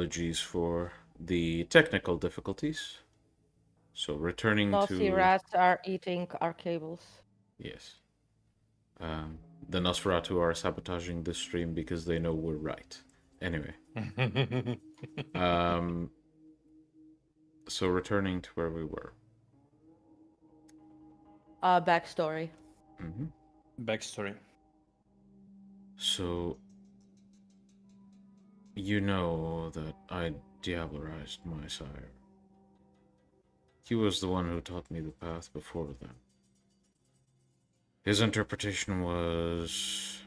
apologies for the technical difficulties. So returning Nazi to... rats are eating our cables. Yes. The Nosferatu are sabotaging this stream because they know we're right. Anyway. So returning to where we were. Backstory. Backstory. So, you know that I diablerized my sire. He was the one who taught me the path before then. His interpretation was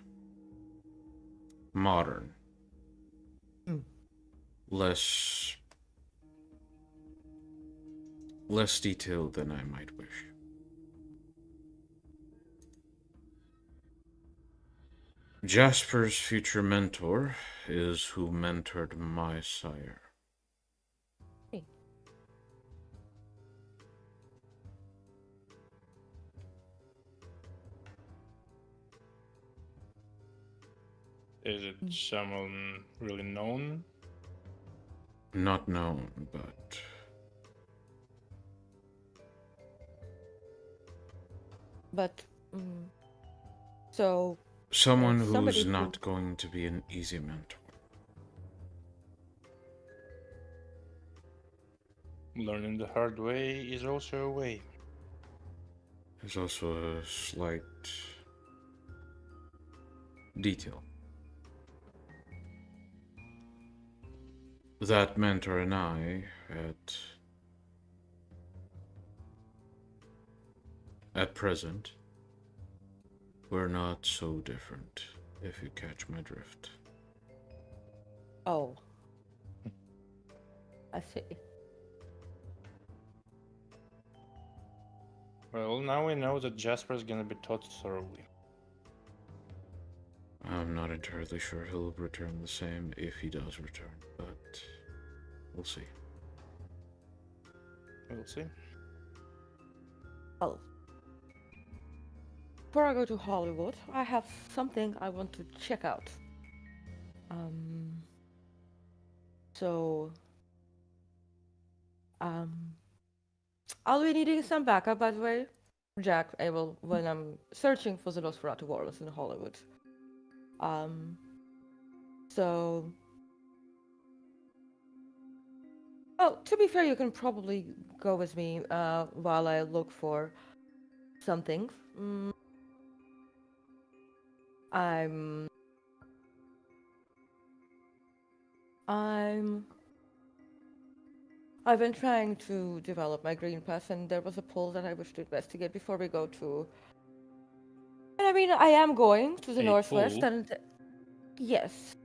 modern. Less detailed than I might wish. Jasper's future mentor is who mentored my sire. Hey. Is it someone really known? Not known, but... But, so... someone somebody who's who- not going to be an easy mentor. Learning the hard way is also a way. There's also a slight detail. That mentor and I, at present, we're not so different, if you catch my drift. Oh. I see. Well, now we know that Jasper is gonna be taught thoroughly. I'm not entirely sure he'll return the same if he does return, but we'll see. We'll see. Well, before I go to Hollywood, I have something I want to check out. So, I'll be needing some backup, by the way, Jack, Abel, when I'm searching for the Nosferatu warlords in Hollywood. So... Oh, to be fair, you can probably go with me while I look for something. I've been trying to develop my green pass, and there was a poll that I wish to investigate before we go to... And I mean, I am going to the A northwest, poll? and... Yes.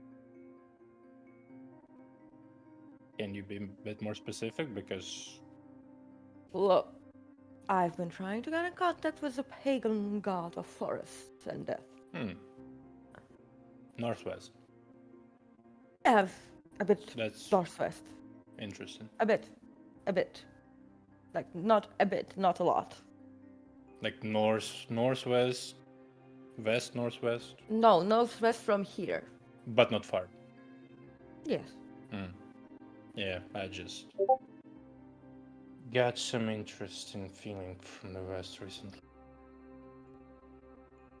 Can you be a bit more specific? Because Look, I've been trying to get in contact with the pagan god of forests and death. Northwest. I have a bit That's northwest. interesting. A bit. Like, not a bit, not a lot. Like northwest, west, northwest, No, northwest from here. but not far. Yes. Yeah, I just got some interesting feeling from the west recently.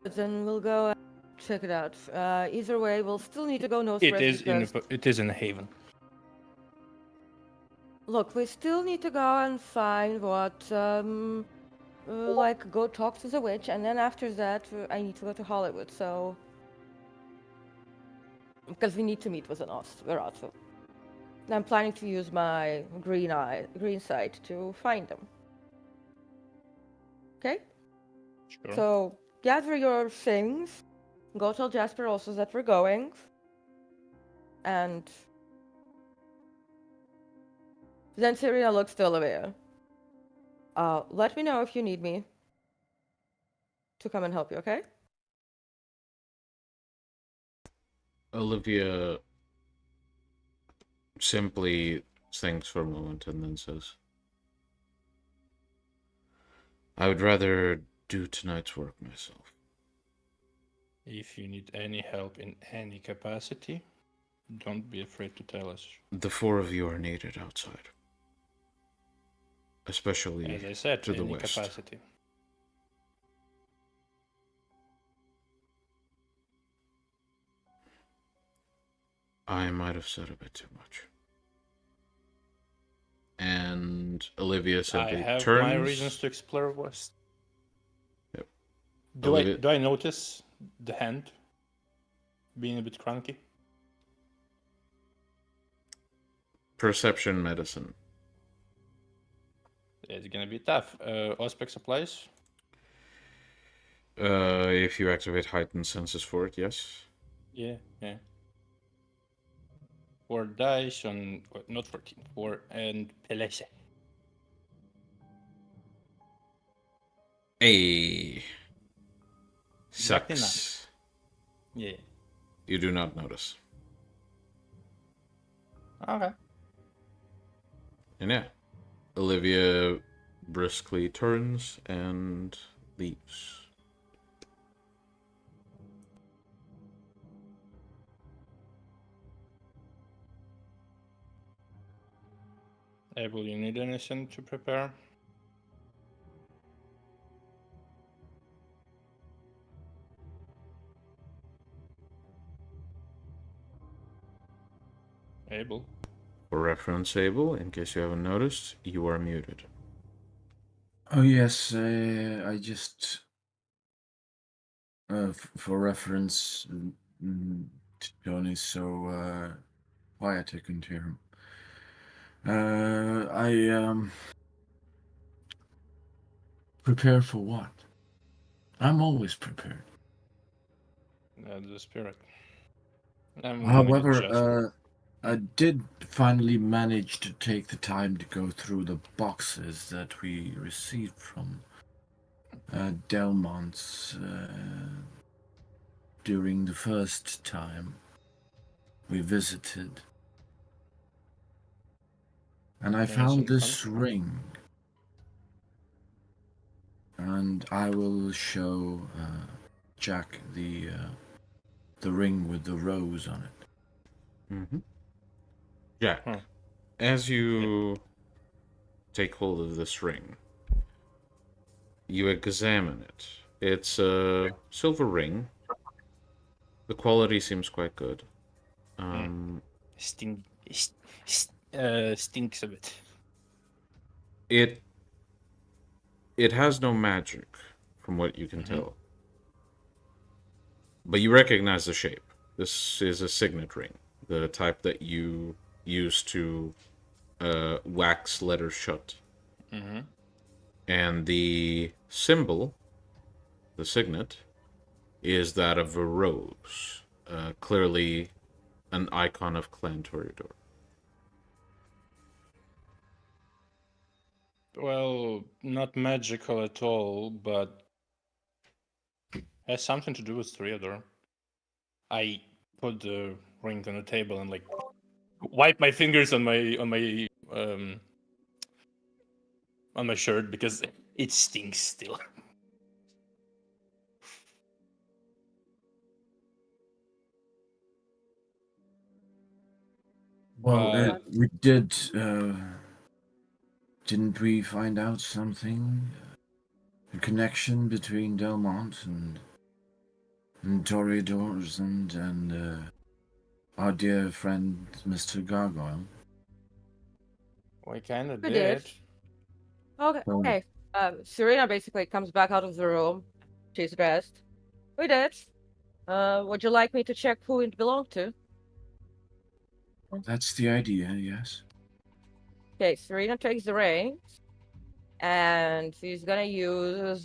But then we'll go and check it out. Either way, we'll still need to go northwest. It is in Haven. Look, we still need to go and find what, like, go talk to the witch, and then after that, I need to go to Hollywood, so... Because we need to meet with an Nosferatu. And I'm planning to use my green sight to find them. Okay? Sure. So, gather your things. Go tell Jasper also that we're going. And... Then Serena looks to Olivia. Let me know if you need me to come and help you, okay? Olivia simply thinks for a moment and then says, I would rather do tonight's work myself. If you need any help in any capacity, Don't be afraid to tell us. The four of you are needed outside. Especially As I said, to the any west. capacity. I might have said a bit too much. And Olivia I simply have turns. my reasons to explore west. Yep. Do Olivia- I notice the hand being a bit cranky? Perception medicine. It's gonna be tough. Auspex supplies. If you activate heightened senses for it, yes. Yeah. 4 dice on not 14. 4 and Pelese. Hey. Back to Sucks. Yeah. You do not notice. Okay. And yeah, Olivia briskly turns and leaves. Abel, you need anything to prepare? Abel. For reference, Abel, in case you haven't noticed, you are muted. Oh yes, I just for reference, Tony's so quiet I couldn't hear him. I prepare for what? I'm always prepared. The spirit. I'm gonna get Jasper. However, I did finally manage to take the time to go through the boxes that we received from Delmont's during the first time we visited. And I found this ring. And I will show Jack the ring with the rose on it. Mm-hmm. Jack, as you take hold of this ring, you examine it. It's a silver ring. The quality seems quite good. Stinks a bit. It has no magic, from what you can tell. But you recognize the shape. This is a signet ring, the type that you use to wax letters shut. And the symbol, the signet, is that of a rose, clearly an icon of Clan Toreador. Well, not magical at all, but has something to do with Toreador. I put the ring on the table and wipe my fingers on my shirt because it stinks still. Well, we did. Didn't we find out something? A connection between Delmont and Toreadors and our dear friend Mr. Gargoyle. We kind of We did. did. Okay. Serena basically comes back out of the room. She's dressed. We did. Would you like me to check who it belonged to? That's the idea, yes. Okay, Serena takes the ring, and she's gonna use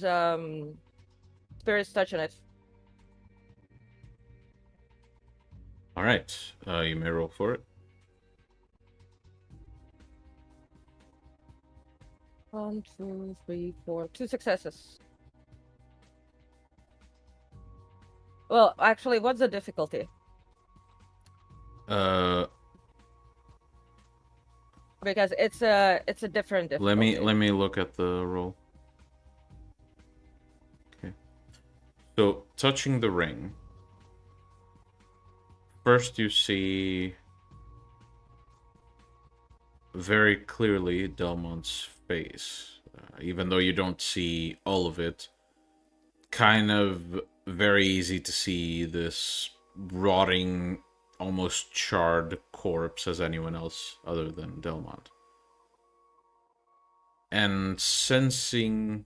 Spirit's Touch on it. All right, you may roll for it. 1, 2, 3, 4. 2 successes. Well, actually, what's the difficulty? Because it's a different difficulty. Let me look at the roll. Okay. So touching the ring. First you see very clearly Delmont's face, even though you don't see all of it. Kind of very easy to see this rotting, almost charred corpse as anyone else other than Delmont. And sensing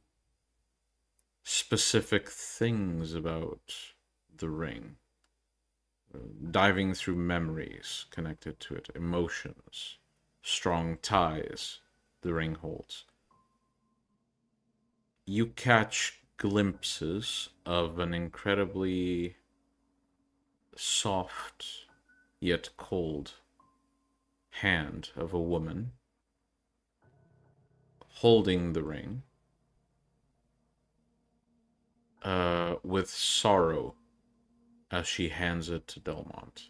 specific things about the ring, diving through memories connected to it, emotions, strong ties the ring holds. You catch glimpses of an incredibly soft yet cold hand of a woman holding the ring with sorrow as she hands it to Delmont.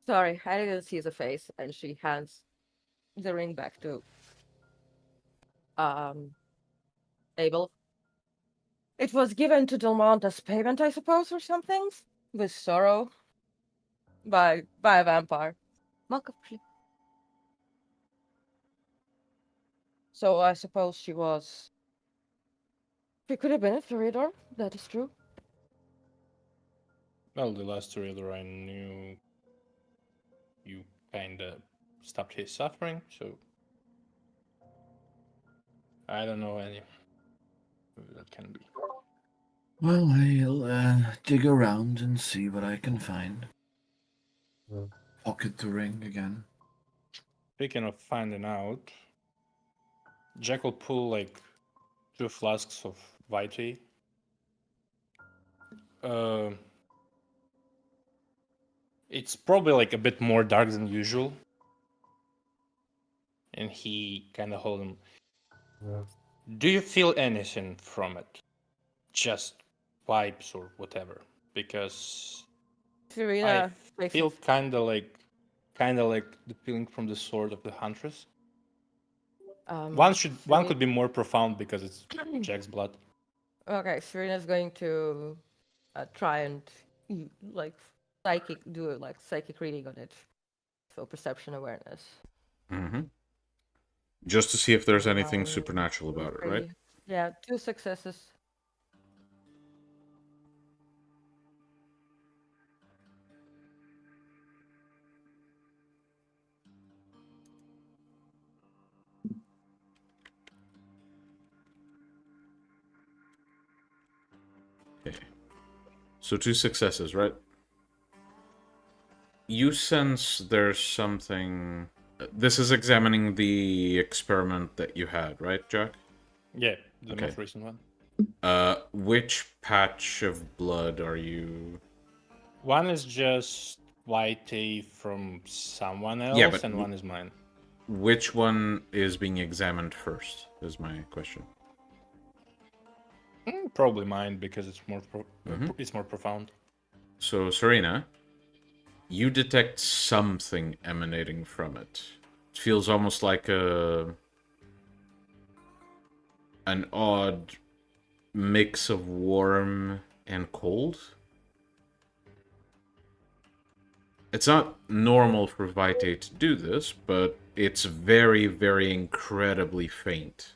Sorry, I didn't see the face, and she hands the ring back to um Abel. It was given to Delmont as payment, I suppose, or something, with sorrow by a vampire. So I suppose she could have been a Toreador, that is true. Well, the last Toreador I knew, you kinda stopped his suffering, so I don't know any who that can be. Well, I'll dig around and see what I can find. Pocket the ring again. Speaking of finding out, Jack will pull like 2 flasks of VtM. It's probably like a bit more dark than usual. And he kind of hold him. Do you feel anything from it? Just vibes or whatever? Because Serena I feel kind of like the feeling from the sword of the huntress. One could be more profound because it's Jack's blood. Okay, Serena's going to try and like psychic reading on it, so perception awareness. Mm-hmm. Just to see if there's anything supernatural about it, right? Yeah, 2 successes. Okay. So 2 successes, right? You sense there's something... This is examining the experiment that you had, right, Jack? Yeah, the most recent one. Which patch of blood are you... One is just VtM from someone else, Yeah, but and one is mine. Which one is being examined first, is my question. Probably mine, because it's more it's more profound. So, Serena, you detect something emanating from it. It feels almost like an odd mix of warm and cold. It's not normal for VtM to do this, but it's very, very incredibly faint.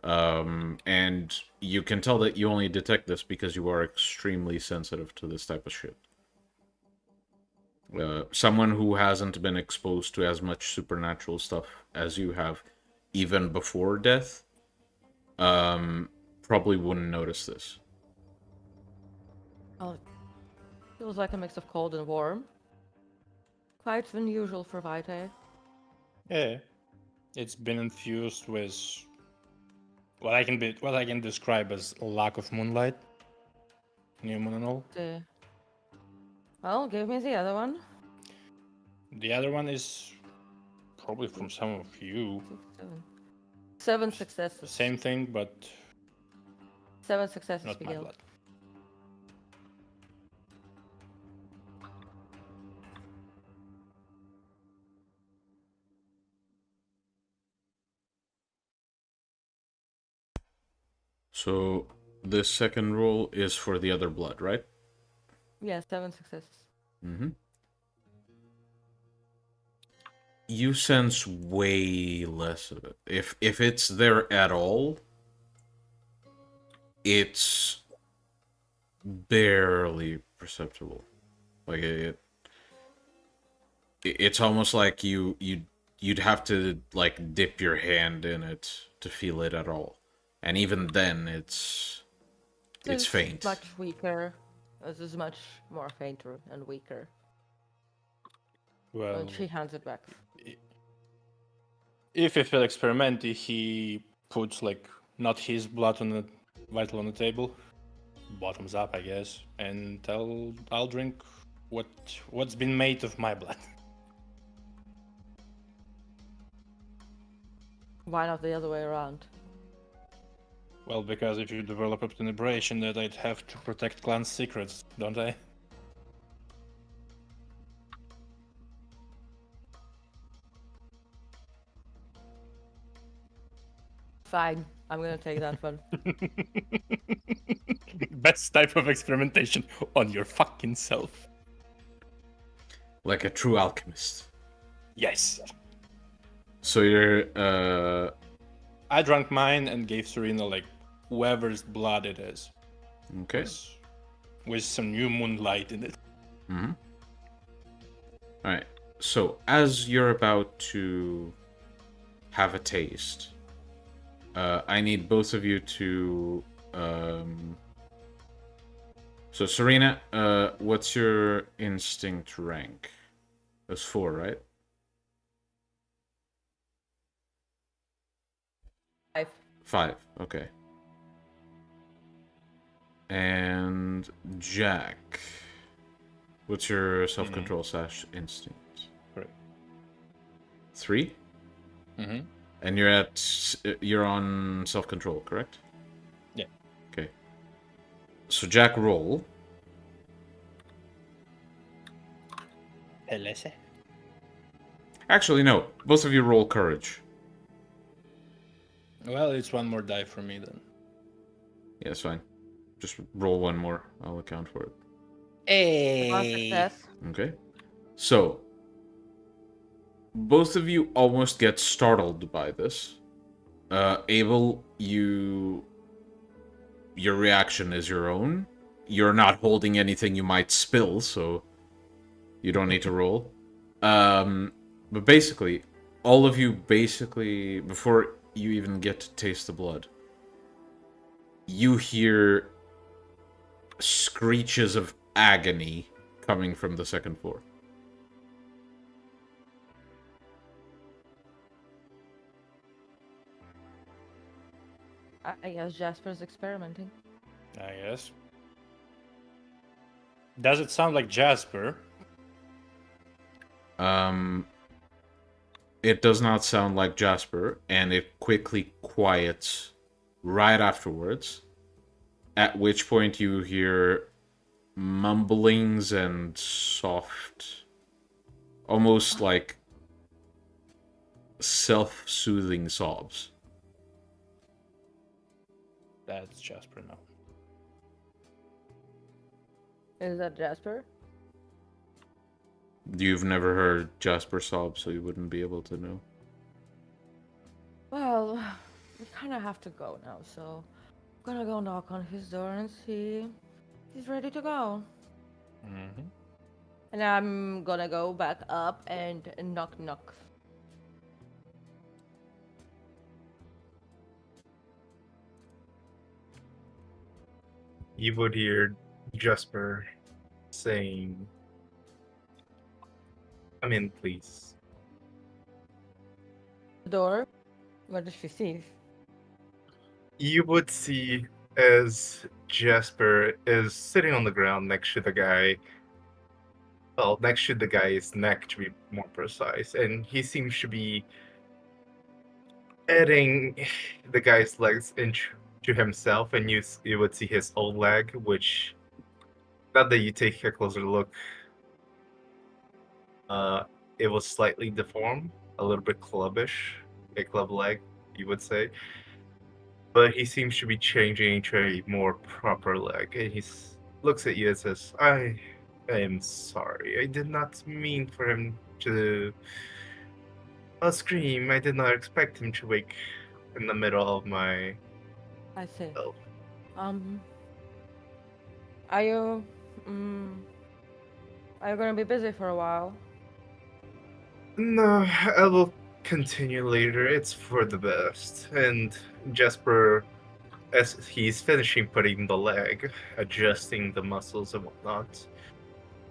And you can tell that you only detect this because you are extremely sensitive to this type of shit. Someone who hasn't been exposed to as much supernatural stuff as you have, even before death, probably wouldn't notice this. Oh, feels like a mix of cold and warm. Quite unusual for VtM. Yeah, it's been infused with what I can describe as lack of moonlight, new moon and all. Well, give me the other one. The other one is probably from some of you. 7 successes. Same thing, but 7 successes, not my Miguel. blood. So, the second roll is for the other blood, right? Yeah, 7 successes. Mm-hmm. You sense way less of it. If it's there at all, it's barely perceptible. Like it's almost like you'd have to like dip your hand in it to feel it at all, and even then it's faint. Much weaker. This is much more fainter and weaker. Well, And she hands it back. if he feel experimenty, he puts like not his blood on the vital on the table, bottoms up, I guess, and I'll drink what's been made of my blood. Why not the other way around? Well, because if you develop up to liberation, that I'd have to protect clan secrets, don't I? Fine, I'm gonna take that one. Best type of experimentation on your fucking self. Like a true alchemist. Yes. So you're I drank mine and gave Serena like whoever's blood it is, okay. with some new moonlight in it. Mm-hmm. All right. So as you're about to have a taste, I need both of you to. So Serena, what's your instinct rank? That's 4, right? 5. 5. Okay. And Jack, what's your self-control / instinct? 3. 3? Mm-hmm. And you're on self-control, correct? Yeah. Okay. So Jack, roll. Actually, no. Both of you roll courage. Well, it's one more die for me then. Yeah, it's fine. Just roll one more. I'll account for it. One success. Okay. So, both of you almost get startled by this. Abel, your reaction is your own. You're not holding anything you might spill, so you don't need to roll. But basically, all of you before you even get to taste the blood, you hear screeches of agony coming from the second floor. I guess Jasper's experimenting. I guess. Does it sound like Jasper? It does not sound like Jasper, and it quickly quiets right afterwards, at which point you hear mumblings and soft, almost like self-soothing sobs. That's Jasper now. Is that Jasper? You've never heard Jasper sob, so you wouldn't be able to know. Well, we kind of have to go now, so I'm gonna go knock on his door and see if he's ready to go. Mm-hmm. And I'm gonna go back up and knock. You would hear Jasper saying, "Come in, please." The door? What does she see? You would see as Jasper is sitting on the ground next to the guy. Well, next to the guy's neck, to be more precise, and he seems to be adding the guy's legs into himself, and you would see his old leg, which, now that you take a closer look, it was slightly deformed, a little bit clubbish, a club leg, you would say. But he seems to be changing to a more proper leg, and he looks at you and says, I am sorry. I did not mean for him to scream. I did not expect him to wake in the middle of my. I see. Oh. Are you, are you gonna be busy for a while? No, I will continue later. It's for the best. And Jasper, as he's finishing putting the leg, adjusting the muscles and whatnot,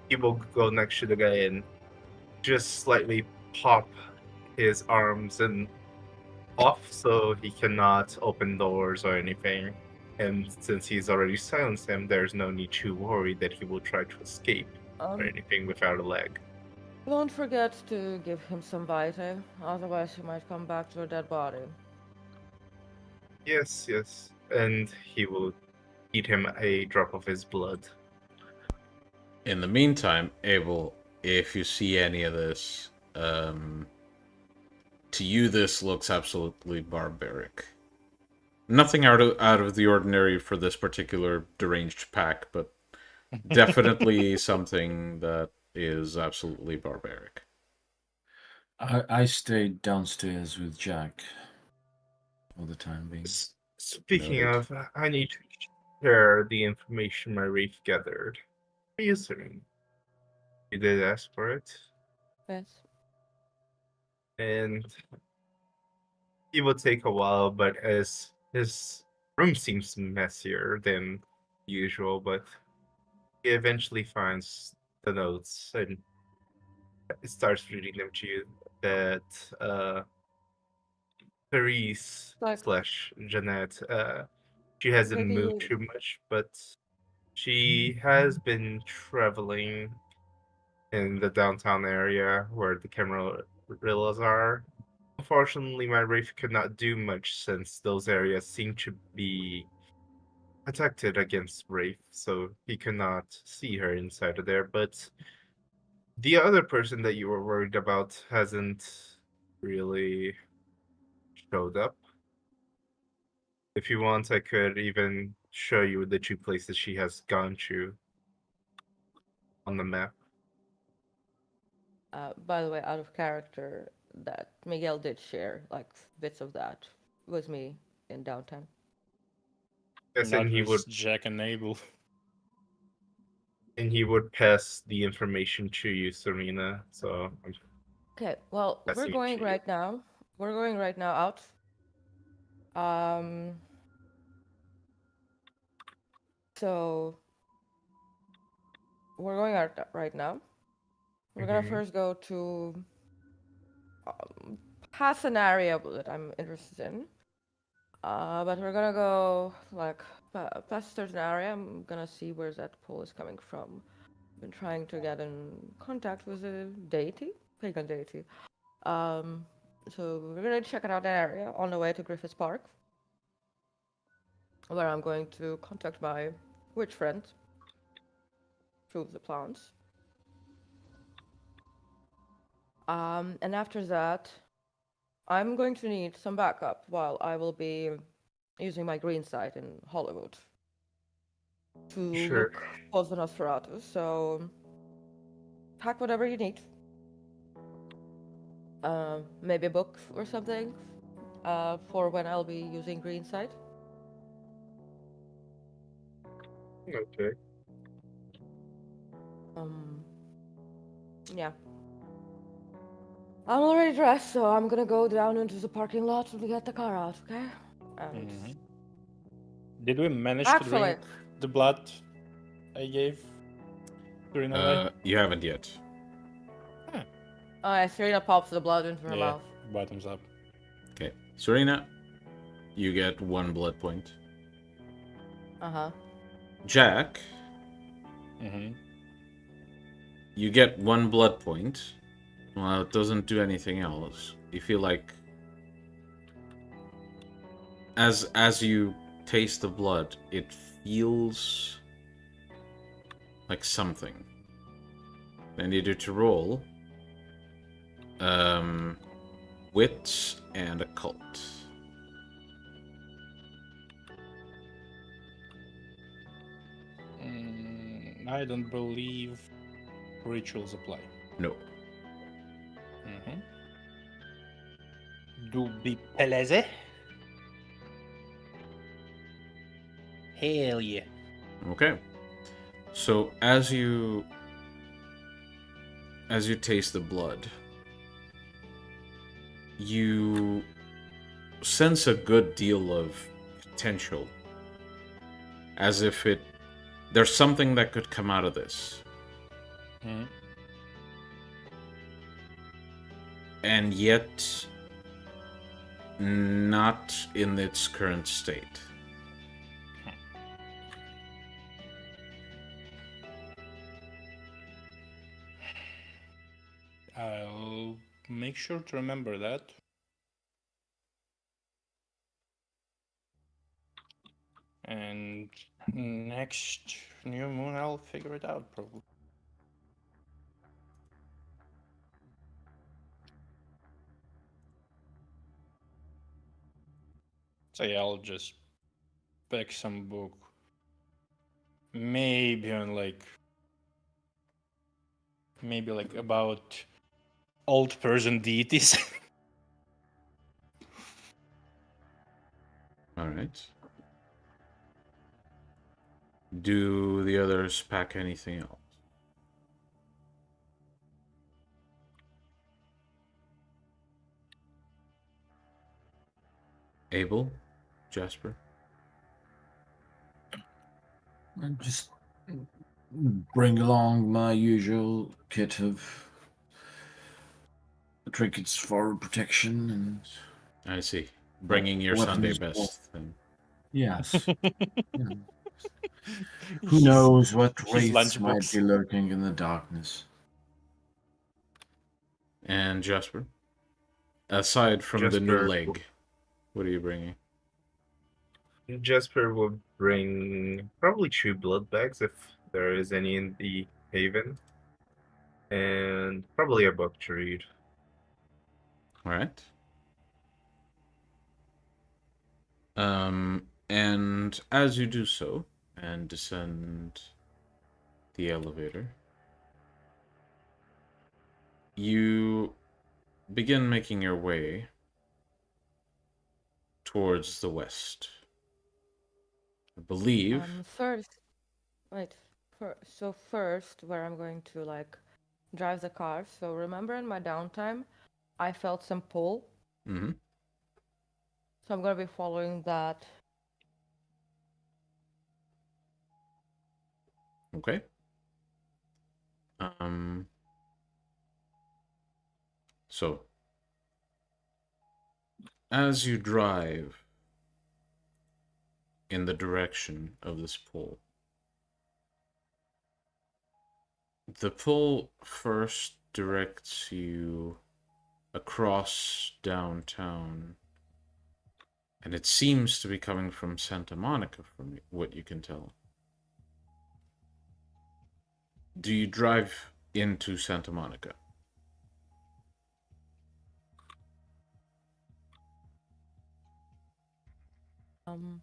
he will go next to the guy and just slightly pop his arms and off so he cannot open doors or anything. And since he's already silenced him, there's no need to worry that he will try to escape or anything without a leg. Don't forget to give him some Vitae, otherwise he might come back to a dead body. Yes, yes. And he will eat him a drop of his blood. In the meantime, Abel, if you see any of this, to you this looks absolutely barbaric. Nothing out of the ordinary for this particular deranged pack, but definitely something that is absolutely barbaric. I stayed downstairs with Jack for the time being. Speaking Noted. of, I need to share the information my wraith gathered. Are you Serena? You did ask for it, Yes. and it will take a while, but as his room seems messier than usual, but he eventually finds the notes and starts reading them to you that Therese Like, slash Jeanette, she hasn't maybe moved too much, but she has been traveling in the downtown area where the Camarillas are. Unfortunately, my Wraith could not do much since those areas seem to be protected against Wraith, so he could not see her inside of there. But the other person that you were worried about hasn't really showed up. If you want, I could even show you the two places she has gone to on the map. by the way, out of character, that Miguel did share, like, bits of that with me in downtown. Yes, Not with Jack and Abel. and he would pass the information to you, Serena. So I'm Okay, well, we're passing it going to you. right now. We're going right now out. So we're going out right now. We're gonna first go to past an area that I'm interested in. But we're gonna go like past a certain area. I'm gonna see where that pull is coming from. I've been trying to get in contact with a deity, pagan deity. So we're gonna check out that area on the way to Griffiths Park, where I'm going to contact my witch friend through the plants. And after that, I'm going to need some backup while I will be using my green site in Hollywood to Sure. look for the Nosferatu. So pack whatever you need. Maybe a book or something for when I'll be using green site. Okay. Yeah. I'm already dressed, so I'm gonna go down into the parking lot and get the car out, okay? And Did we manage to actually, drink the blood I gave Serena away? You haven't yet. Serena pops the blood into her Yeah, mouth. bottoms up. Okay. Serena, you get 1 blood point. Jack, you get 1 blood point. Well, it doesn't do anything else. You feel like as you taste the blood, it feels like something. I need you to roll wit and occult. I don't believe rituals apply? No. Mm-hmm. Do be peleze? Hell yeah. Okay. So as you taste the blood, you sense a good deal of potential, as if there's something that could come out of this, Mm-hmm. and yet not in its current state. I'll make sure to remember that. And next new moon, I'll figure it out, probably. So yeah, I'll just pick some book. Maybe about old Persian deities. All right. Do the others pack anything else? Abel? Jasper? I just bring along my usual kit of trinkets for protection and. I see. Bringing your Weapons Sunday as well. best then. Yes. Yeah. Who knows what his wraiths might lunchbox. be lurking in the darkness? And Jasper? Aside from the new Jasper- leg, what are you bringing? Jasper will bring probably 2 blood bags if there is any in the haven, and probably a book to read. All right. And as you do so and descend the elevator, you begin making your way towards the west. I believe. First, wait. So first, where I'm going to like drive the car. So remember in my downtime, I felt some pull. Mm-hmm. So I'm gonna be following that. Okay. So as you drive in the direction of this pull, the pull first directs you across downtown, and it seems to be coming from Santa Monica, from what you can tell. Do you drive into Santa Monica? Um,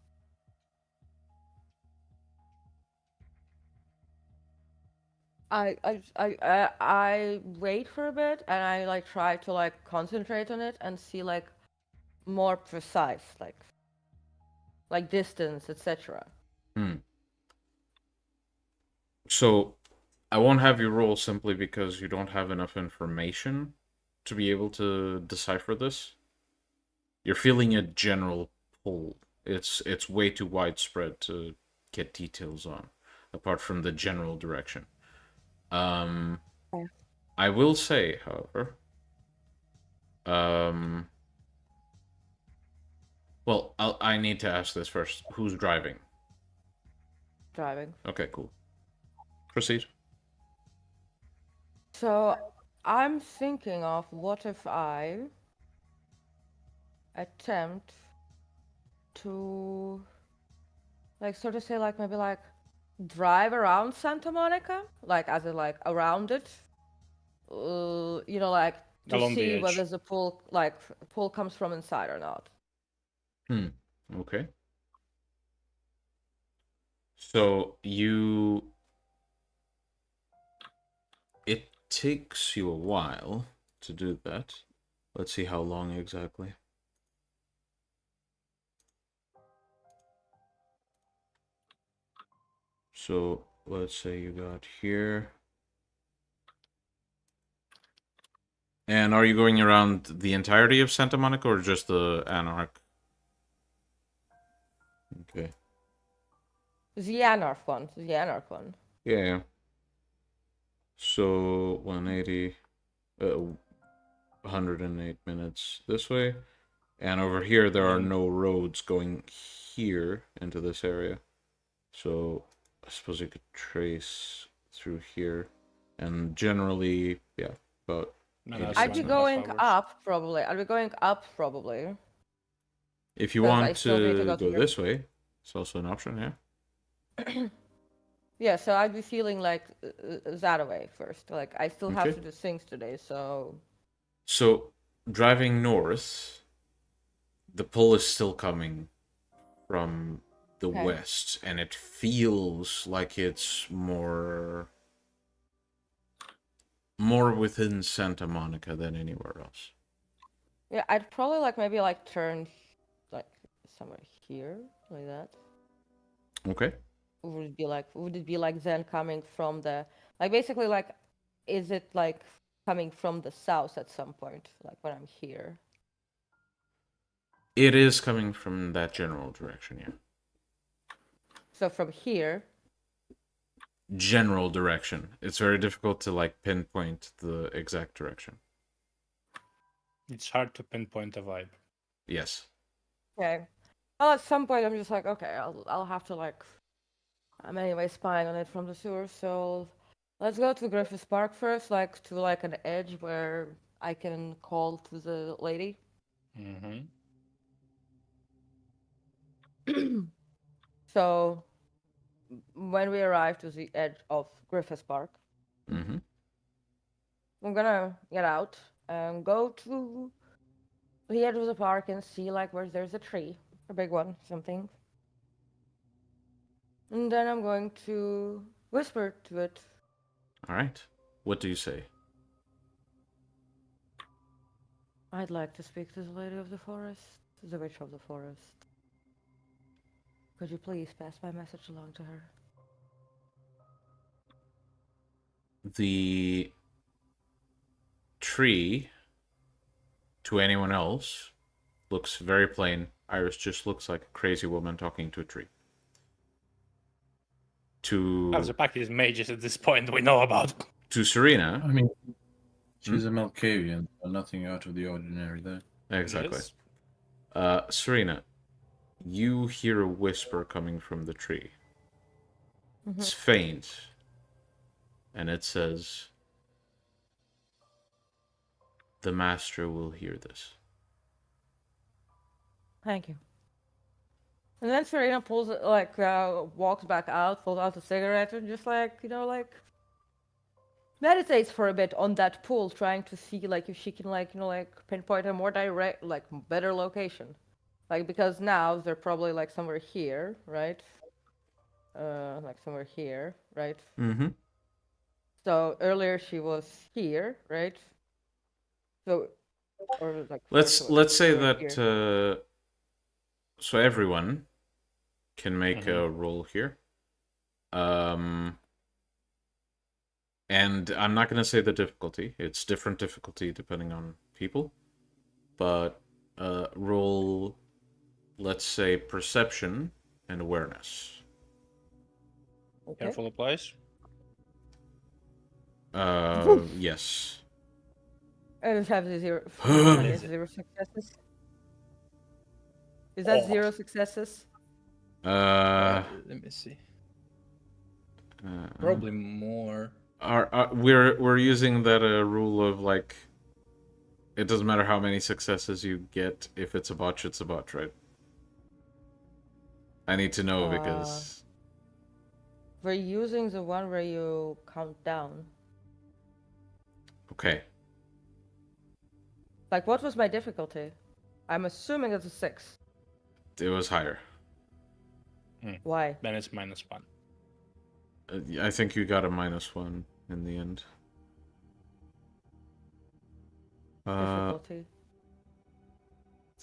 I wait for a bit and I like try to like concentrate on it and see like more precise, like distance, etc. So I won't have you roll simply because you don't have enough information to be able to decipher this. You're feeling a general pull. It's way too widespread to get details on, apart from the general direction. I will say, however, well, I need to ask this first. Who's driving? Driving. Okay, cool. Proceed. So I'm thinking of what if I attempt to like sort of say like maybe like drive around Santa Monica, like as in like around it, like to Along the see edge. whether the pull comes from inside or not. Okay. So it takes you a while to do that. Let's see how long exactly. So let's say you got here. And are you going around the entirety of Santa Monica or just the Anarch? Okay. The Anarch one. The Anarch one. Yeah. So 180, 108 minutes this way. And over here, there are no roads going here into this area. So I suppose you could trace through here. And generally, yeah, about... I'd be going up, probably. I'd be going up, probably. If you 'Cause I want still need to to go go to this way, it's also an option, yeah. Yeah, so I'd be feeling like that way first. Like, I still have Okay. to do things today, so... So, driving north, the pull is still coming from the Okay. west, and it feels like it's more within Santa Monica than anywhere else. Yeah, I'd probably, like, maybe, like, turn, like, somewhere here, like that. Okay. Would it be like then coming from the... Like, basically, like, is it, like, coming from the south at some point, like, when I'm here? It is coming from that general direction, yeah. So from here... General direction. It's very difficult to, like, pinpoint the exact direction. It's hard to pinpoint a vibe. Yes. Okay. Well, at some point, I'm just like, okay, I'll have to, like... I'm anyway spying on it from the sewer, so... Let's go to Griffiths Park first, like, to, like, an edge where I can call to the lady. Mm-hmm. So, when we arrive to the edge of Griffiths Park, Mm-hmm. I'm gonna get out and go to the edge of the park and see, like, where there's a tree, a big one, something. And then I'm going to whisper to it. All right. What do you say? I'd like to speak to the lady of the forest, the witch of the forest. Could you please pass my message along to her? The tree, to anyone else, looks very plain. Iris just looks like a crazy woman talking to a tree. To The pack is mages at this point we know about. To Serena, I mean, she's a Malkavian, so nothing out of the ordinary there. exactly. Yes. Serena, you hear a whisper coming from the tree. Mm-hmm. It's faint, and it says, "The master will hear this." Thank you. And then Serena pulls, like, walks back out, pulls out a cigarette, and just, like, you know, like, meditates for a bit on that pool, trying to see, like, if she can, like, you know, like, pinpoint a more direct, like, better location. Like, because now they're probably, like, somewhere here, right? Like, somewhere here, right? Mm-hmm. So earlier she was here, right? So, or, like, Let's say somewhere that here. so everyone can make a roll here. And I'm not going to say the difficulty. It's different difficulty depending on people. But roll, let's say, perception and awareness. Okay. Careful applies. Yes. I just have the zero. Is it? 0 successes. Is that 0 successes? Let me see. Probably more. We're using that rule of, like, it doesn't matter how many successes you get. If it's a botch, it's a botch, right? I need to know because We're using the one where you count down. okay. Like, what was my difficulty? I'm assuming it's a 6. It was higher. Why? Then it's -1. I think you got a -1 in the end. Difficulty.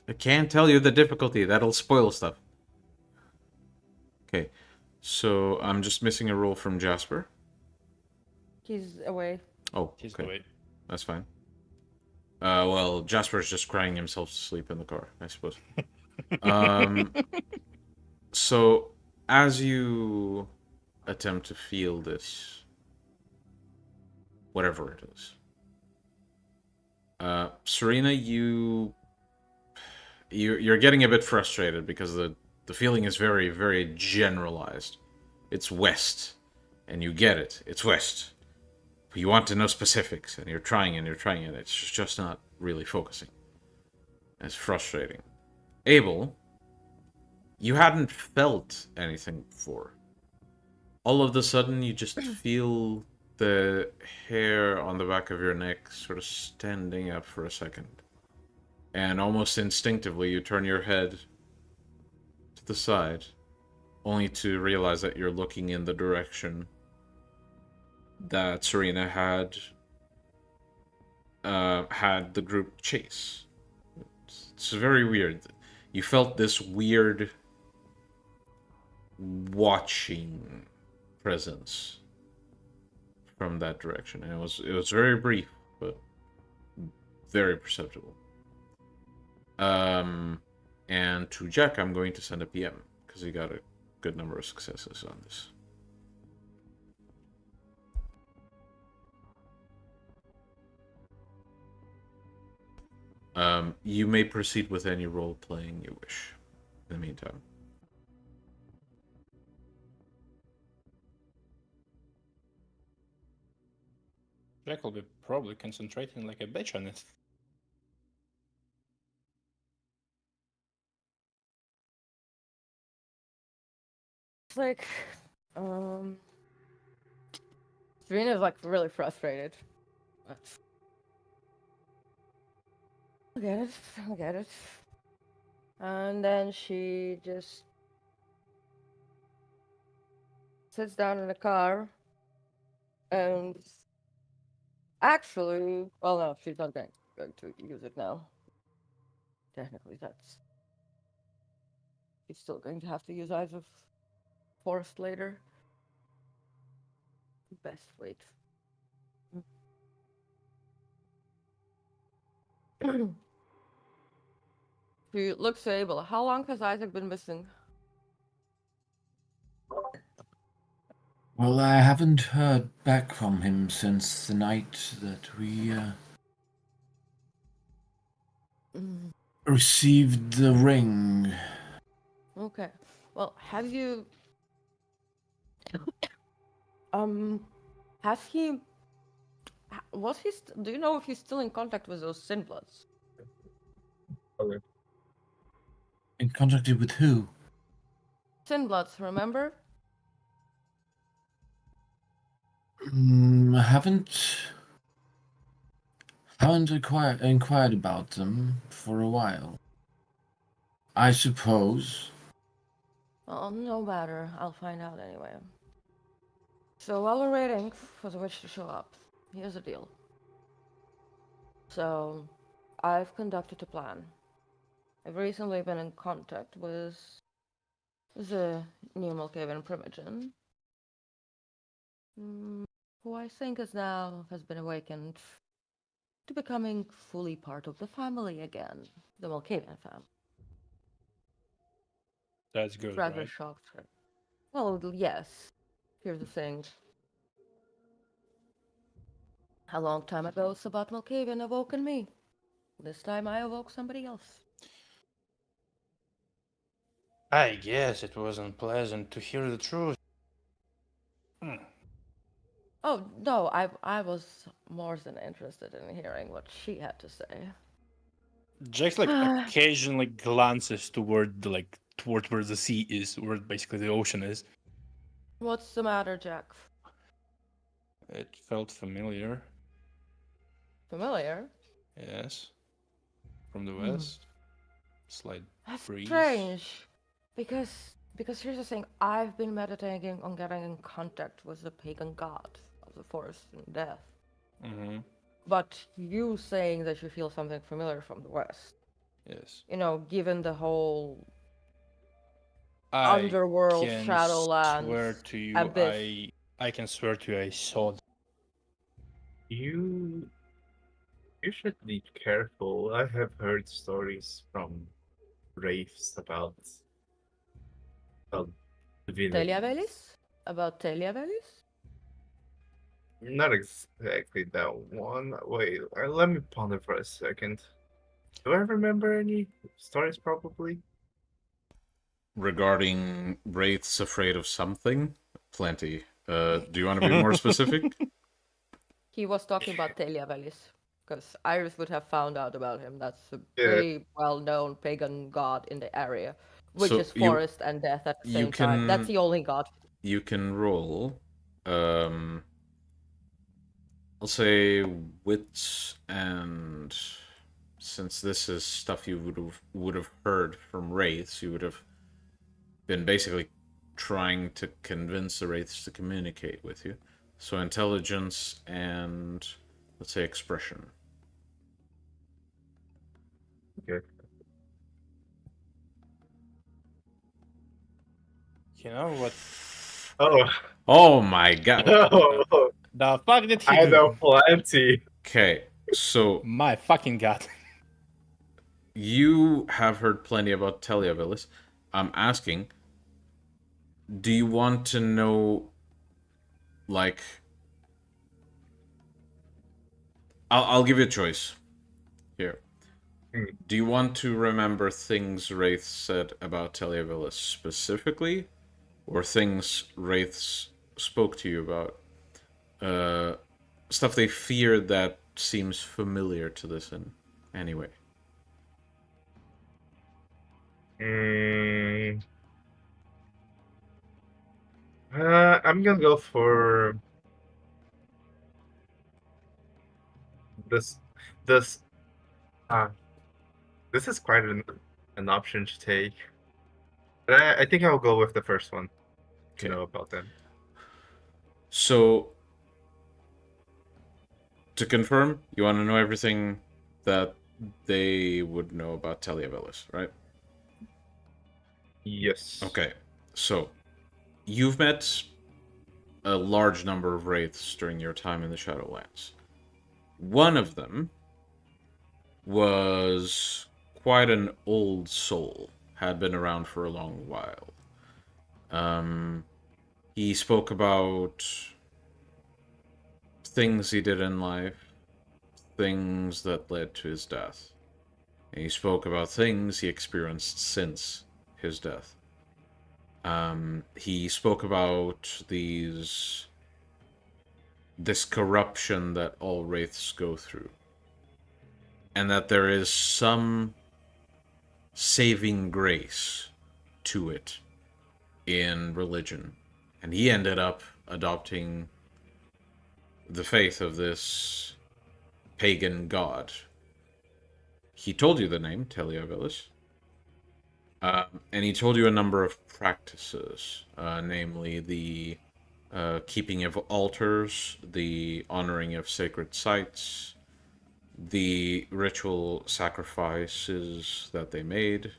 I can't tell you the difficulty. That'll spoil stuff. Okay, so I'm just missing a roll from Jasper. He's away. Oh, He's okay. away. That's fine. Well, Jasper's just crying himself to sleep in the car, I suppose. So, as you attempt to feel this, whatever it is, Serena, you're getting a bit frustrated because the feeling is very, very generalized. It's west, and you get it. It's west. You want to know specifics, and you're trying, and it's just not really focusing. It's frustrating. Abel, you hadn't felt anything before. All of a sudden, you just feel the hair on the back of your neck sort of standing up for a second. And almost instinctively, you turn your head to the side, only to realize that you're looking in the direction that Serena had the group chase. It's very weird. You felt this weird watching presence from that direction, and it was very brief, but very perceptible. And to Jack, I'm going to send a PM because he got a good number of successes on this. You may proceed with any role playing you wish. In the meantime, Jack will be probably concentrating like a bitch on it. It's like, Serena's like really frustrated. But I get it. And then she just sits down in the car and actually, well, no, she's not going to use it now. Technically, she's still going to have to use Eyes of Forest later. Best wait. She looks at Abel. How long has Isaac been missing? Well, I haven't heard back from him since the night that we received the ring. Okay. Well, have you has he was he do you know if he's still in contact with those Sinbloods? Okay. In contact with who? Sinbloods, remember? I haven't inquired about them for a while. I suppose. Well, no matter. I'll find out anyway. So while we're waiting for the witch to show up, here's the deal. So, I've conducted a plan. I've recently been in contact with the new Malkavian Primogen, who I think has been awakened to becoming fully part of the family again, the Malkavian family. That's good, Rather right? shocked her. Well, yes. Here's the thing. A long time ago, Sabbat Malkavian awoken me. This time I awoke somebody else. I guess it wasn't pleasant to hear the truth. Oh, no, I was more than interested in hearing what she had to say. Jack's like occasionally glances toward where the sea is, where basically the ocean is. What's the matter, Jack? It felt familiar. Familiar? Yes. From the west. Slight That's breeze. strange. Because here's the thing, I've been meditating on getting in contact with the pagan god of the forest and death. Mm-hmm. But you saying that you feel something familiar from the west, Yes. you know, given the whole I underworld, can Shadowlands, swear to you, abyss. I can swear to you, I saw them. You should be careful. I have heard stories from wraiths about well, divinity. Teliavelis? About Teliavelis? Not exactly that one. Wait, let me ponder for a second. Do I remember any stories? Probably. Regarding wraiths afraid of something, plenty. Do you want to be more specific? He was talking about Teliavelis, because Iris would have found out about him. That's a Yeah. really well-known pagan god in the area, which So is forest and death at the you same time. That's can- the only god. You can roll, I'll say wits, and since this is stuff you would have heard from wraiths, you would have been basically trying to convince the wraiths to communicate with you. So intelligence and, let's say, expression. Okay. You know what? Oh. Oh my god. Oh. The fuck did he I do? know plenty. Okay, so My fucking god. you have heard plenty about Teliavelis. I'm asking, do you want to know, like, I'll give you a choice here. Hmm. Do you want to remember things Wraith said about Teliavelis specifically, or things Wraiths spoke to you about? Stuff they feared that seems familiar to this in any way. Mm, I'm gonna go for this. This. Uh, this is quite an option to take, but I think I'll go with the first one to Okay. know about them. So, to confirm, you want to know everything that they would know about Teliavelis, right? Yes. Okay. So, you've met a large number of wraiths during your time in the Shadowlands. One of them was quite an old soul, had been around for a long while. He spoke about things he did in life, things that led to his death. And he spoke about things he experienced since his death. He spoke about this corruption that all wraiths go through, and that there is some saving grace to it in religion. And he ended up adopting the faith of this pagan god. He told you the name, Teliavelis. And he told you a number of practices, namely the keeping of altars, the honoring of sacred sites, the ritual sacrifices that they made.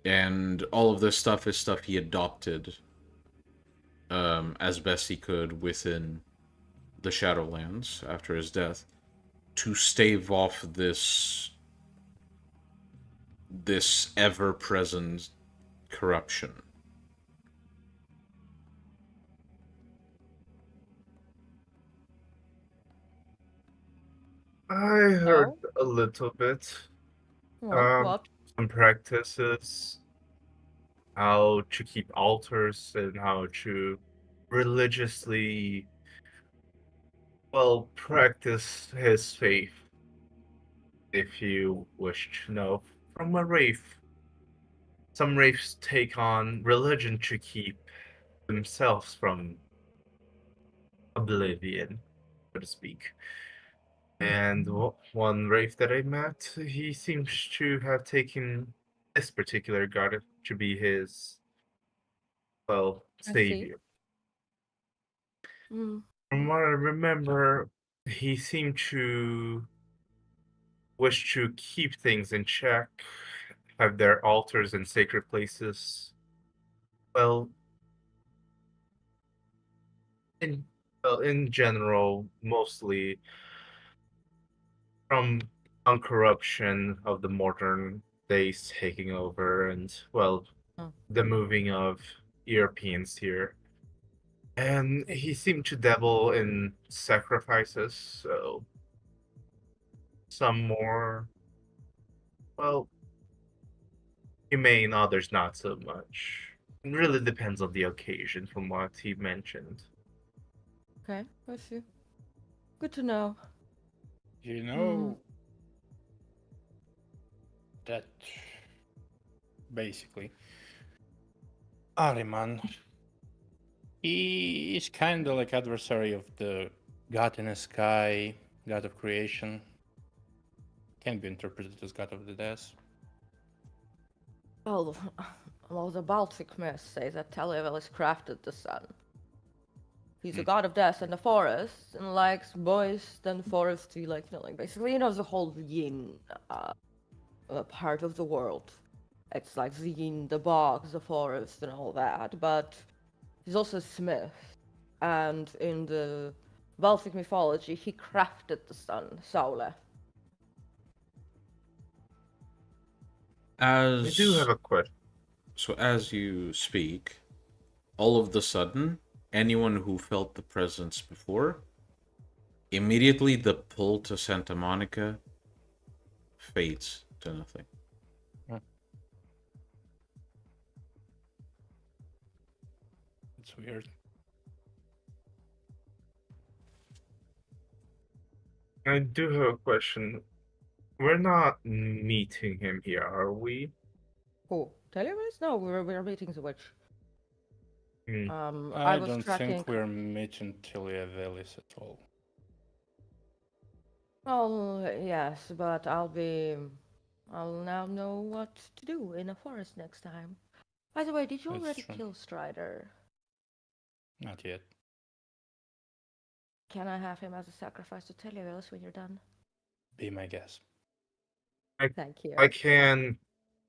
And all of this stuff is stuff he adopted as best he could within the Shadowlands after his death to stave off this ever-present corruption. I heard No? a little bit. What? Some practices, how to keep altars and how to religiously, well, practice his faith. If you wish to know from a wraith, some wraiths take on religion to keep themselves from oblivion, so to speak. And one wraith that I met, he seems to have taken this particular god to be his, well, I see. savior. Mm. From what I remember, he seemed to wish to keep things in check, have their altars and sacred places. Well, in in general, mostly from uncorruption of the modern days taking over, and well, Oh. the moving of Europeans here. And he seemed to dabble in sacrifices, so some more, well, humane, others not so much. It really depends on the occasion, from what he mentioned. Okay, I see. Good to know. You know that basically Ahriman, he is kind of like adversary of the god in the sky, god of creation. Can be interpreted as god of the death. Well, well, the Baltic myths say that Televel crafted the sun. He's a god of death in the forest and likes boys and forest to like basically the whole yin part of the world. It's like the yin, the bog, the forest, and all that. But he's also a smith, and in the Baltic mythology, he crafted the sun, Saule. I do have a question. So as you speak, all of the sudden, anyone who felt the presence before, immediately the pull to Santa Monica fades to nothing. It's weird. I do have a question. We're not meeting him here, are we? Who? Televis? No, we're meeting the witch. Hmm. I I was don't tracking. think we're meeting Tiliavelis at all. Oh yes, but I'll now know what to do in a forest next time. By the way, did you That's already true. kill Strider? Not yet. Can I have him as a sacrifice to Televis when you're done? Be my guess. Thank you. I can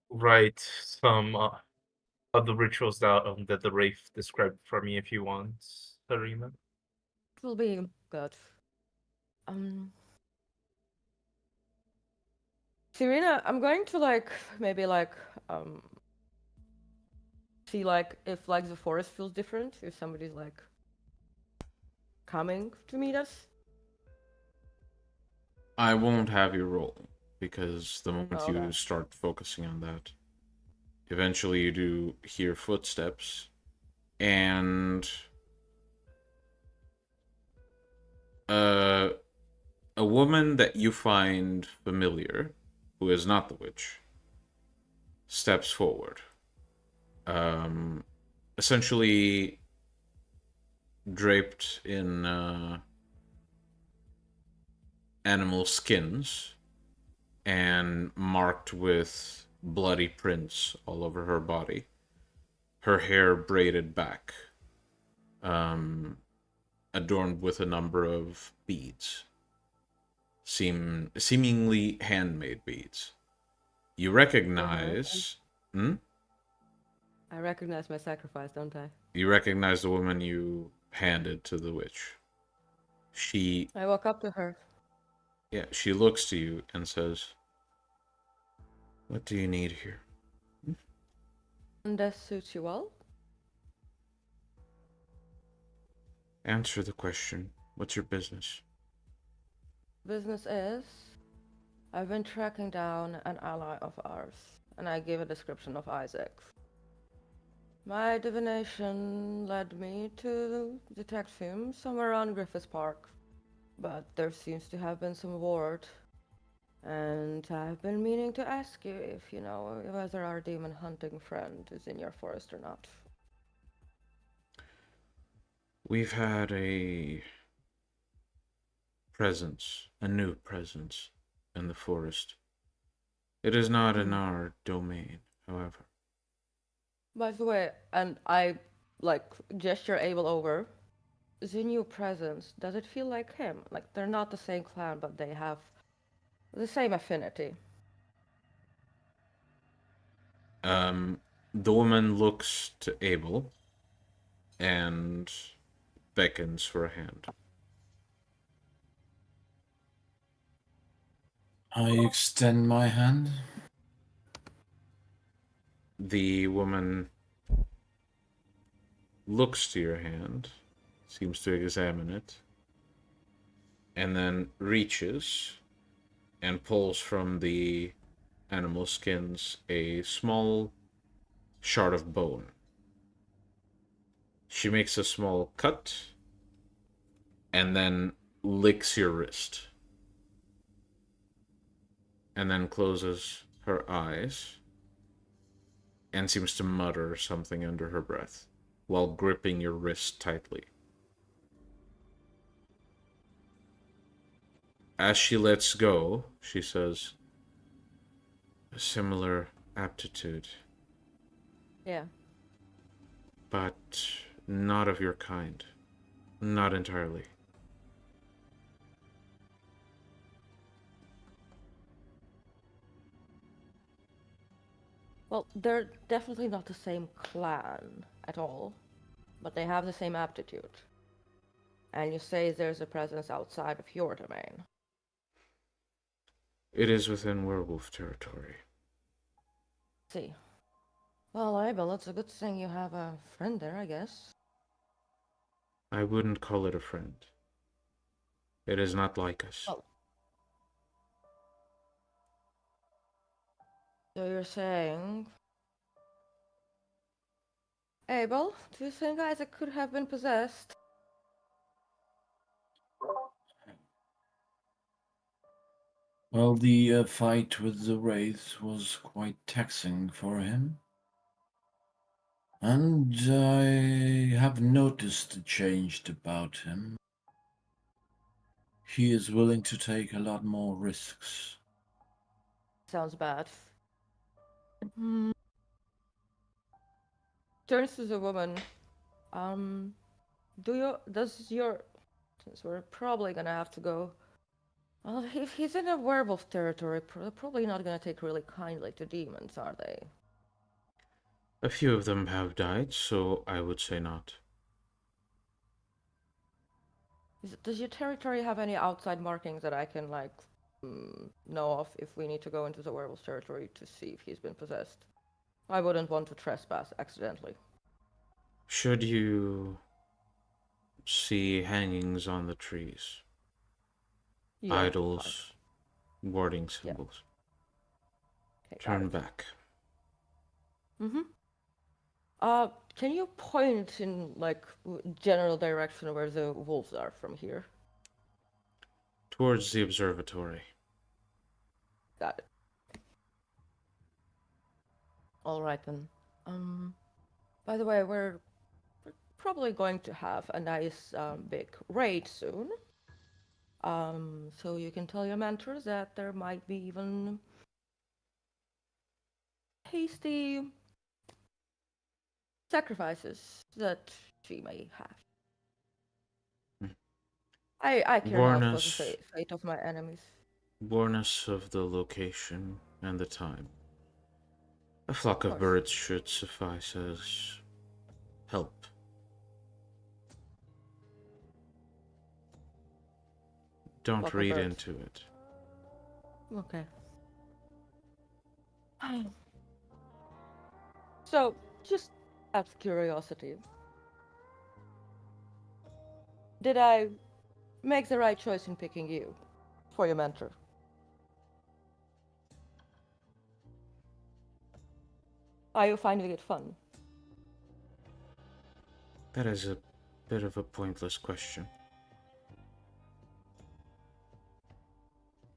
write some of the rituals down that the Wraith described for me if you want, Serena. It will be good. Um, Serena, I'm going to maybe see if the forest feels different, if somebody's coming to meet us. I won't have you roll, because the moment Oh, you okay. start focusing on that, eventually you do hear footsteps, and a woman that you find familiar, who is not the witch, steps forward. Essentially draped in animal skins and marked with bloody prints all over her body. Her hair braided back, adorned with a number of beads, seemingly handmade beads. You recognize. I recognize my sacrifice, don't I? You recognize the woman you handed to the witch. I walk up to her. Yeah, she looks to you and says, "What do you need here?" And that suits you well? Answer the question. What's your business? Business is, I've been tracking down an ally of ours, and I give a description of Isaac. My divination led me to detect him somewhere around Griffith Park, but there seems to have been some ward, and I've been meaning to ask you if you know whether our demon hunting friend is in your forest or not. We've had a new presence in the forest. It is not in our domain, however. By the way, and I gesture Abel over. the new presence, does it feel like him? Like they're not the same clan, but they have the same affinity. The woman looks to Abel and beckons for a hand. I extend my hand. The woman looks to your hand, seems to examine it, and then reaches and pulls from the animal skins a small shard of bone. She makes a small cut and then licks your wrist. And then closes her eyes and seems to mutter something under her breath while gripping your wrist tightly. As she lets go, she says, "A similar aptitude, Yeah. but not of your kind. Not entirely." Well, they're definitely not the same clan at all, but they have the same aptitude. And you say there's a presence outside of your domain. It is within werewolf territory. See. Well, Abel, it's a good thing you have a friend there, I guess. I wouldn't call it a friend. It is not like us. Oh. So you're saying... Abel, do you think Isaac could have been possessed? Well, the fight with the wraiths was quite taxing for him. And I have noticed a change about him. He is willing to take a lot more risks. Sounds bad. Turns to the woman. Since we're probably gonna have to go. Well, if he's in a werewolf territory, they're probably not gonna take really kindly to demons, are they? A few of them have died, so I would say not. Does your territory have any outside markings that I can, like, know of if we need to go into the werewolf territory to see if he's been possessed? I wouldn't want to trespass accidentally. Should you see hangings on the trees, Yeah, idols, warding symbols, okay, turn back. Mm-hmm. Can you point in, like, general direction where the wolves are from here? Towards the observatory. Got it. All right then. By the way, we're probably going to have a nice big raid soon. So you can tell your mentors that there might be even hasty sacrifices that she may have. I care not for the fate of my enemies. Warn us of the location and the time. A flock of birds should suffice as help. Don't read into it. Okay. So, just out of curiosity, did I make the right choice in picking you for your mentor? Are you finding it fun? That is a bit of a pointless question.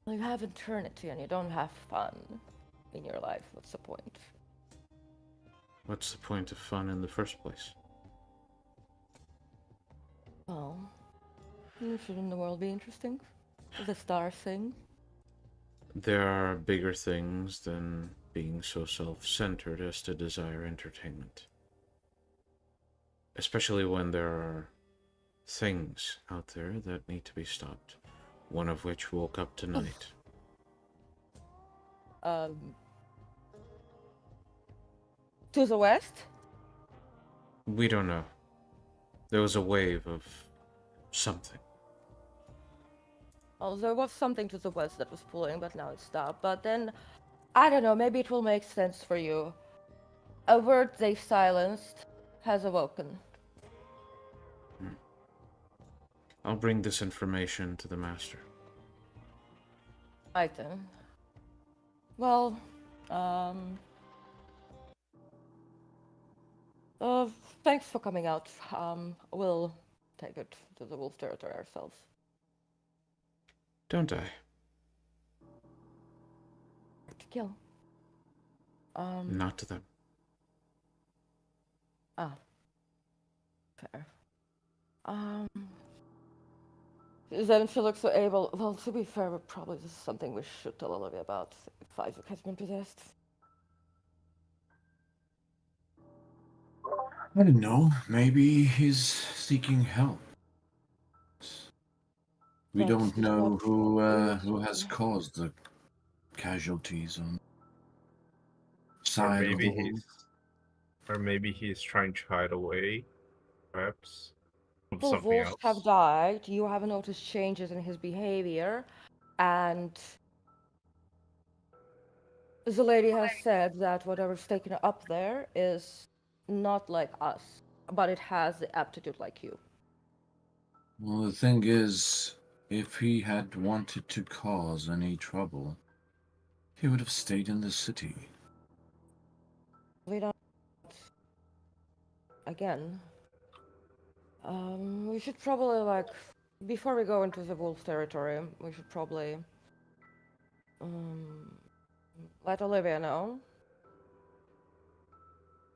You have eternity and you don't have fun in your life. What's the point? What's the point of fun in the first place? Well, shouldn't the world be interesting? The stars sing. There are bigger things than being so self-centered as to desire entertainment. Especially when there are things out there that need to be stopped. One of which woke up tonight. To the west? We don't know. There was a wave of something. Oh, there was something to the west that was pulling, but now it's stopped. But then, I don't know, maybe it will make sense for you. A word they've silenced has awoken. I'll bring this information to the master. Right then. Well, um... thanks for coming out. We'll take it to the wolf territory ourselves. Don't I? To kill. Not to them. Ah. Fair. Then she looks to Abel. Well, to be fair, probably this is something we should tell Olivia about. If Isaac has been possessed. I don't know. Maybe he's seeking help. We But don't it's know not who has caused the casualties on Or side of maybe the wolf. he's trying to hide away, perhaps, from The something wolves else. have died. You have noticed changes in his behavior, and the lady has said that whatever's taken up there is not like us, but it has the aptitude like you. Well, the thing is, if he had wanted to cause any trouble, he would have stayed in the city. We don't. Again. We should probably, like, before we go into the wolf territory, we should probably let Olivia know.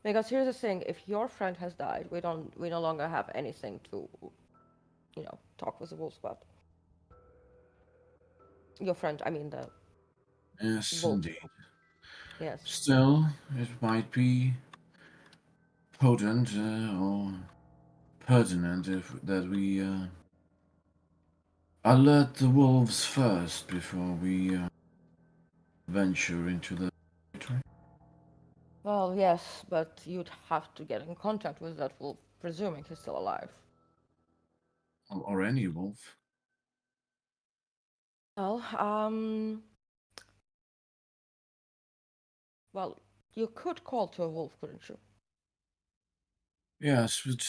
Because here's the thing: if your friend has died, we no longer have anything to, talk with the wolves about. Your friend, I mean the Yes, wolf. indeed. Yes. Still, it might be potent or pertinent that we alert the wolves first before we venture into the territory. Well, yes, but you'd have to get in contact with that wolf, presuming he's still alive. Or any wolf. Well, well, you could call to a wolf, couldn't you? Yes, but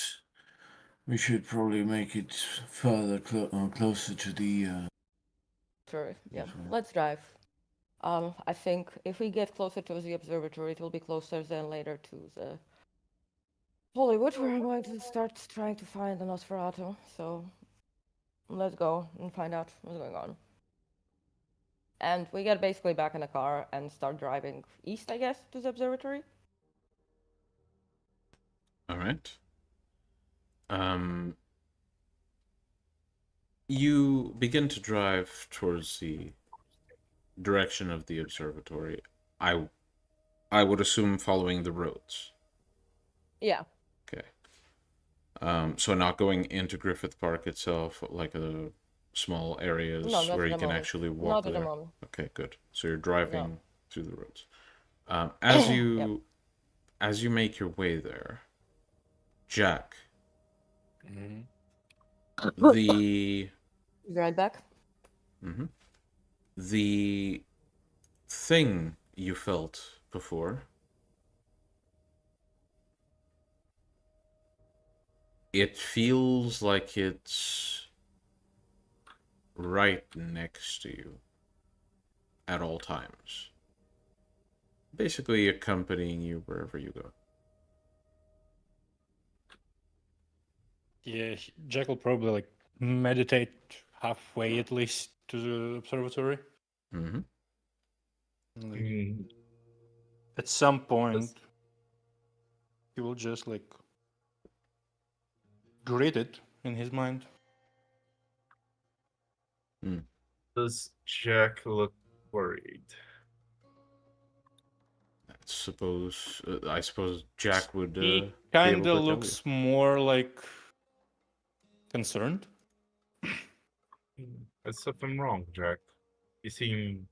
we should probably make it further closer to the. Sure, yeah. Sure. Let's drive. I think if we get closer to the observatory, it will be closer than later to the Hollywood, where I'm going to start trying to find the Nosferatu. So let's go and find out what's going on. And we get basically back in the car and start driving east, I guess, to the observatory. All right. You begin to drive towards the direction of the observatory. I would assume following the roads. Yeah. Okay. So not going into Griffith Park itself, like the small areas No, not where at you the can moment. actually walk Not at there. the moment. Okay, good. So you're driving No. through the roads. As you Yep. as you make your way there, Jack, the Right back. the thing you felt before, it feels like it's right next to you at all times. Basically accompanying you wherever you go. Yeah, Jack will probably like meditate halfway at least to the observatory. Mm-hmm. Like, Mm, at some point, he will just like grid it in his mind. Does Jack look worried? I suppose Jack would He be able kind to of tell you. looks more like Concerned? There's something wrong, Jack. You seem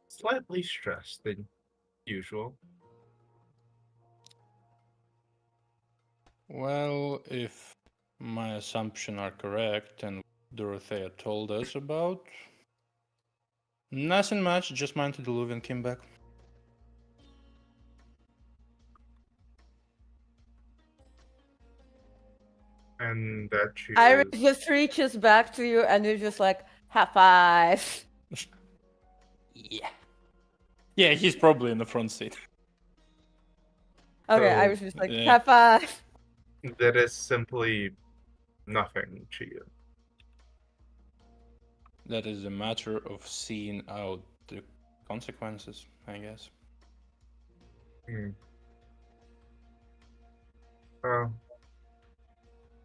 slightly stressed than usual. Well, if my assumptions are correct and Dorothea told us about, nothing much, just my antediluvian came back. And that she Iris is... just reaches back to you and you're just like, high five. Yeah. Yeah, he's probably in the front seat. Okay, So, Iris is like, yeah. high five. that is simply nothing to you. That is a matter of seeing out the consequences, I guess. Hmm.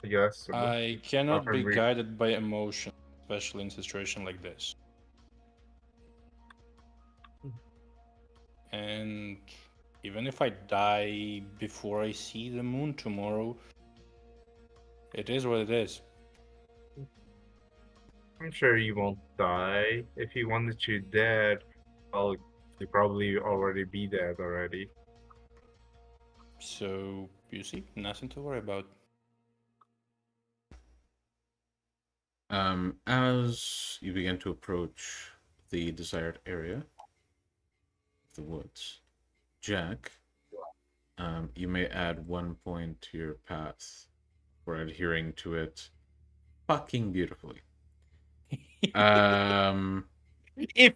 Yes. I cannot be Nothing guided by emotion, especially in a situation like this. And even if I die before I see the moon tomorrow, it is what it is. I'm sure you won't die. If you wanted you dead, well, you'd probably already be dead already. So, you see, nothing to worry about. As you begin to approach the desired area of the woods, Jack, you may add 1 point to your path for adhering to it fucking beautifully. If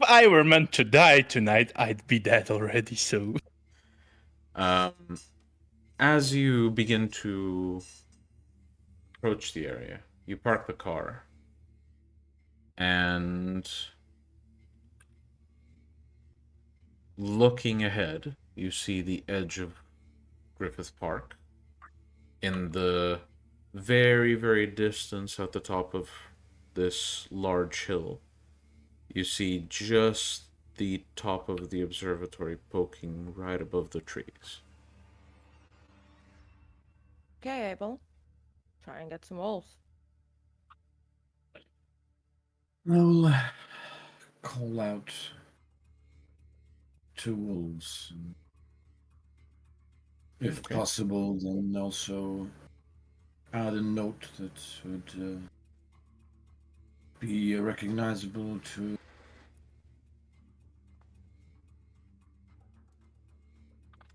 I were meant to die tonight, I'd be dead already, so. As you begin to approach the area, you park the car, and looking ahead, you see the edge of Griffith Park. In the very, very distance at the top of this large hill, you see just the top of the observatory poking right above the trees. Okay, Abel. Try and get some wolves. I'll call out 2 wolves. And if Okay. possible, then also add a note that would be recognizable to.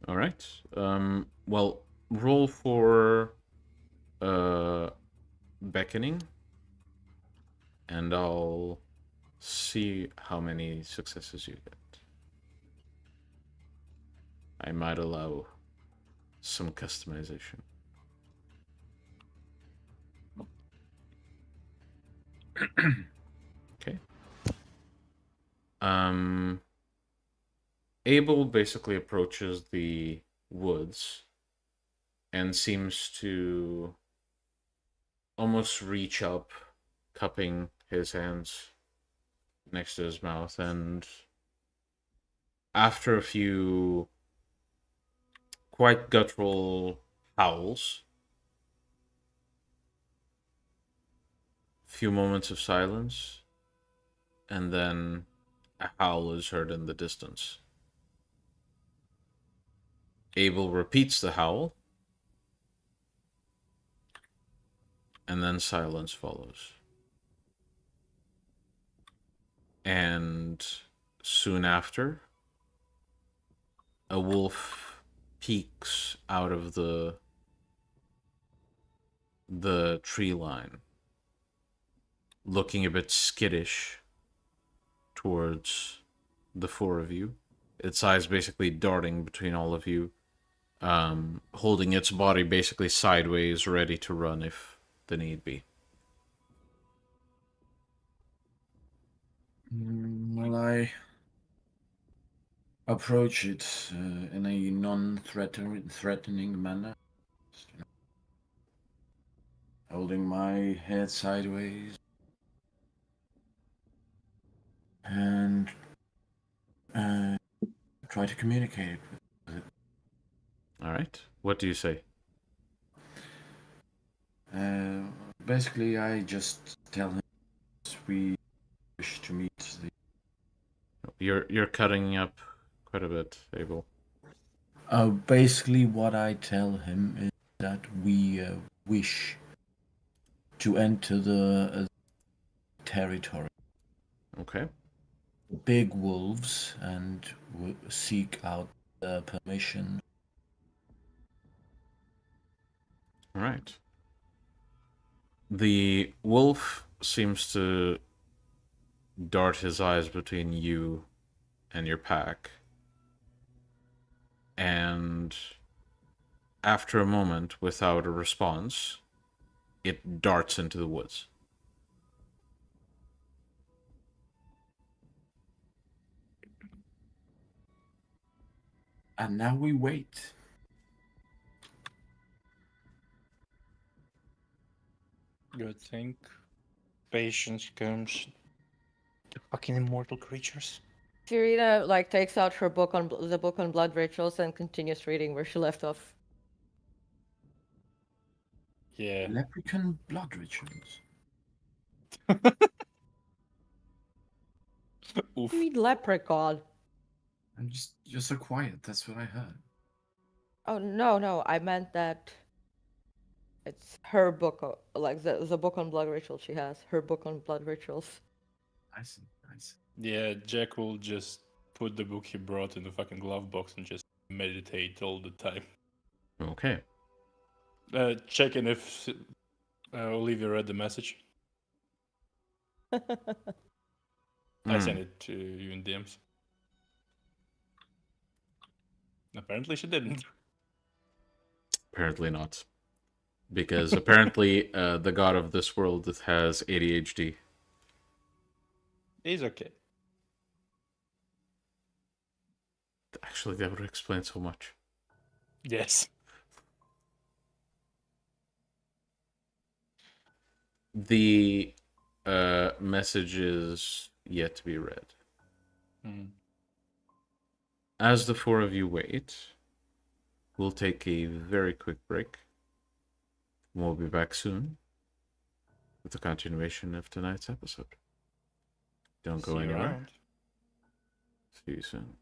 All right. Well, roll for beckoning, and I'll see how many successes you get. I might allow some customization. Okay. Abel basically approaches the woods and seems to almost reach up, cupping his hands next to his mouth, and after a few quite guttural howls, a few moments of silence, and then a howl is heard in the distance. Abel repeats the howl, and then silence follows. And soon after, a wolf peeks out of the tree line, looking a bit skittish towards the 4 of you. Its eyes basically darting between all of you, holding its body basically sideways, ready to run if the need be. Well, I approach it in a non-threatening manner, holding my head sideways and try to communicate with it. All right. What do you say? basically, I just tell him we wish to meet the. You're cutting up quite a bit, Abel. Basically, what I tell him is that we wish to enter the territory. Okay. Big wolves and seek out permission. All right. The wolf seems to dart his eyes between you and your pack. And after a moment, without a response, it darts into the woods. And now we wait. Good thing. Patience comes to fucking immortal creatures. Serena like takes out her book on the book on blood rituals and continues reading where she left off. Yeah. Leprechaun blood rituals. Oof. You mean leprechaun? I'm just you're so quiet. That's what I heard. Oh no, I meant that it's her book, like the book on blood rituals she has. Her book on blood rituals. I see. I see. Yeah, Jack will just put the book he brought in the fucking glove box and just meditate all the time. Okay. Checking if Olivia read the message. I sent it to you in DMs. Apparently she didn't. Apparently not. Because apparently the god of this world has ADHD. He's okay. Actually, that would explain so much. Yes. The message is yet to be read. As the four of you wait, we'll take a very quick break. We'll be back soon with the continuation of tonight's episode. Don't go See you anywhere. around. See you soon.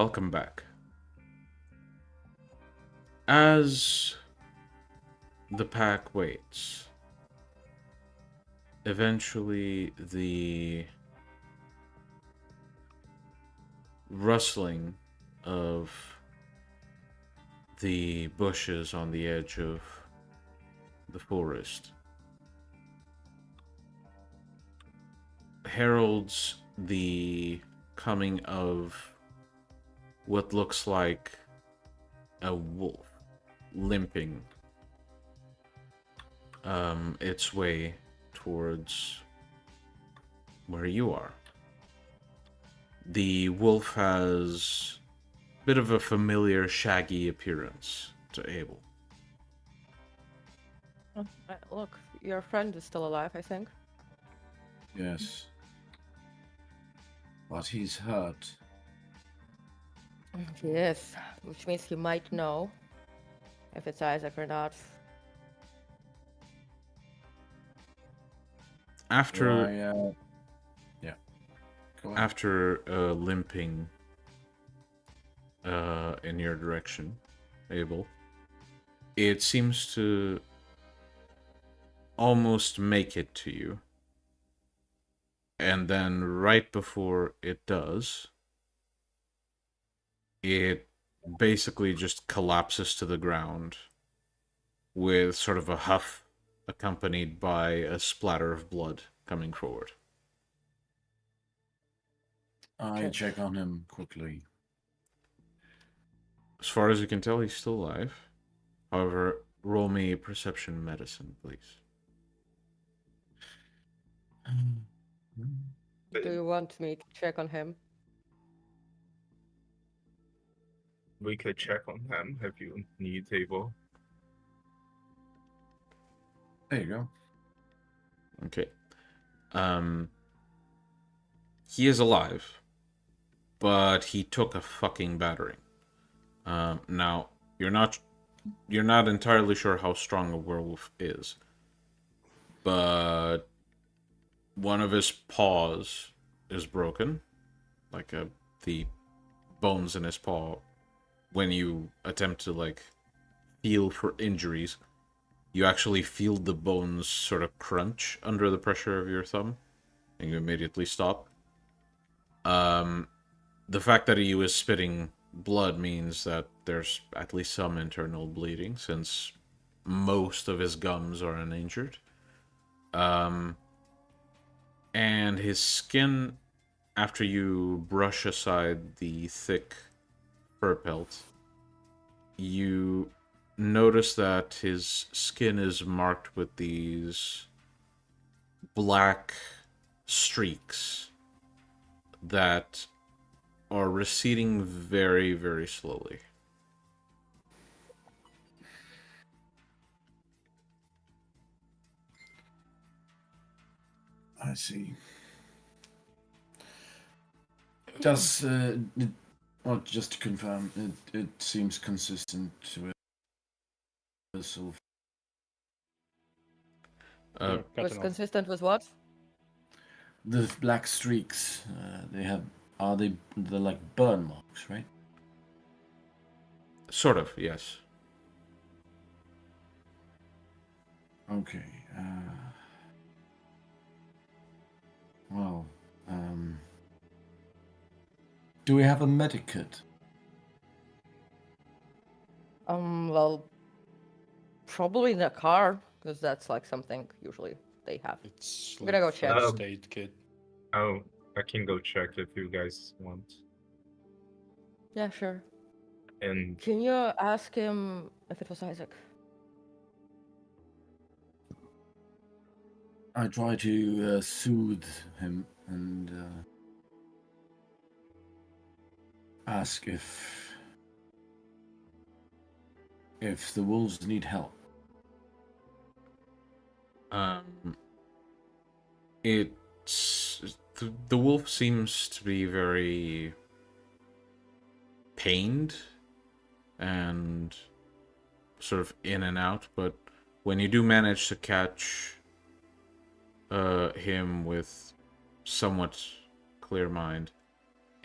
welcome back. As the pack waits, eventually the rustling of the bushes on the edge of the forest heralds the coming of what looks like a wolf limping its way towards where you are. The wolf has a bit of a familiar shaggy appearance to Abel. Look, your friend is still alive, I think. Yes. But he's hurt. Yes, which means he might know if it's Isaac or not. After yeah. Go ahead. after limping in your direction, Abel, it seems to almost make it to you. And then right before it does, it basically just collapses to the ground with sort of a huff accompanied by a splatter of blood coming forward. I check on him quickly. As far as you can tell, he's still alive. However, roll me perception medicine, please. Do you want me to check on him? We could check on him if you need, Abel. There you go. Okay. He is alive, but he took a fucking battering. Now, you're not entirely sure how strong a werewolf is, but one of his paws is broken, like the bones in his paw. When you attempt to feel for injuries, you actually feel the bones sort of crunch under the pressure of your thumb, and you immediately stop. The fact that he was spitting blood means that there's at least some internal bleeding, since most of his gums are uninjured. And his skin, after you brush aside the thick fur pelt, you notice that his skin is marked with these black streaks that are receding very, very slowly. I see. Does just to confirm, it seems consistent with the sort of Was consistent with what? the black streaks. They're like burn marks, right? Sort of, yes. Okay. Well, do we have a medikit? Well, probably in the car, because that's something usually they have. It's I'm gonna go check. first aid kit. Oh, I can go check if you guys want. Yeah, sure. And Can you ask him if it was Isaac? I try to soothe him and ask if the wolves need help. The wolf seems to be very pained and sort of in and out, but when you do manage to catch him with somewhat clear mind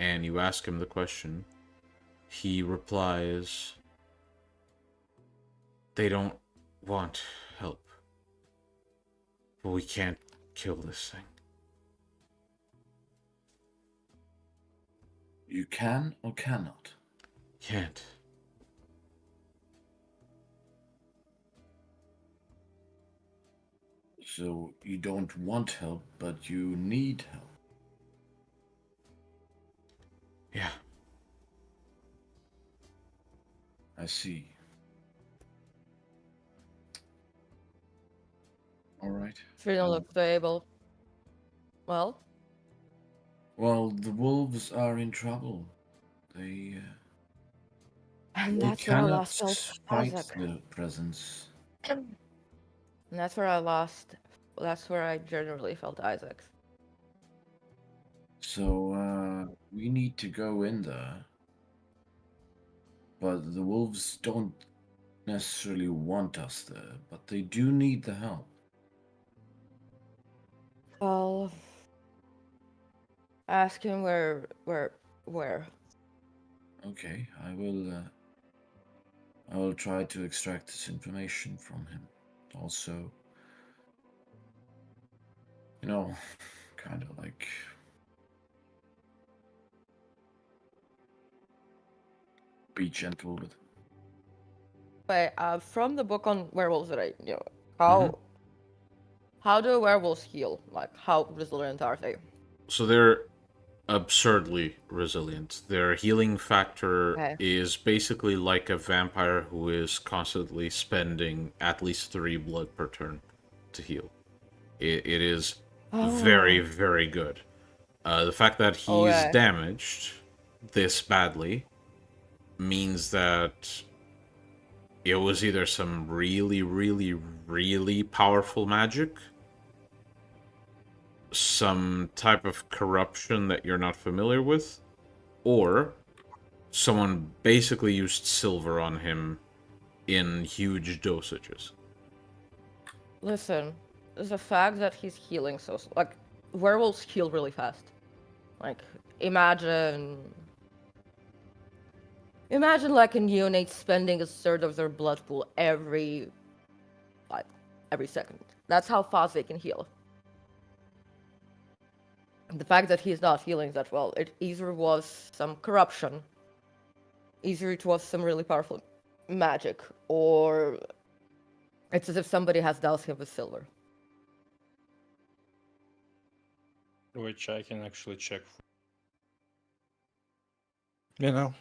and you ask him the question, he replies, "They don't want help. But we can't kill this thing." You can or cannot? Can't. So you don't want help, but you need help. Yeah. I see. All right. Serena looks to Abel. Well, Well, the wolves are in trouble. They and they that's where I cannot lost felt fight Isaac. the presence. And that's where I lost. That's where I generally felt Isaac. So we need to go in there. But the wolves don't necessarily want us there, but they do need the help. Well, ask him where. Okay, I will try to extract this information from him. Also, kind of like be gentle with him. Wait, from the book on werewolves that how do werewolves heal? Like, how resilient are they? So they're absurdly resilient. Their healing factor Okay. is basically like a vampire who is constantly spending at least 3 blood per turn to heal. It is very, very good. The fact that he's Okay. damaged this badly means that it was either some really, really, really powerful magic, some type of corruption that you're not familiar with, or someone basically used silver on him in huge dosages. Listen, the fact that he's healing like werewolves heal really fast. Like imagine like a neonate spending a third of their blood pool every second. That's how fast they can heal. The fact that he's not healing that well, it either was some corruption, either it was some really powerful magic, or it's as if somebody has doused him with silver. Which I can actually check. You know.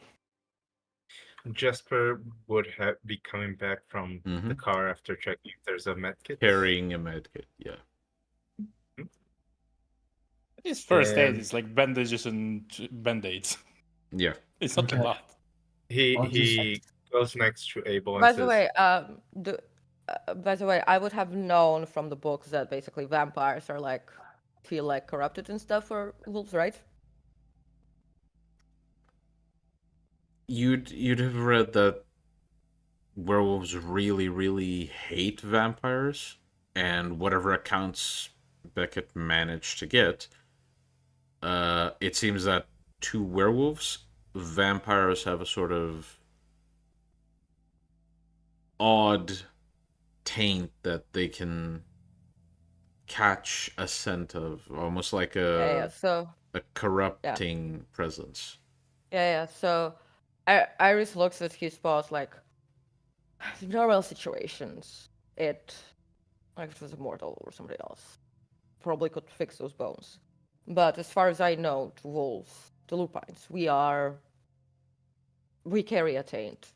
Jasper would be coming back from the Mhm. car after checking if there's a medkit. Carrying a medkit, yeah. His first aid And- is like bandages and band-aids. Yeah. It's not a Okay. lot. He goes next to Abel and By says, the way, I would have known from the books that basically vampires are like feel like corrupted and stuff for wolves, right? You'd have read that werewolves really, really hate vampires, and whatever accounts Beckett managed to get, it seems that to werewolves, vampires have a sort of odd taint that they can catch a scent of, almost like Yeah. So a corrupting presence. yeah. So Iris looks at his paws like in normal situations, it like if it was a mortal or somebody else, probably could fix those bones. But as far as I know, to wolves, to lupines, we carry a taint,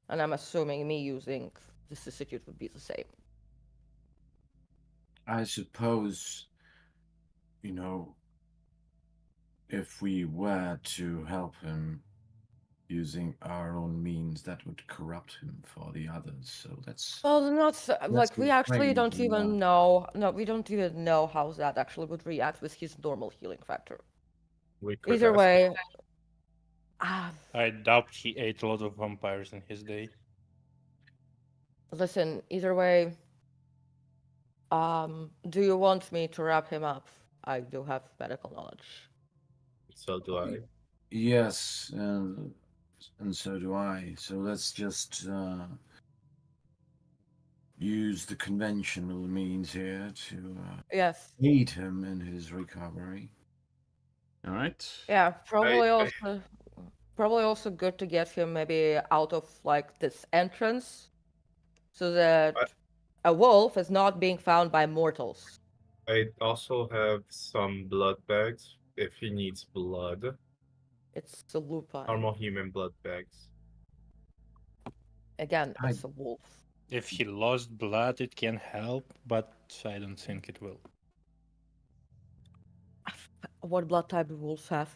and I'm assuming me using this institute would be the same. I suppose, if we were to help him using our own means, that would corrupt him for the others. So that's Well, not so, like we actually strange, don't you know. even know. No, we don't even know how that actually would react with his normal healing factor. we could Either ask way, him. I doubt he ate a lot of vampires in his day. listen. Either way, do you want me to wrap him up? I do have medical knowledge. So do I. Yes, and and so do I. So let's just use the conventional means here to Yes. aid him in his recovery. All right. Yeah, I- probably also good to get him maybe out of like this entrance so that a wolf is not being found by mortals. I also have some blood bags if he needs blood. It's a lupine. Normal human blood bags. Again, I- it's a wolf. If he lost blood, it can help, but I don't think it will. What blood type do wolves have?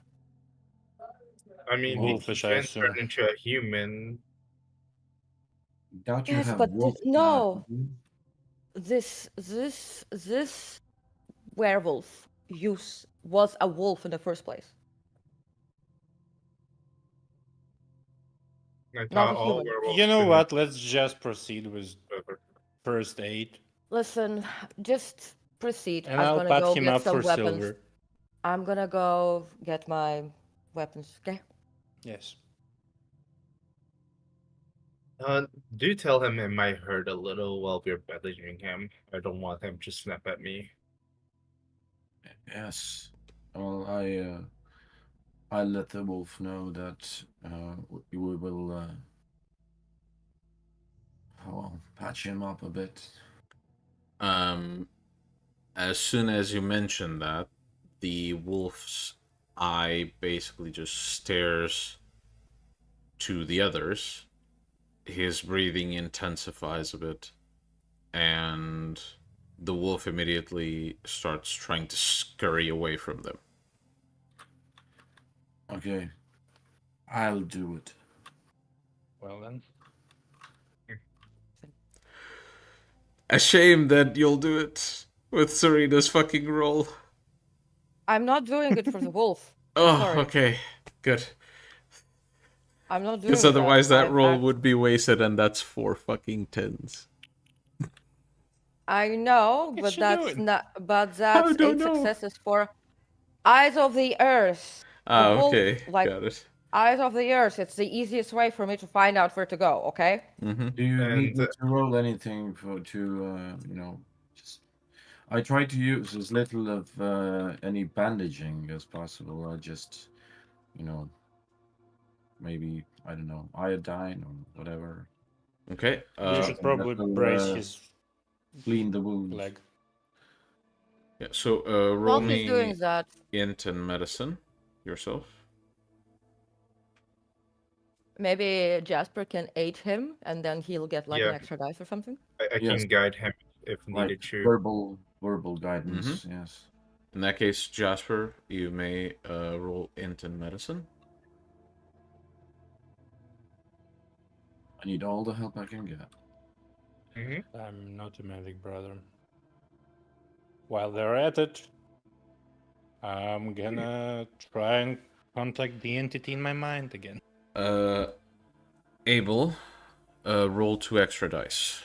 I mean, he Wolfish, I can assume. turn into a human. Doubt you Yes, have but wolf no. blood, do you? This werewolf was a wolf in the first place. I Not thought a all human. werewolves You know couldn't what? Let's just proceed with recover. first aid, Listen, just proceed. and I'm I'll gonna pat go him get up some for weapons. silver. I'm gonna go get my weapons, okay? Yes. Do tell him it might hurt a little while we're bandaging him. I don't want him to snap at me. Yes. Well, I let the wolf know that we will patch him up a bit. As soon as you mention that, the wolf's eye basically just stares to the others. His breathing intensifies a bit, and the wolf immediately starts trying to scurry away from them. Okay. I'll do it. Well then. A shame that you'll do it with Serena's fucking roll. I'm not doing it for the wolf. Oh, Sorry. okay. Good. I'm not doing Because that. otherwise that I'm roll would be wasted, and that's 4 fucking tens. I know, What but you that's doing? not. But that's don't 8 know. successes for Eyes of the Earth. Ah, wolf, okay. like- Got it. Eyes of the Earth. It's the easiest way for me to find out where to go. Okay. Mm-hmm. Do you need And, me to roll anything just I try to use as little of any bandaging as possible. I just, maybe, I don't know, iodine or whatever. Okay. You should probably that'll, brace his Clean the wound. leg. Yeah, so roll While he's doing me that, int and medicine yourself. maybe Jasper can aid him, and then he'll get like Yeah. an extra dice or something. I Yes. can guide him if Like needed to. verbal guidance, yes. In that case, Jasper, you may roll int and medicine. I need all the help I can get. Mhm. I'm not a medic, brother. While they're at it, I'm gonna try and contact the entity in my mind again. Abel, roll 2 extra dice.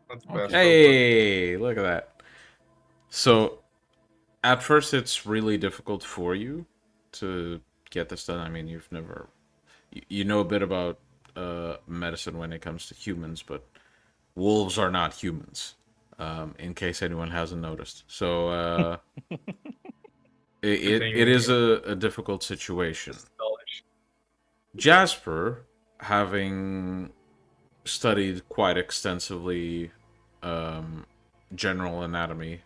Not the Okay. best, Hey, look at that. So, at first, it's really difficult for you to get this done. I mean, you've never, you know a bit about medicine when it comes to humans, but wolves are not humans. In case anyone hasn't noticed, so it is a difficult situation. knowledge. Jasper, having studied quite extensively general anatomy,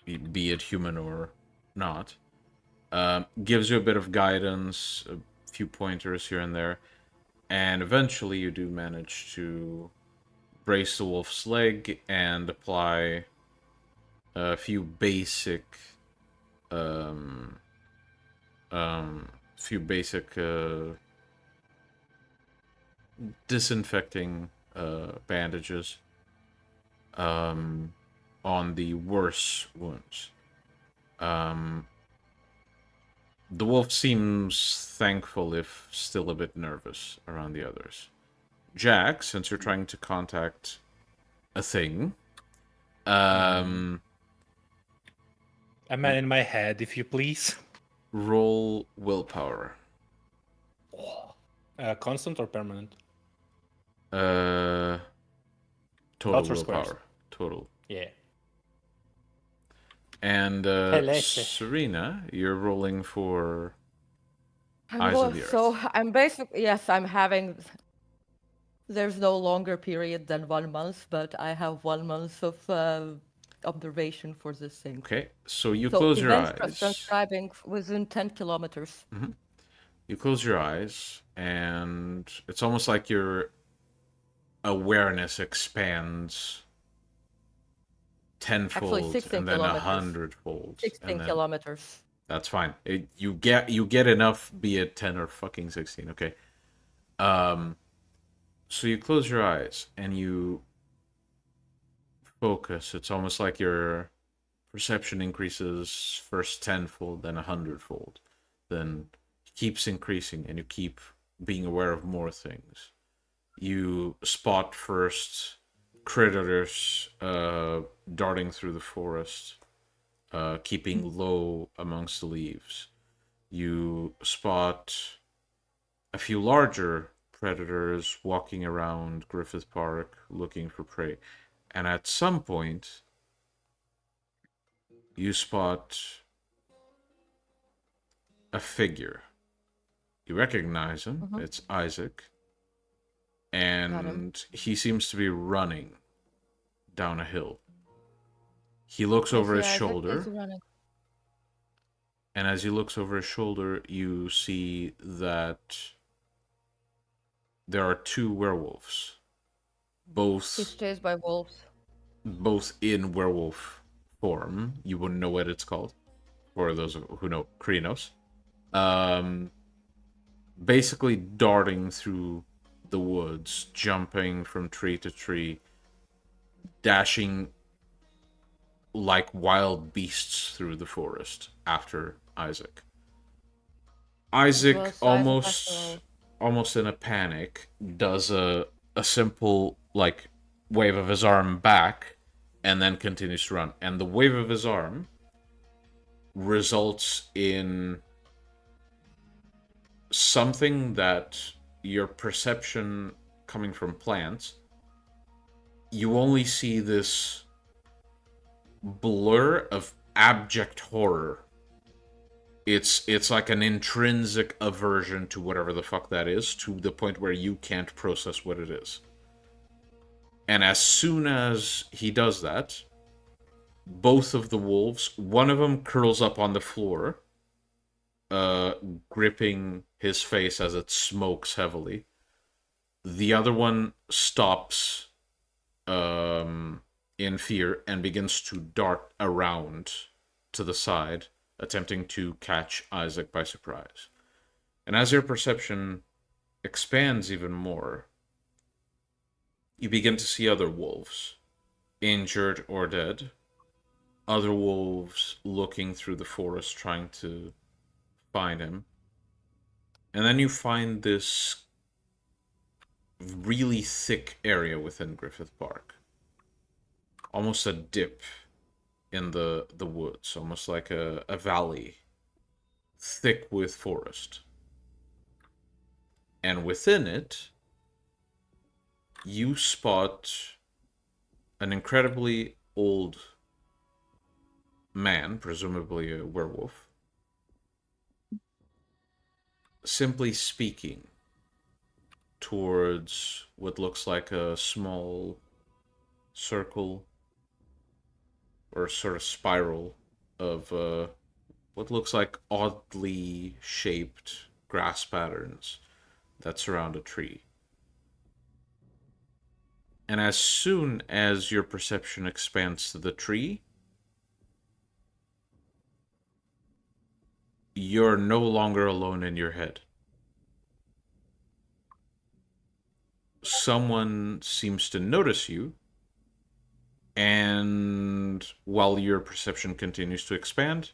be it human or not, gives you a bit of guidance, a few pointers here and there, and eventually you do manage to brace the wolf's leg and apply a few basic disinfecting bandages on the worse wounds. The wolf seems thankful, if still a bit nervous, around the others. Jack, since you're trying to contact a thing, A man in my head, if you please. Roll willpower. Constant or permanent? Total Not for squares. willpower. Total. Yeah. And Helese. Serena, you're rolling for I'm Eyes of the so Earth. I'm basically, yes, I'm having. There's no longer period than 1 month, but I have 1 month of observation for this thing. Okay, so you So close your events eyes. transcribing within 10 kilometers. You close your eyes, and it's almost like your awareness expands tenfold 16 and then kilometers. 100-fold. 16 and then, kilometers. That's fine. You get enough, be it 10 or fucking 16. Okay. So you close your eyes and you focus. It's almost like your perception increases first tenfold, then 100-fold, then keeps increasing, and you keep being aware of more things. You spot first critters darting through the forest, keeping low amongst the leaves. You spot a few larger predators walking around Griffith Park looking for prey. And at some point, you spot a figure. You recognize him. It's Isaac. And he seems to be running down a hill. He looks over his shoulder. And as he looks over his shoulder, you see that there are 2 werewolves. He's chased by wolves. Both in werewolf form. You wouldn't know what it's called. For those who know, Krinos. Basically darting through the woods, jumping from tree to tree, dashing like wild beasts through the forest after Isaac. Isaac, almost in a panic, does a simple wave of his arm back and then continues to run. And the wave of his arm results in something that your perception coming from plants, you only see this blur of abject horror. It's like an intrinsic aversion to whatever the fuck that is, to the point where you can't process what it is. And as soon as he does that, both of the wolves, one of them curls up on the floor, gripping his face as it smokes heavily. The other one stops in fear and begins to dart around to the side, attempting to catch Isaac by surprise. And as your perception expands even more, you begin to see other wolves, injured or dead. Other wolves looking through the forest, trying to find him. And then you find this really thick area within Griffith Park. Almost a dip in the woods, almost like a valley, thick with forest. And within it, you spot an incredibly old man, presumably a werewolf, simply speaking towards what looks like a small circle or sort of spiral of what looks like oddly shaped grass patterns that surround a tree. And as soon as your perception expands to the tree, you're no longer alone in your head. Someone seems to notice you, and while your perception continues to expand,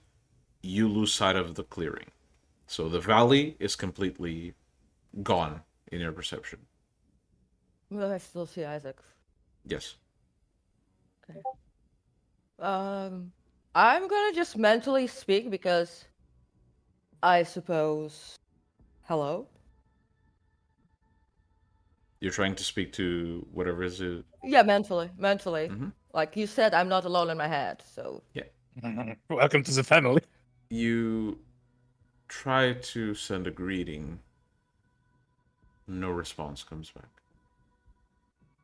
you lose sight of the clearing. So the valley is completely gone in your perception. Will I still see Isaac? Yes. Okay. I'm gonna just mentally speak because I suppose. Hello? You're trying to speak to whatever is it. Yeah, mentally. Mhm. Like you said, I'm not alone in my head, so. Welcome to the family. You try to send a greeting. No response comes back.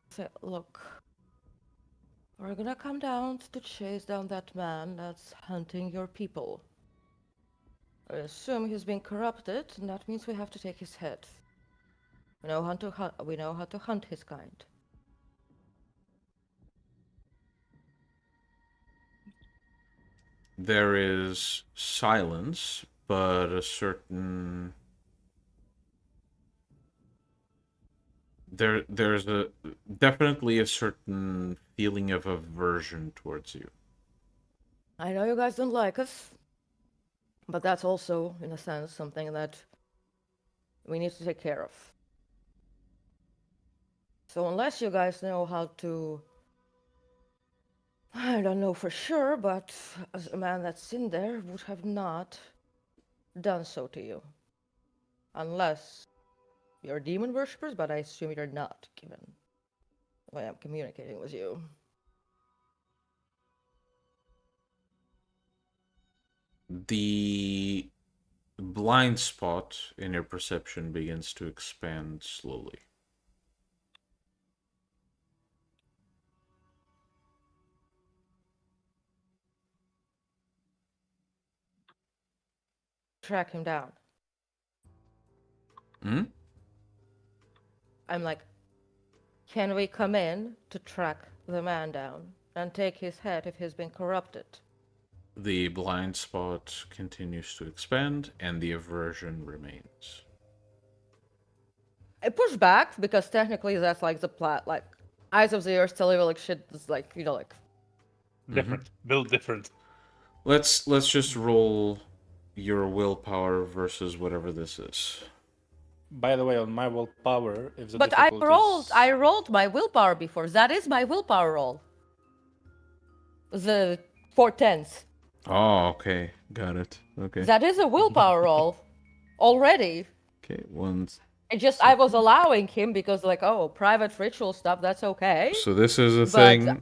Say, look. We're gonna come down to chase down that man that's hunting your people. I assume he's been corrupted, and that means we have to take his head. We know how to hunt his kind. There is silence, but a certain there's a definitely a certain feeling of aversion towards you. I know you guys don't like us, but that's also, in a sense, something that we need to take care of. So unless you guys know how to, I don't know for sure, but as a man that's in there would have not done so to you. Unless you're demon worshippers, but I assume you're not, given the way I'm communicating with you. The blind spot in your perception begins to expand slowly. Track him down. Hmm? I'm like, can we come in to track the man down and take his head if he's been corrupted? The blind spot continues to expand, and the aversion remains. I push back because technically that's like the plot. Like, Eyes of the Earth tell you like shit is like, you know, like. Different. Build different. Let's just roll your willpower versus whatever this is. By the way, on my willpower, if the But I difficulty rolled my willpower before. That is my willpower roll. The 4 10s. Oh, okay. Got it. Okay. That is a willpower roll already. Okay, one. It just I was allowing him because like, oh, private ritual stuff, that's okay. So this is a But thing.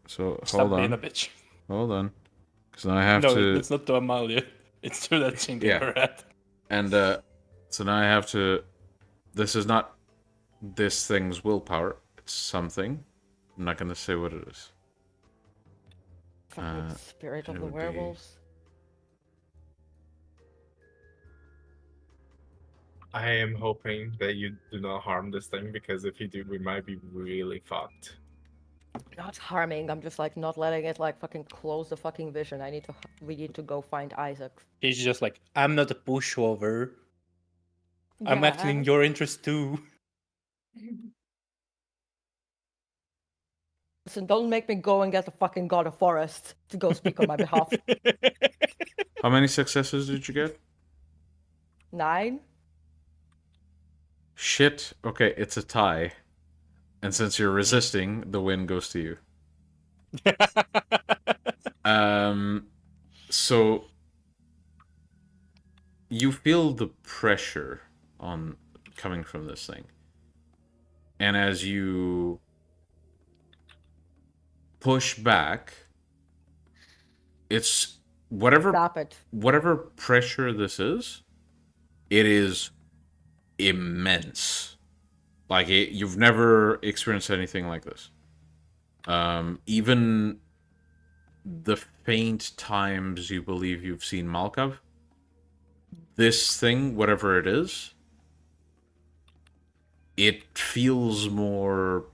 So Stop hold being on. a bitch. Hold on. Because now I have No, to. it's not to Amalia. It's to that thing in Yeah. her head. And so now I have to. This is not this thing's willpower. It's something. I'm not going to say what it is. fucking spirit and of it the would be- werewolves. I am hoping that you do not harm this thing, because if you do, we might be really fucked. Not harming. I'm just like not letting it like fucking close the fucking vision. We need to go find Isaac. He's just like, I'm not a pushover. I'm Yeah. acting in your interest too. Listen, don't make me go and get the fucking god of forest to go speak on my behalf. How many successes did you get? 9. Shit. Okay, it's a tie. And since you're resisting, the win goes to you. So you feel the pressure on coming from this thing. And as you push back, it's Stop it. whatever pressure this is, it is immense. Like you've never experienced anything like this. Even the faint times you believe you've seen Malkav, this thing, whatever it is, it feels more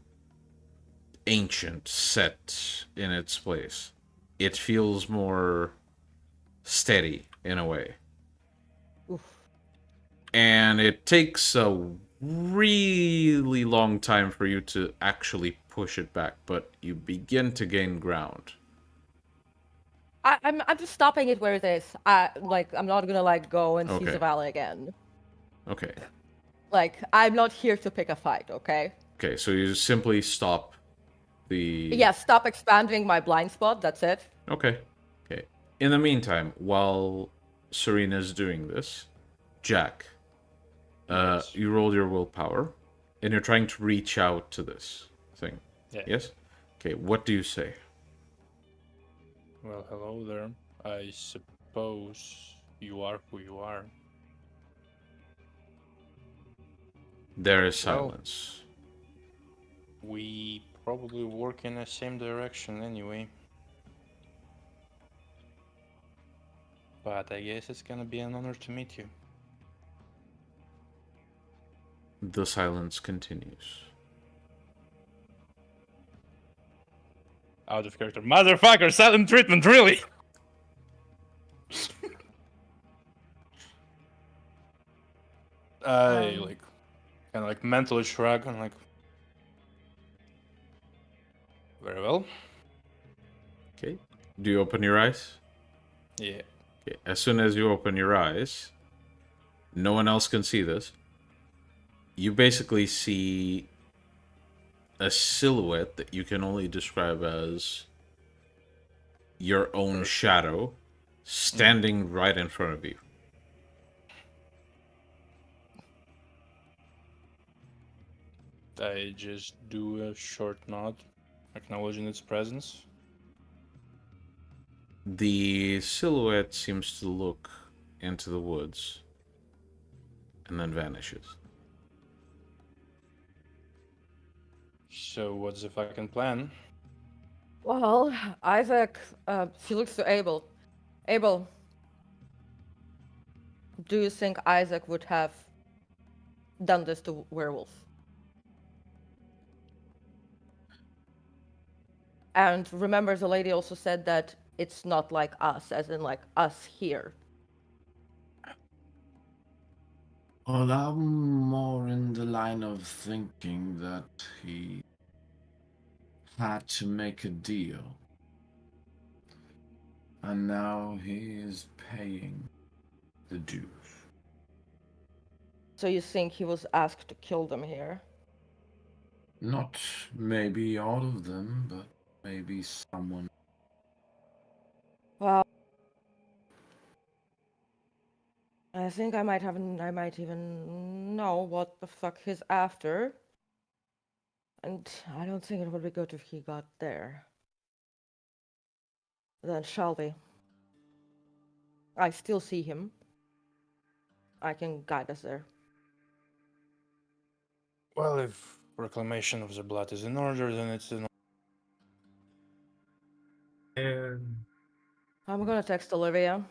ancient, set in its place. It feels more steady in a way. Oof. And it takes a really long time for you to actually push it back, but you begin to gain ground. I'm just stopping it where it is. I'm not gonna like go and seize Okay. the valley again. Okay. Like I'm not here to pick a fight, okay? Okay, so you simply stop the... Yeah, stop expanding my blind spot. That's it. Okay. Okay. In the meantime, while Serena's doing this, Jack, Yes. you roll your willpower, and you're trying to reach out to this thing. Yeah. Yes? Okay, what do you say? Well, hello there. I suppose you are who you are. There is Well- silence. We probably work in the same direction anyway. But I guess it's gonna be an honor to meet you. The silence continues. Out of character. Motherfucker, silent treatment, really? I Um. like kind of like mentally shrug and like very well. Okay. Do you open your eyes? Yeah. Okay. As soon as you open your eyes, no one else can see this. You basically see a silhouette that you can only describe as your own shadow standing right in front of you. I just do a short nod, acknowledging its presence. The silhouette seems to look into the woods and then vanishes. So what's the fucking plan? Well, Isaac, she looks to Abel. Abel, do you think Isaac would have done this to werewolf? And remember, the lady also said that it's not like us, as in like us here. Well, I'm more in the line of thinking that he had to make a deal. And now he is paying the dues. So you think he was asked to kill them here? Not maybe all of them, but maybe someone. Well, I think I might even know what the fuck he's after. And I don't think it would be good if he got there. Then shall we? I still see him. I can guide us there. Well, if reclamation of the blood is in order, then it's in. And I'm gonna text Olivia.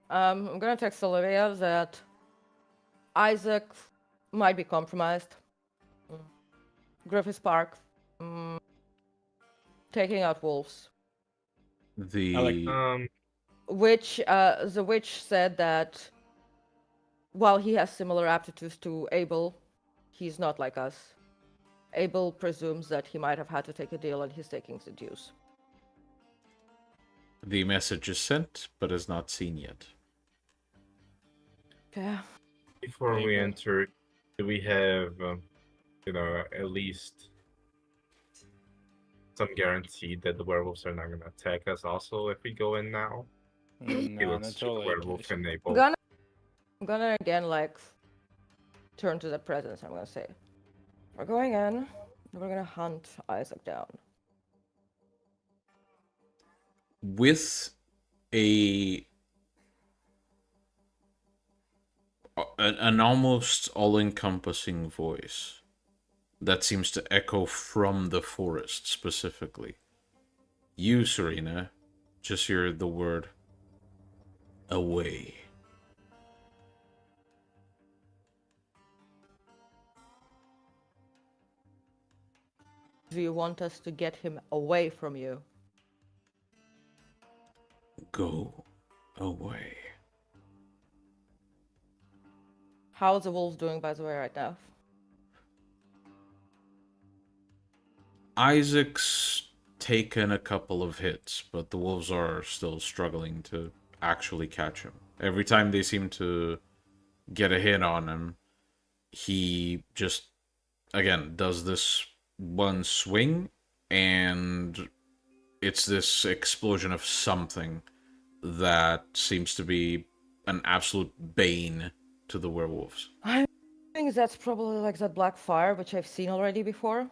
I'm gonna text Olivia that Isaac might be compromised. Griffiths Park, taking out wolves. The Which the witch said that while he has similar aptitudes to Abel, he's not like us. Abel presumes that he might have had to take a deal and he's taking the dues. the message is sent, but is not seen yet. Okay. before we Maybe. enter, do we have, at least some guarantee that the werewolves are not going to attack us also if we go in now? He None looks at to all. the werewolf and I'm Abel. gonna again like turn to the presence. I'm gonna say, we're going in. And we're gonna hunt Isaac down. With an almost all-encompassing voice that seems to echo from the forest specifically, you, Serena, just hear the word away. Do you want us to get him away from you? Go away. How's the wolves doing, by the way, right now? Isaac's taken a couple of hits, but the wolves are still struggling to actually catch him. Every time they seem to get a hit on him, he just, again, does this one swing, and it's this explosion of something that seems to be an absolute bane to the werewolves. I think that's probably like that black fire, which I've seen already before.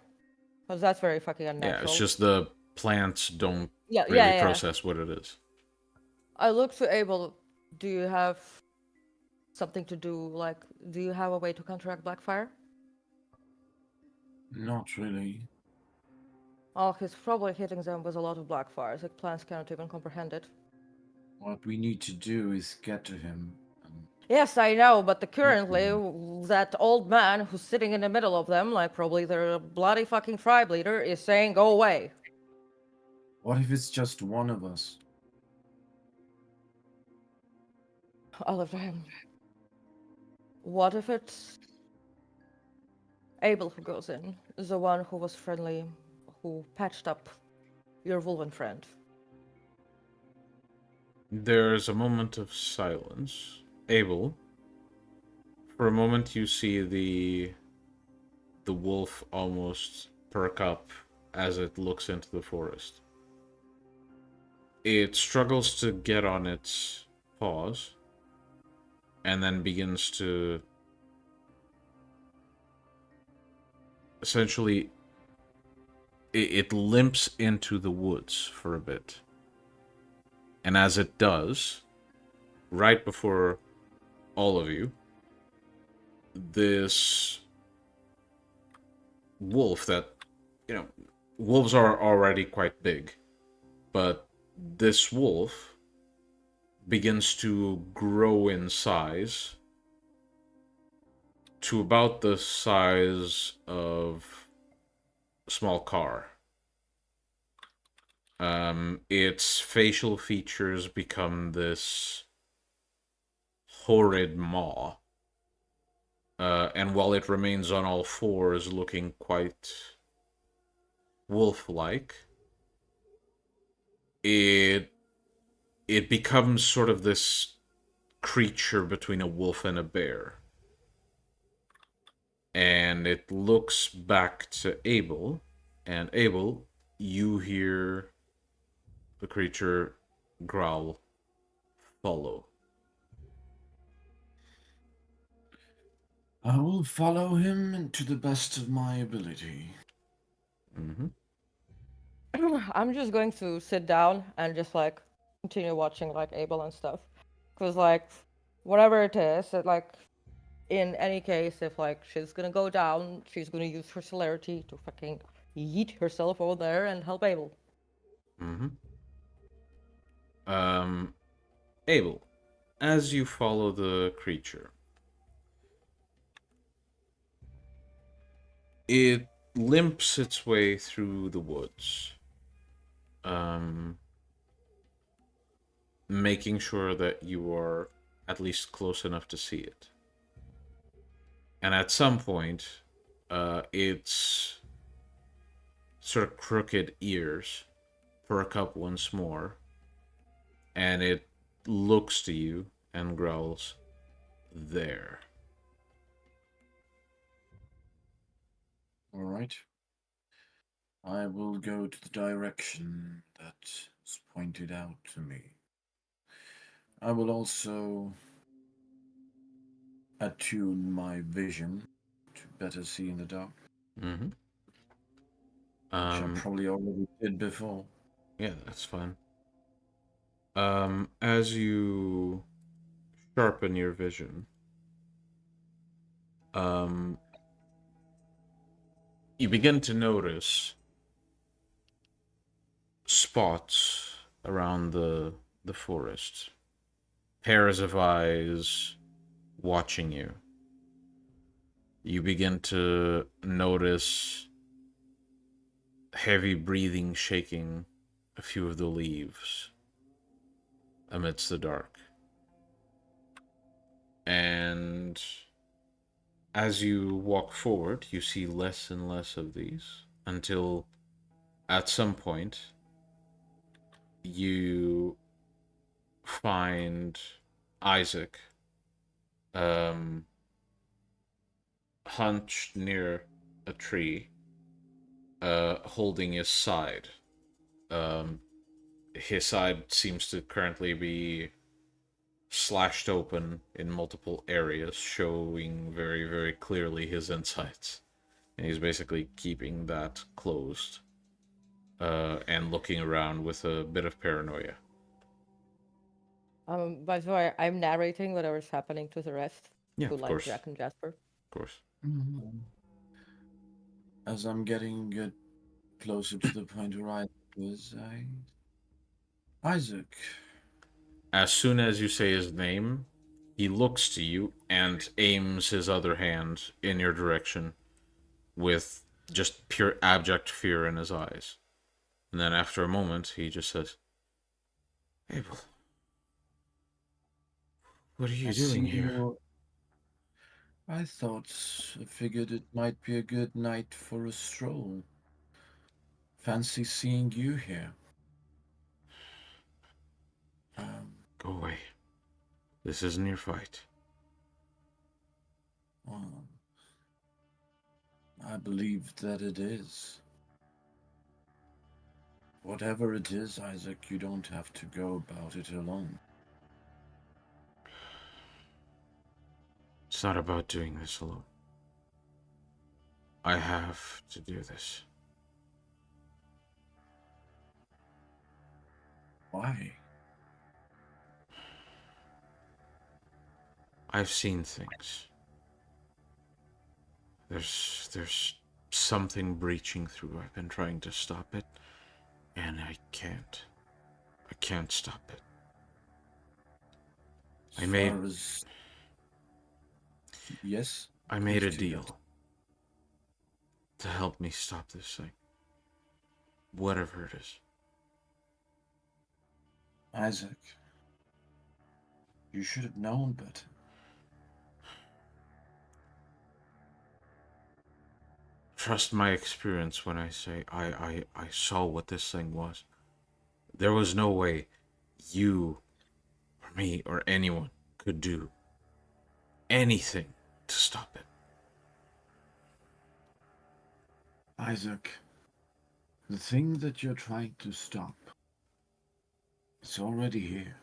Because that's very fucking unnatural. Yeah, it's just the plants don't yeah, really yeah. process what it is. I look to Abel. Do you have something to do? Like, do you have a way to counteract black fire? Not really. Oh, he's probably hitting them with a lot of black fires. Like plants cannot even comprehend it. What we need to do is get to him. Yes, I know, but currently, that old man who's sitting in the middle of them, like probably their bloody fucking tribe leader, is saying, "Go away." What if it's just one of us? I looked at him. What if it's Abel who goes in, the one who was friendly, who patched up your Wolven friend? There's a moment of silence. Abel, for a moment you see the wolf almost perk up as it looks into the forest. It struggles to get on its paws, and then begins to essentially it limps into the woods for a bit. And as it does, right before all of you, this wolf that, wolves are already quite big, but this wolf begins to grow in size to about the size of a small car. Its facial features become this horrid maw. And while it remains on all fours, looking quite wolf-like, it becomes sort of this creature between a wolf and a bear. And it looks back to Abel, and Abel, you hear the creature growl, "Follow." I will follow him to the best of my ability. Mm-hmm. I'm just going to sit down and just like continue watching like Abel and stuff, because like whatever it is, in any case, if like she's gonna go down, she's gonna use her celerity to fucking yeet herself over there and help Abel. Mm-hmm. Abel, as you follow the creature, it limps its way through the woods, making sure that you are at least close enough to see it. And at some point, its sort of crooked ears perk up once more, and it looks to you and growls, "There." All right. I will go to the direction that was pointed out to me. I will also attune my vision to better see in the dark, Mm-hmm. which I probably already did before. Yeah, that's fine. As you sharpen your vision, you begin to notice spots around the forest. Pairs of eyes watching you. You begin to notice heavy breathing shaking a few of the leaves amidst the dark. And as you walk forward, you see less and less of these until at some point you find Isaac hunched near a tree, holding his side, his side seems to currently be slashed open in multiple areas, showing very, very clearly his insides. And he's basically keeping that closed and looking around with a bit of paranoia. By the way, I'm narrating whatever's happening to the rest. Yeah, To of like course. Jack and Jasper. Of course. As I'm getting closer to the point where I was, Isaac. As soon as you say his name, he looks to you and aims his other hand in your direction with just pure abject fear in his eyes. And then after a moment, he just says, Abel, what are you doing here? I figured it might be a good night for a stroll. Fancy seeing you here. Go away. This isn't your fight. Well, I believe that it is. Whatever it is, Isaac, you don't have to go about it alone. It's not about doing this alone. I have to do this. Why? I've seen things. There's something breaching through. I've been trying to stop it, and I can't. I can't stop it. Yes? I made a Please do deal that. to help me stop this thing. Whatever it is. Isaac, you should have known better. Trust my experience when I say I saw what this thing was. There was no way you or me or anyone could do anything to stop it. Isaac, the thing that you're trying to stop, it's already here.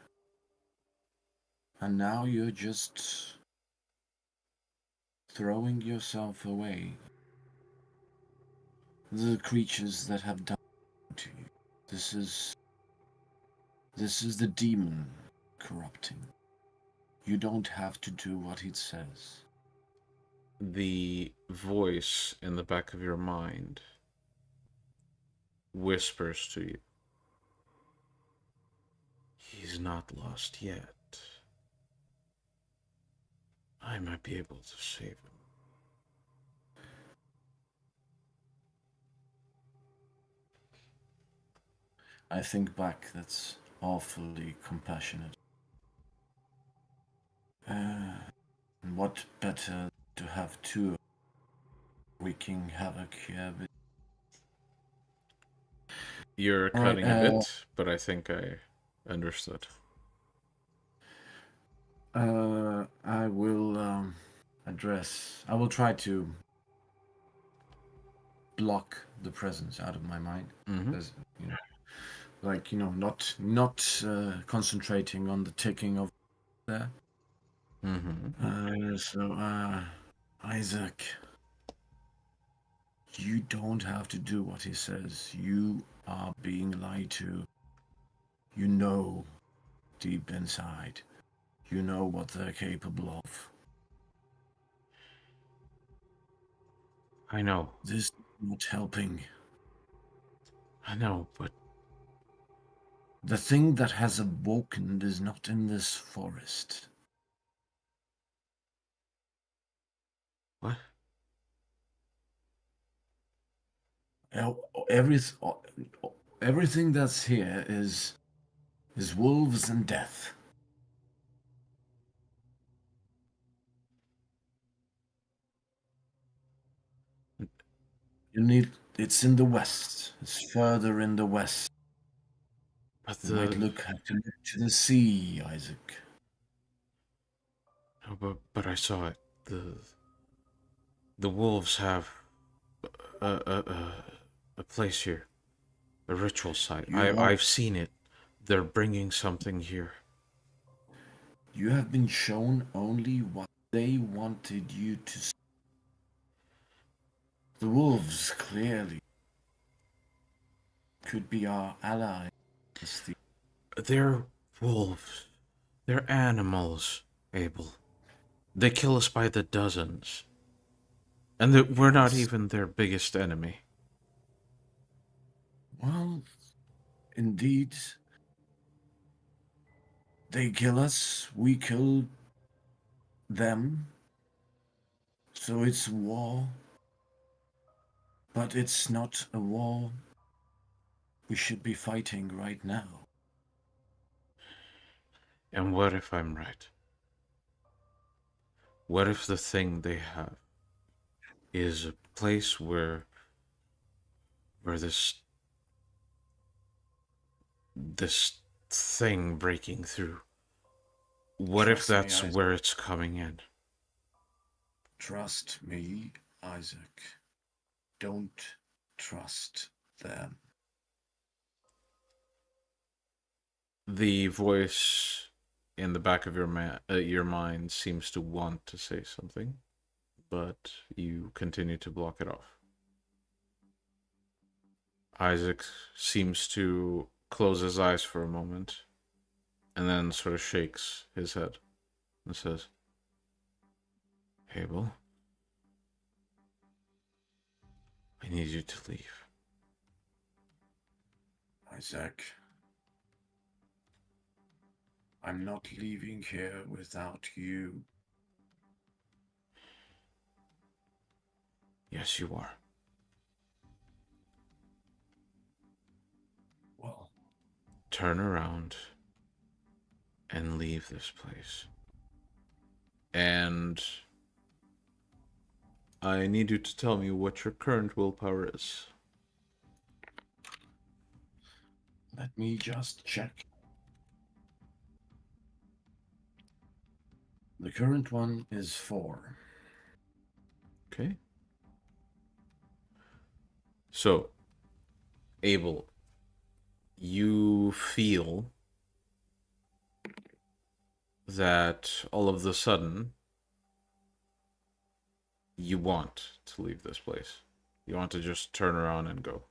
And now you're just throwing yourself away. The creatures that have done to you. This is the demon corrupting. You don't have to do what it says. The voice in the back of your mind whispers to you. He's not lost yet. I might be able to save him. I think back, that's awfully compassionate. What better to have two wreaking havoc here? You're All right, cutting a bit, but I think I understood. I will I will try to block the presence out of my mind. Mm-hmm. There's, not concentrating on the ticking of there. Mm-hmm. Isaac, you don't have to do what he says. You are being lied to. You know deep inside. You know what they're capable of. I know. This is not helping. I know, but The thing that has awoken is not in this forest. what? Everything that's here is wolves and death. It's in the west. It's further in the west. But You might have to look to the sea, Isaac. No, but I saw it. The wolves have a place here, a ritual site. I've seen it they're bringing something here. You have been shown only what they wanted you to see. The wolves clearly could be our ally. They're wolves. They're animals, Abel. They kill us by the dozens. And we're not even their biggest enemy. Well, indeed. They kill us, we kill them. So it's war. But it's not a war we should be fighting right now. And what if I'm right? What if the thing they have is a place where this thing breaking through? What if Trust me, that's Isaac. where it's coming in? Trust me, Isaac. Don't trust them. The voice in the back of your mind seems to want to say something, but you continue to block it off. Isaac seems to close his eyes for a moment, and then sort of shakes his head and says, Abel, I need you to leave. Isaac, I'm not leaving here without you. Yes, you are. Well, Turn around and leave this place. And I need you to tell me what your current willpower is. let me just check. The current one is 4. Okay. So, Abel, you feel that all of the sudden you want to leave this place. You want to just turn around and go.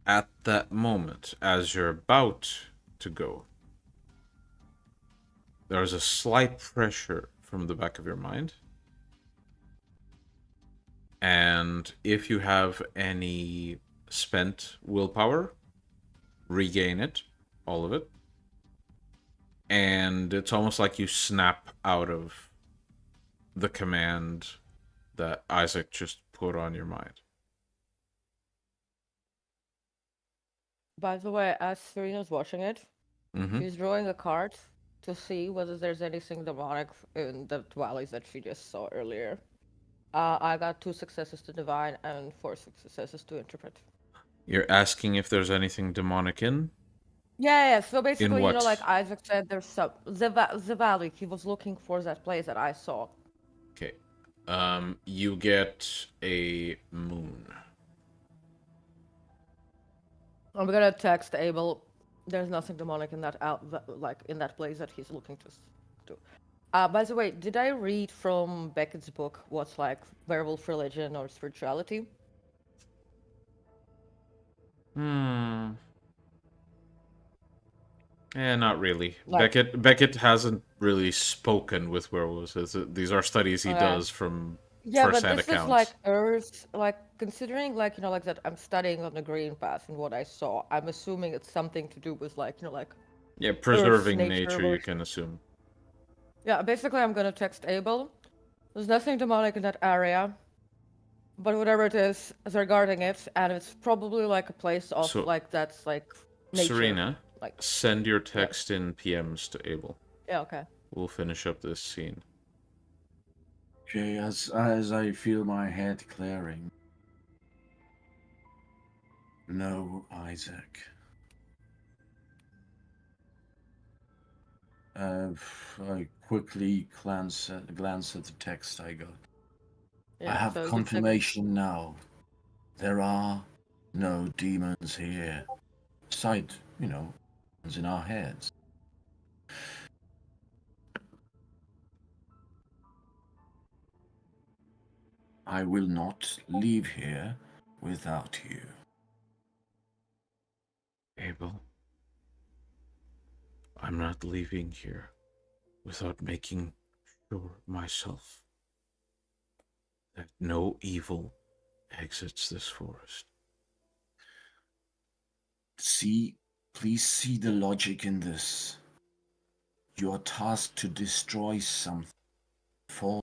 At that moment, as you're about to go, there's a slight pressure from the back of your mind. And if you have any spent willpower, regain it, all of it. And it's almost like you snap out of the command that Isaac just put on your mind. By the way, as Serena's watching it, Mm-hmm. she's drawing a card to see whether there's anything demonic in the valleys that she just saw earlier. I got 2 successes to divine and 4 successes to interpret. You're asking if there's anything demonic in? Yeah. So basically, what? like Isaac said, there's some the valley. He was looking for that place that I saw. Okay. You get a moon. I'm gonna text Abel. There's nothing demonic in that in that place that he's looking to do. By the way, did I read from Beckett's book what's like werewolf religion or spirituality? Not really. Like- Beckett hasn't really spoken with werewolves. These are studies he Okay. does from Yeah, but first-hand this accounts. is like Earth, like considering like like that I'm studying on the green path and what I saw. I'm assuming it's something to do with like like Yeah, preserving nature nature, you versus- can assume. Yeah, basically I'm gonna text Abel. There's nothing demonic in that area, but whatever it is, they're guarding it, and it's probably like a place of So- like that's like nature. Serena, like send your text in PMs to Abel. yeah, okay. We'll finish up this scene. Okay, as I feel my head clearing. No, Isaac. I quickly glance at the text I got. Yeah, I have so it looks like confirmation now. There are no demons here. Aside, demons in our heads. I will not leave here without you. Abel, I'm not leaving here without making sure myself that no evil exits this forest. Please see the logic in this. You are tasked to destroy something. For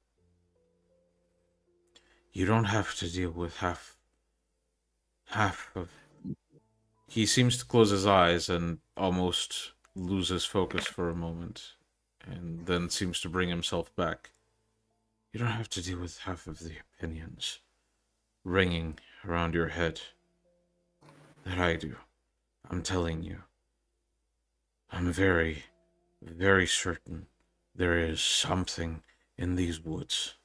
You don't have to deal with half of. He seems to close his eyes and almost loses focus for a moment, and then seems to bring himself back. You don't have to deal with half of the opinions ringing around your head that I do. I'm telling you. I'm very, very certain there is something in these woods.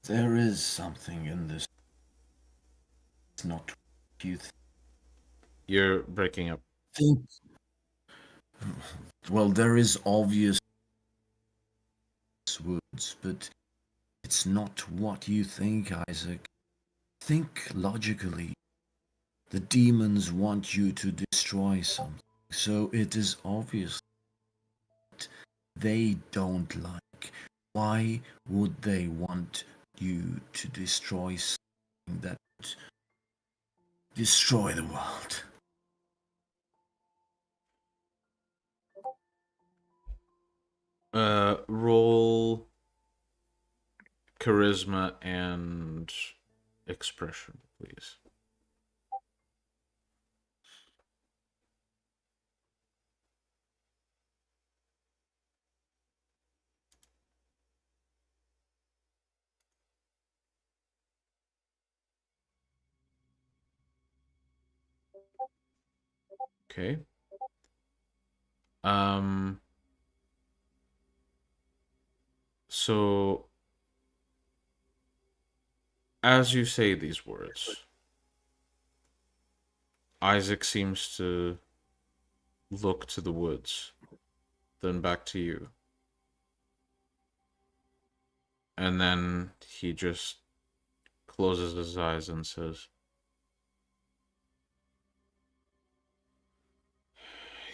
there is something in this. It's not what you You're breaking up. think. Well, there is obvious woods, but it's not what you think, Isaac. Think logically. The demons want you to destroy something, so it is obvious that they don't like. Why would they want you to destroy something that would destroy the world? Roll charisma and expression, please. Okay. So as you say these words, Isaac seems to look to the woods, then back to you. And then he just closes his eyes and says,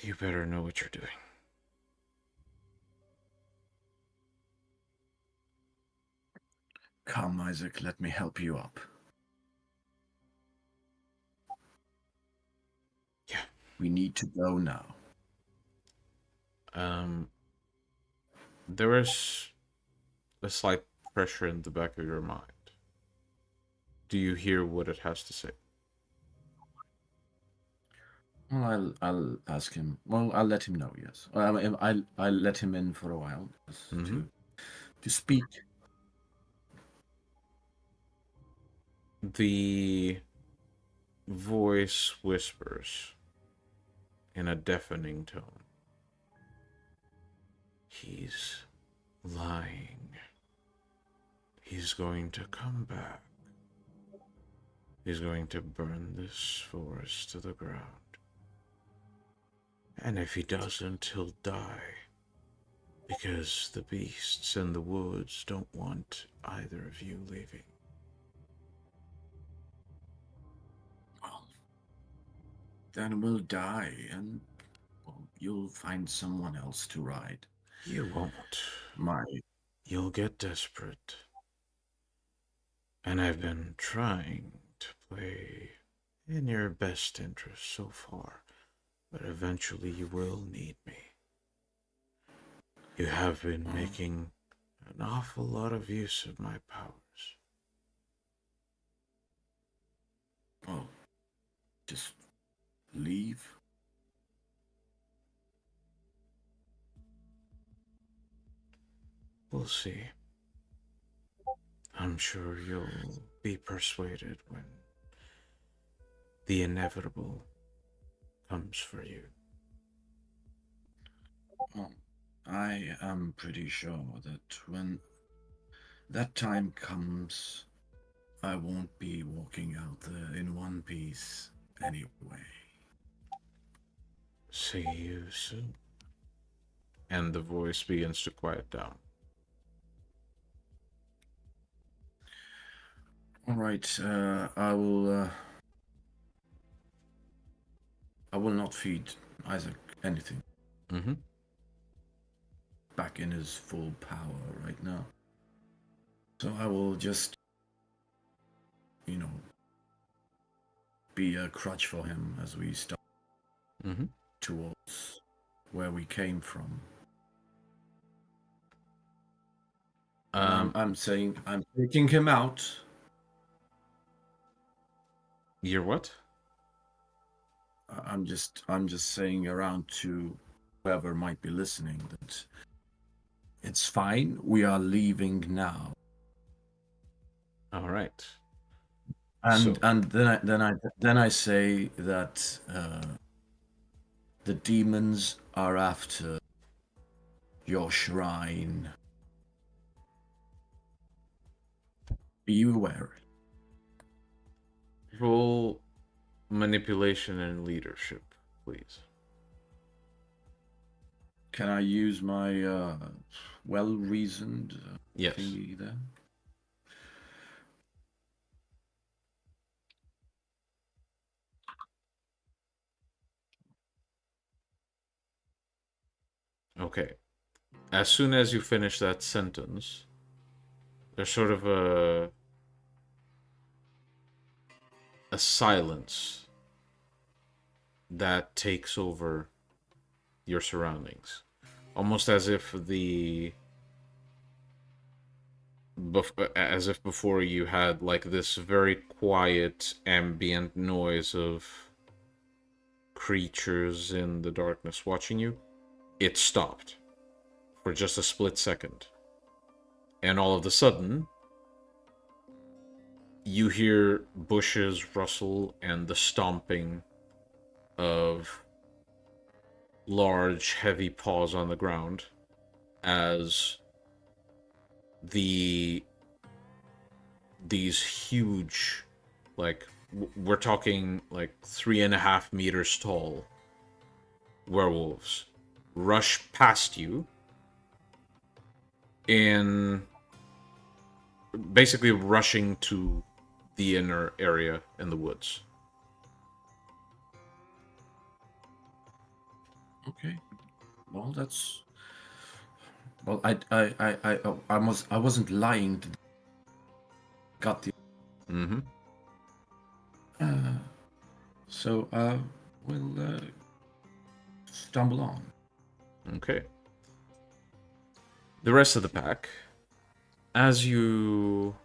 "You better know what you're doing." Come, Isaac, let me help you up. Yeah. We need to go now. There is a slight pressure in the back of your mind. Do you hear what it has to say? Well, I'll ask him. Well, I'll let him know. Yes, I'll let him in for a while to speak. The voice whispers in a deafening tone. He's lying. He's going to come back. He's going to burn this forest to the ground. And if he doesn't, he'll die. Because the beasts in the woods don't want either of you leaving. Well, then we'll die, and you'll find someone else to ride. You won't. My You'll get desperate. And I've been trying to play in your best interest so far, but eventually you will need me. You have been making an awful lot of use of my powers. well, just leave. We'll see. I'm sure you'll be persuaded when the inevitable comes for you. Well, I am pretty sure that when that time comes, I won't be walking out there in one piece anyway. See you soon. And the voice begins to quiet down. All right, I will not feed Isaac anything. Mm-hmm. Back in his full power right now. So I will just, be a crutch for him as we start Mm-hmm. towards where we came from. I'm saying I'm taking him out. You're what? I'm just saying around to whoever might be listening that it's fine. We are leaving now. All right. And So- and then I say that the demons are after your shrine. Be aware. Roll manipulation and leadership, please. Can I use my well-reasoned Yes. thingy there? Okay. As soon as you finish that sentence, there's sort of a silence that takes over your surroundings, almost as if as if before you had like this very quiet ambient noise of creatures in the darkness watching you. It stopped for just a split second, and all of a sudden you hear bushes rustle and the stomping of large, heavy paws on the ground as these huge, like, we're talking like 3.5 meters tall werewolves rush past you in basically rushing to the inner area in the woods. Okay. Well, that's. Well, I wasn't lying. Got the. Mm-hmm. So we'll stumble on. Okay. The rest of the pack, as you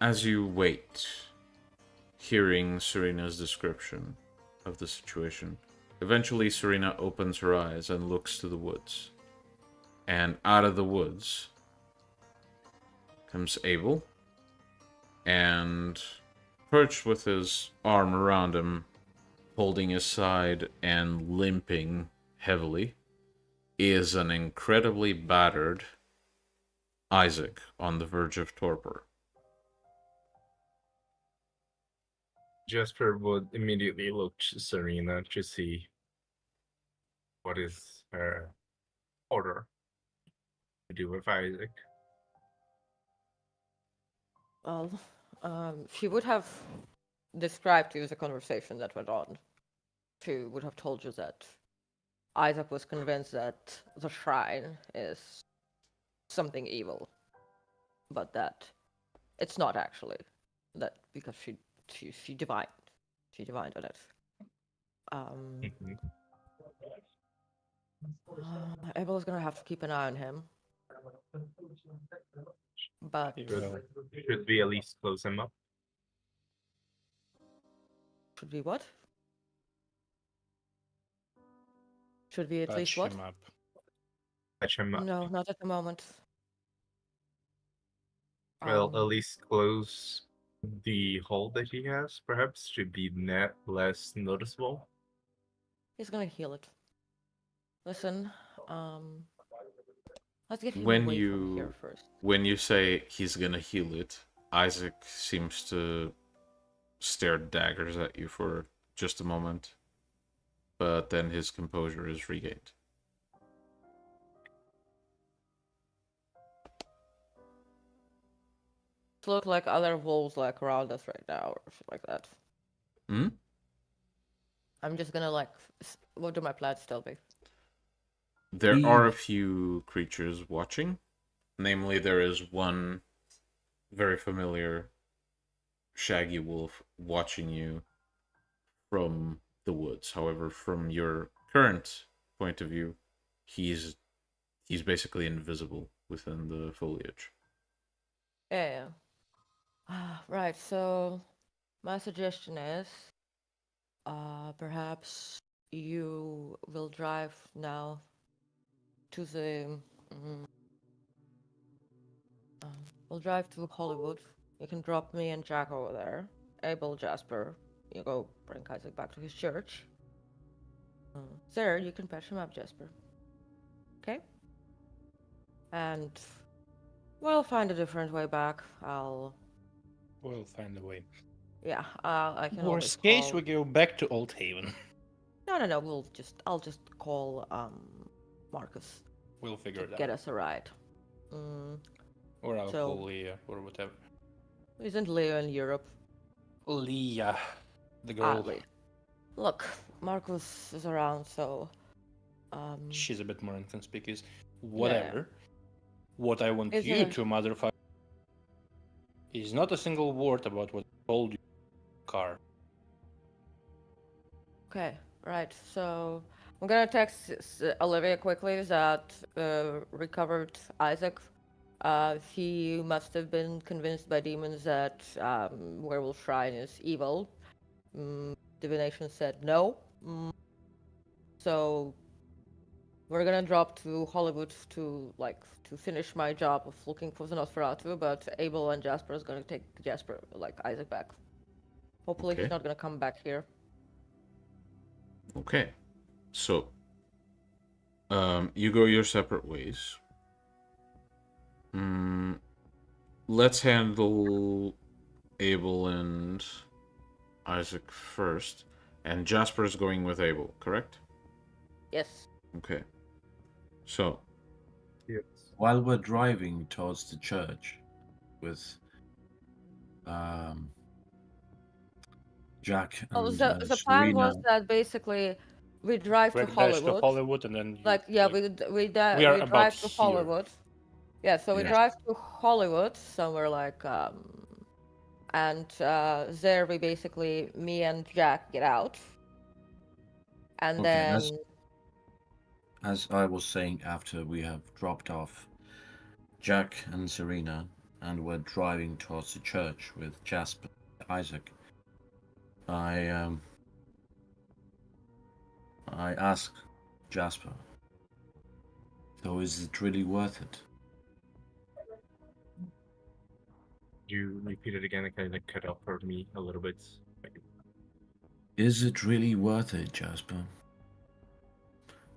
wait, hearing Serena's description of the situation, eventually Serena opens her eyes and looks to the woods. And out of the woods comes Abel, and perched with his arm around him, holding his side and limping heavily, is an incredibly battered Isaac on the verge of torpor. Jasper would immediately look to Serena to see what is her order to do with Isaac. Well, she would have described to you the conversation that went on. She would have told you that Isaac was convinced that the shrine is something evil, but that it's not actually. That because she divined on it. Mhm. Abel is gonna have to keep an eye on him, but Should we at least close him up? should we what? Should we at least Patch what? him up. Patch him up. No, not at the moment. Well, at Um, least close the hole that he has, perhaps, should be less noticeable. He's gonna heal it. Listen, let's get him When away from here you first. when you say he's gonna heal it, Isaac seems to stare daggers at you for just a moment, but then his composure is regained. Look like other wolves like around us right now or shit like that. Hmm? I'm just gonna like, what do my plans tell me? There are a few creatures watching. Namely, there is one very familiar shaggy wolf watching you from the woods. However, from your current point of view, he's basically invisible within the foliage. Yeah. Right, so my suggestion is perhaps you will drive now to the we'll drive to Hollywood. You can drop me and Jack over there. Abel, Jasper, you go bring Isaac back to his church. There, you can patch him up, Jasper. Okay? And we'll find a different way back. We'll find a way. Yeah, I can always Worst case, call... we go back to Old Haven. No, I'll just call, Marcus We'll figure to it get out. us a ride. Or I'll So- call Leah, or whatever. Isn't Leo in Europe? Leah, the girl. Oddly. Look, Marcus is around, so... She's a bit more inconspicuous. Whatever. What I want Is you there- to, motherfucker, is not a single word about what I told you, car. Okay, right. So I'm gonna text Olivia quickly that recovered Isaac. He must have been convinced by demons that Werewolf Shrine is evil. Divination said no. So we're gonna drop to Hollywood to finish my job of looking for the Nosferatu, but Abel and Jasper is gonna take Isaac back. Hopefully Okay. he's not gonna come back here. Okay. So, you go your separate ways. Let's handle Abel and Isaac first. And Jasper's going with Abel, correct? Yes. Okay. So, Yes. While we're driving towards the church with Jack and The plan Serena, was that basically we drive to Quick dash to Hollywood. Hollywood, and then We are drive about to here. Hollywood. Yeah, so we Yeah. drive to Hollywood somewhere and there we basically me and Jack get out, and Okay, then as I was saying, after we have dropped off Jack and Serena, and we're driving towards the church with Jasper and Isaac, I ask Jasper, so is it really worth it? You repeat it again, it kind of cut off for me a little bit. Is it really worth it, Jasper?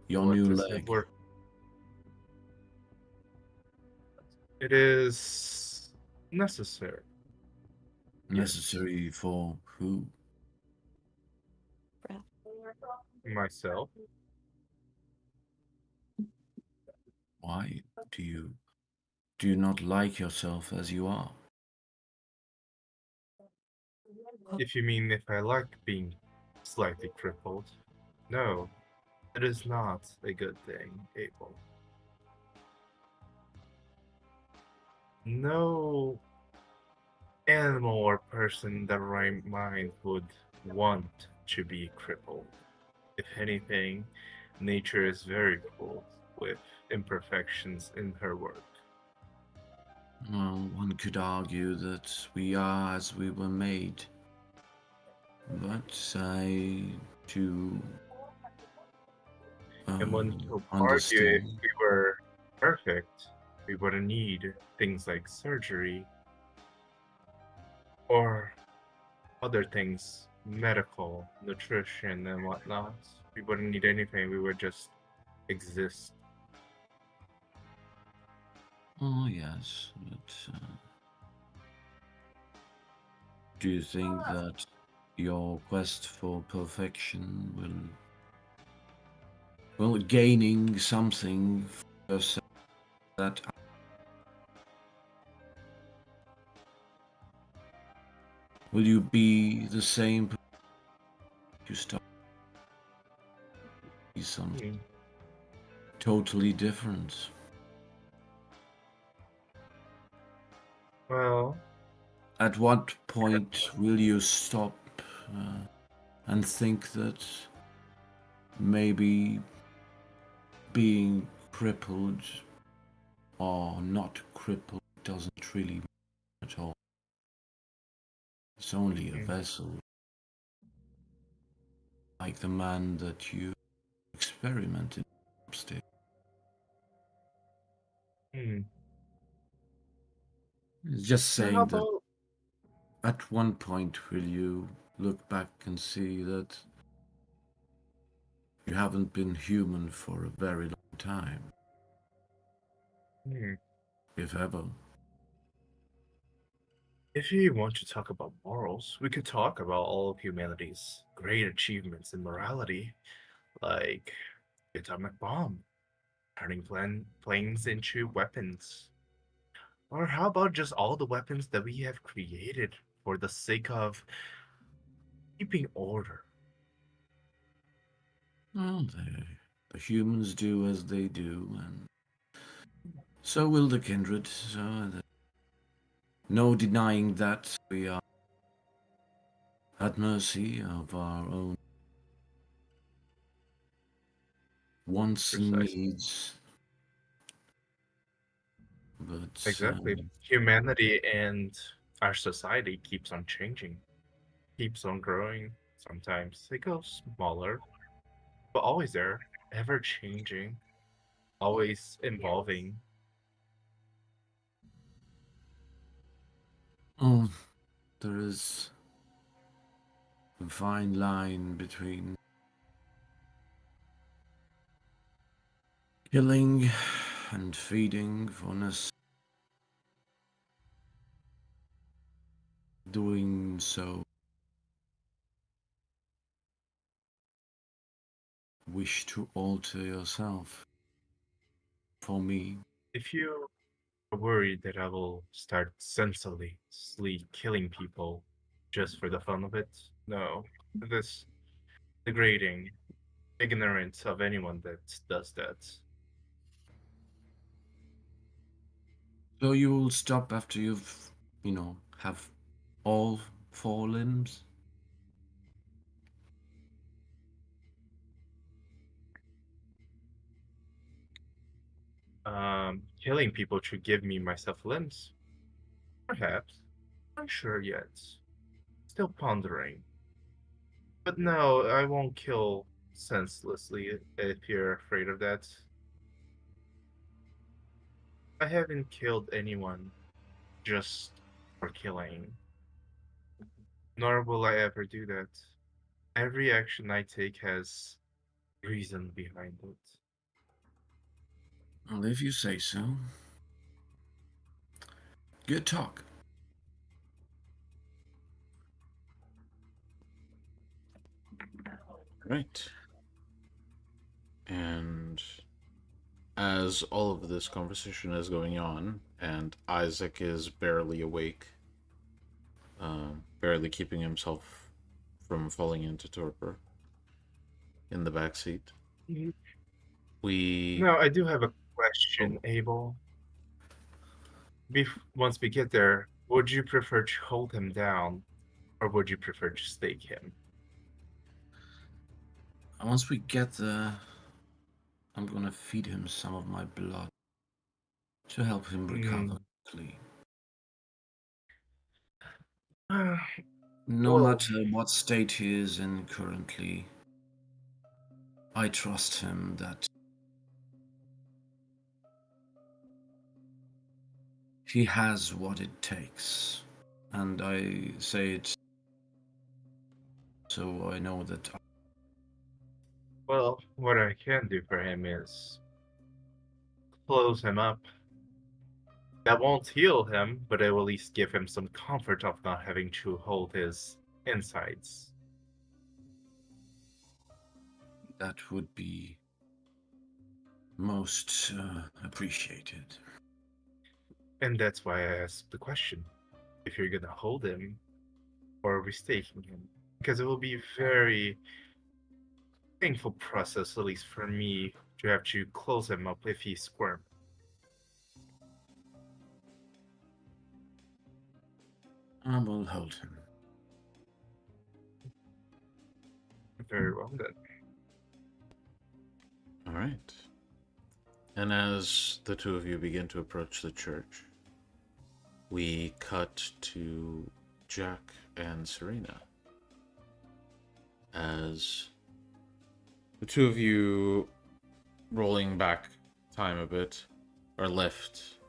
Your What new is it leg. worth? It is necessary. Necessary for who? Myself. Why do you not like yourself as you are? If you mean if I like being slightly crippled. No, it is not a good thing, Abel. No animal or person in their right mind would want to be crippled. If anything, nature is very cool with imperfections in her work. Well, one could argue that we are as we were made. But I do And one could argue if understand. we were perfect, we wouldn't need things like surgery or other things, medical, nutrition, and whatnot. We wouldn't need anything. We would just exist. Oh, yes, but do you think that your quest for perfection will gaining something for yourself that will you be the same you start be something totally different? Well, At what point will you stop and think that maybe being crippled or not crippled doesn't really matter at all? It's only a vessel, like the man that you experimented upstairs. It's just How saying that about at one point will you look back and see that you haven't been human for a very long time, if ever. if you want to talk about morals, we could talk about all of humanity's great achievements in morality, like the atomic bomb, turning planes into weapons. Or how about just all the weapons that we have created for the sake of keeping order? Well, the humans do as they do, and so will the kindred. So no denying that we are at mercy of our own wants and Precisely. needs. But Exactly. Humanity and our society keeps on changing, keeps on growing. Sometimes it goes smaller, but always there, ever changing, always evolving. oh, there is a fine line between killing and feeding for doing so. Wish to alter yourself. For me, If you are worried that I will start senselessly killing people just for the fun of it, no. This degrading ignorance of anyone that does that. so you will stop after you've, have all four limbs. Killing people to give me myself limbs? Perhaps. Unsure yet. Still pondering. But no, I won't kill senselessly if you're afraid of that. I haven't killed anyone just for killing, nor will I ever do that. Every action I take has reason behind it. Well, if you say so. Good talk. Right. And as all of this conversation is going on, and Isaac is barely awake, barely keeping himself from falling into torpor in the back seat, Mhm. we Now, I do have a question, Abel. Once we get there, would you prefer to hold him down, or would you prefer to stake him? Once we get there, I'm gonna feed him some of my blood to help him recover quickly. No Well, matter what state he is in currently, I trust him that he has what it takes. And I say it so I know that Well, what I can do for him is close him up. That won't heal him, but it will at least give him some comfort of not having to hold his insides. That would be most appreciated. And that's why I asked the question if you're gonna hold him or are we staking him. Because it will be a very painful process, at least for me, to have to close him up if he squirms. I will hold him. Very well then. All right. And as the two of you begin to approach the church, we cut to Jack and Serena. As the two of you, rolling back time a bit, are left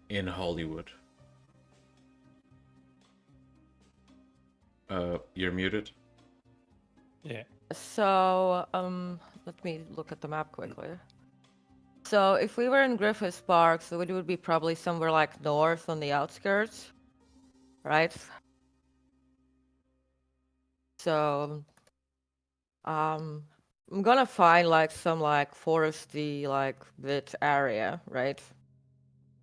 in Hollywood. You're muted. Yeah. So, let me look at the map quickly. So, if we were in Griffiths Park, so it would be probably somewhere like north on the outskirts, right? So, I'm gonna find like some like foresty like bit area, right?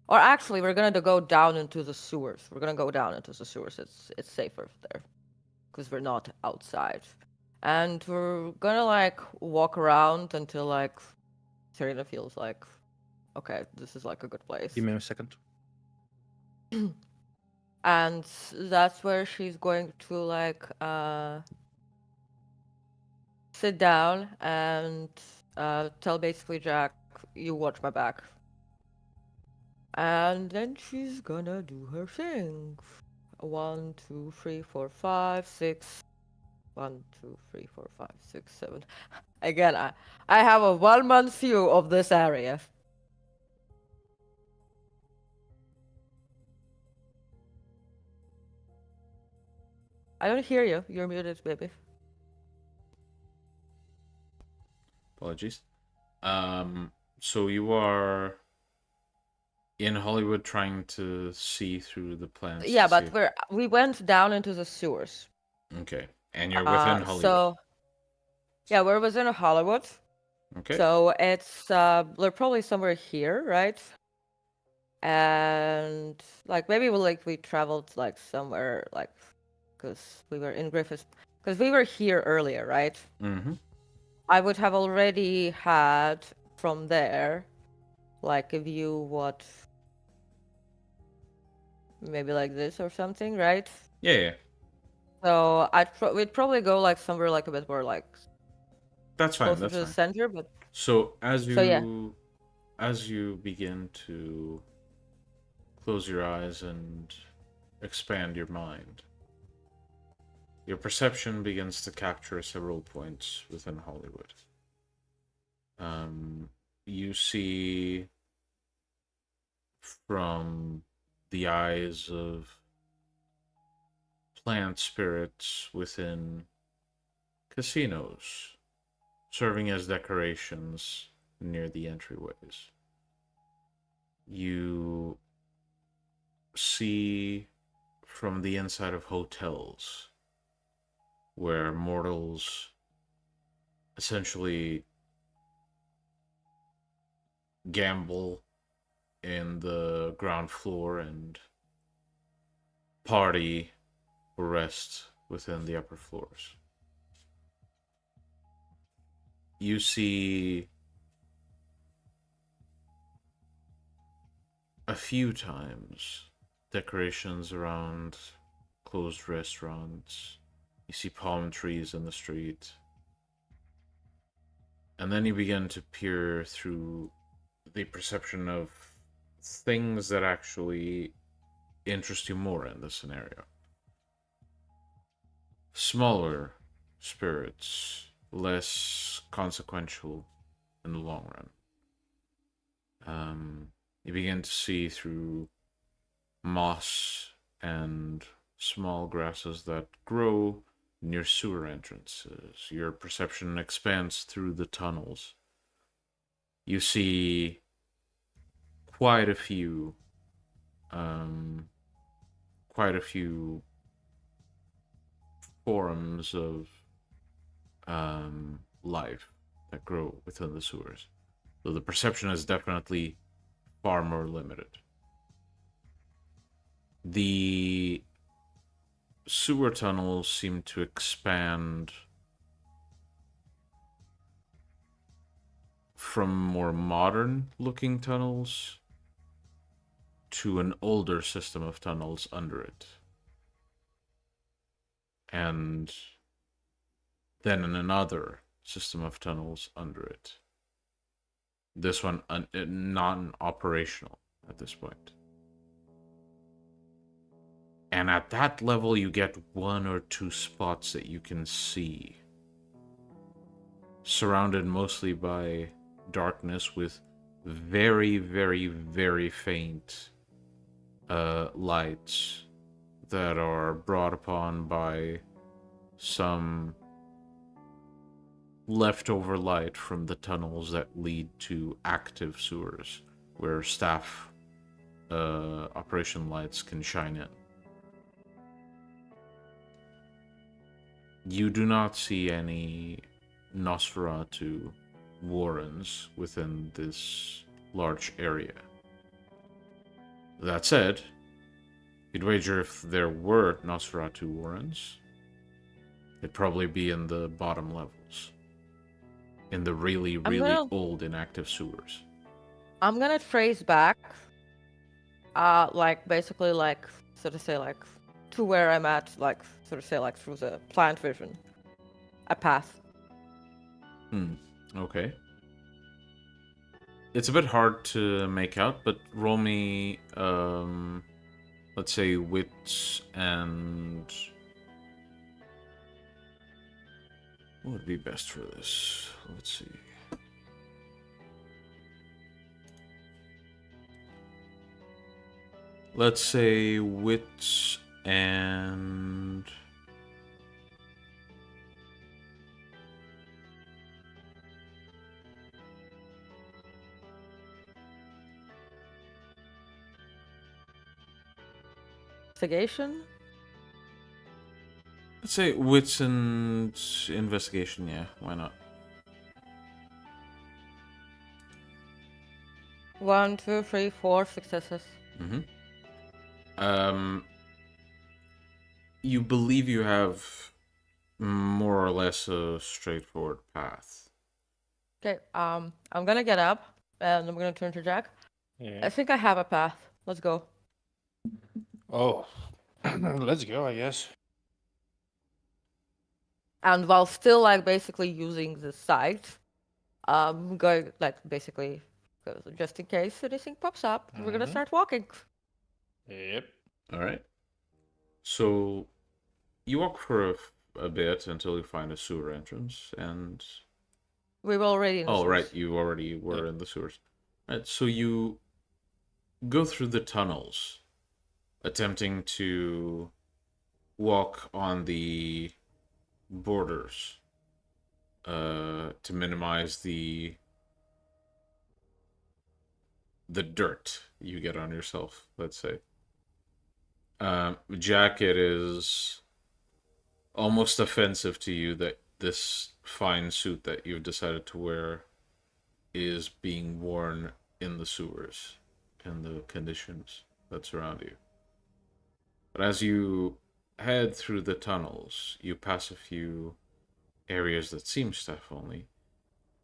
Or actually, we're gonna go down into the sewers. We're gonna go down into the sewers. It's safer there, because we're not outside. And we're gonna like walk around until like Serena feels like, okay, this is like a good place. Give me a second. And that's where she's going to like sit down and tell basically Jack, you watch my back. And then she's gonna do her thing. 1, 2, 3, 4, 5, 6. 1, 2, 3, 4, 5, 6, 7. Again, I have a 1-month view of this area. I don't hear you. You're muted, baby. Apologies. So you are in Hollywood trying to see through the plants. Yeah, to but see- we went down into the sewers. Okay. And you're within Hollywood. So yeah, we're within Hollywood. Okay. So it's we're probably somewhere here, right? And like maybe we traveled like somewhere like because we were in Griffiths because we were here earlier, right? Mm-hmm. I would have already had from there like a view what maybe like this or something, right? Yeah, yeah. So we'd probably go like somewhere like a bit more like That's fine. closer That's to the fine. center, but So as you So, yeah. as you begin to close your eyes and expand your mind, your perception begins to capture several points within Hollywood. You see from the eyes of plant spirits within casinos, serving as decorations near the entryways. You see from the inside of hotels where mortals essentially gamble in the ground floor and party or rest within the upper floors. You see a few times decorations around closed restaurants. You see palm trees in the street. And then you begin to peer through the perception of things that actually interest you more in this scenario. Smaller spirits, less consequential in the long run. You begin to see through moss and small grasses that grow near sewer entrances. Your perception expands through the tunnels. You see quite a few forms of life that grow within the sewers. So the perception is definitely far more limited. The sewer tunnels seem to expand from more modern looking tunnels to an older system of tunnels under it. And then another system of tunnels under it. This one non-operational at this point. And at that level, you get 1 or 2 spots that you can see. Surrounded mostly by darkness with very, very, very faint lights that are brought upon by some leftover light from the tunnels that lead to active sewers, where staff operation lights can shine in. You do not see any Nosferatu warrens within this large area. That said, you'd wager if there were Nosferatu warrens, it'd probably be in the bottom levels. In the really, really old inactive sewers. I'm gonna trace back, like, basically, like, so to say, like, to where I'm at, like, so to say, like, through the plant vision. A path. Okay. It's a bit hard to make out, but roll me, let's say, wits and... What would be best for this? Let's see. Let's say wits and... Investigation? Let's say wits and investigation, yeah, why not? 1, 2, 3, 4 successes. You believe you have more or less a straightforward path. Okay, I'm gonna get up, and I'm gonna turn to Jack. Yeah. I think I have a path. Let's go. Oh, let's go, I guess. And while still, like, basically using the sight, going, like, basically, just in case anything pops up, we're gonna start walking. Yep. Alright. So, you walk for a bit until you find a sewer entrance, and... We were already in the Oh, sewers. right, you already were in the sewers. Right, so you go through the tunnels, attempting to walk on the borders to minimize the dirt you get on yourself, let's say. Jack, it is almost offensive to you that this fine suit that you've decided to wear is being worn in the sewers and the conditions that surround you. But as you head through the tunnels, you pass a few areas that seem staff only,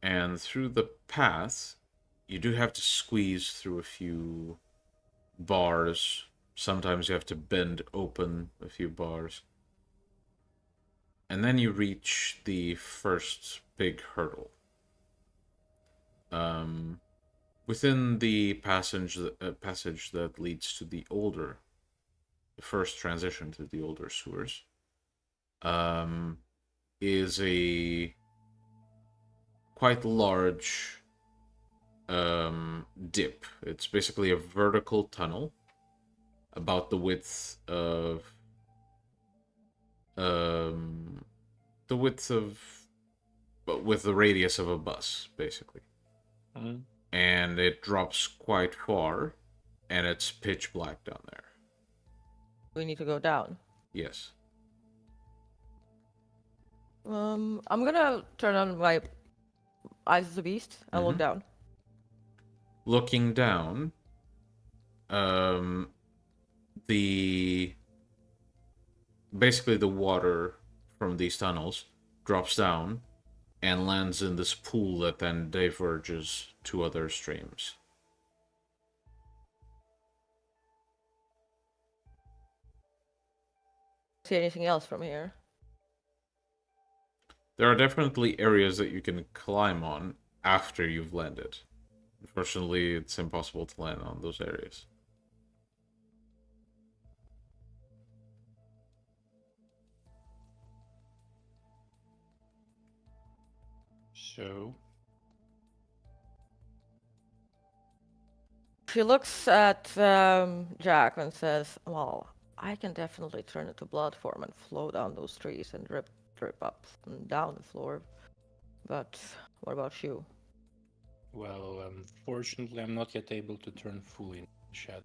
and through the path, you do have to squeeze through a few bars. Sometimes you have to bend open a few bars. And then you reach the first big hurdle. Within the passage that leads to the first transition to the older sewers, is a quite large dip. It's basically a vertical tunnel about the width of the width of, with the radius of a bus, basically. Mhm. And it drops quite far, and it's pitch black down there. We need to go down. Yes. I'm gonna turn on my eyes of the beast and look Mhm. down. Looking down, the basically the water from these tunnels drops down and lands in this pool that then diverges to other streams. See anything else from here? There are definitely areas that you can climb on after you've landed. Unfortunately, it's impossible to land on those areas. So, She looks at Jack and says, "Well, I can definitely turn it to blood form and flow down those trees and drip up and down the floor. But what about you?" well, unfortunately, I'm not yet able to turn fully into shadow.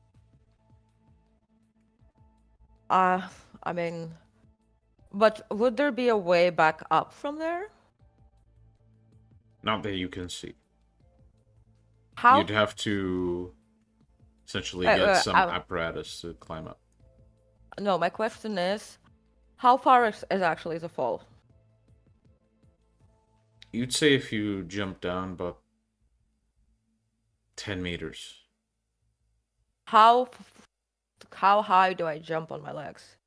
I mean, but would there be a way back up from there? Not that you can see. How? You'd have to essentially Wait, get wait, some apparatus to climb up. No, my question is, how far is actually the fall? You'd say if you jump down about 10 meters. How high do I jump on my legs?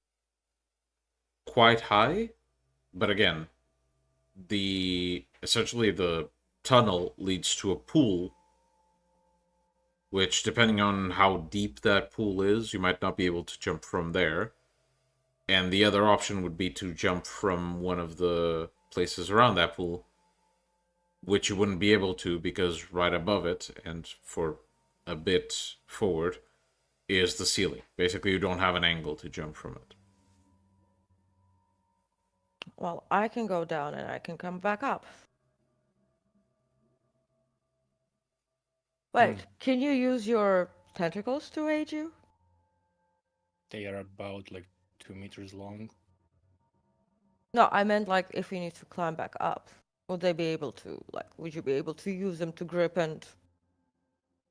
Quite high, but again, essentially the tunnel leads to a pool, which depending on how deep that pool is, you might not be able to jump from there. And the other option would be to jump from one of the places around that pool, which you wouldn't be able to because right above it and for a bit forward is the ceiling. Basically, you don't have an angle to jump from it. Well, I can go down and I can come back up. Wait, can you use your tentacles to aid you? They are about like 2 meters long. No, I meant like if you need to climb back up. Would they be able to, like, would you be able to use them to grip and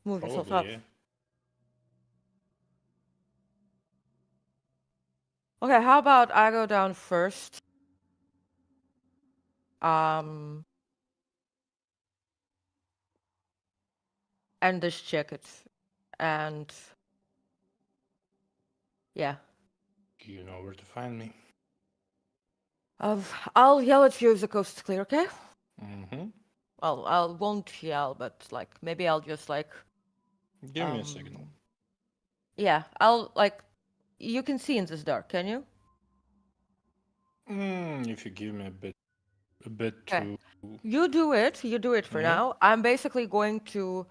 move yourself up? Probably, yeah. Okay, how about I go down first? And just check it. And yeah. You know where to find me. I'll yell at you if the coast is clear, okay? Mm-hmm. Well, I won't yell, but like maybe I'll just like Give me a signal. yeah, I'll like you can see in this dark, can you? If you give me a bit Okay. to. You do it for Mhm. now. I'm basically going to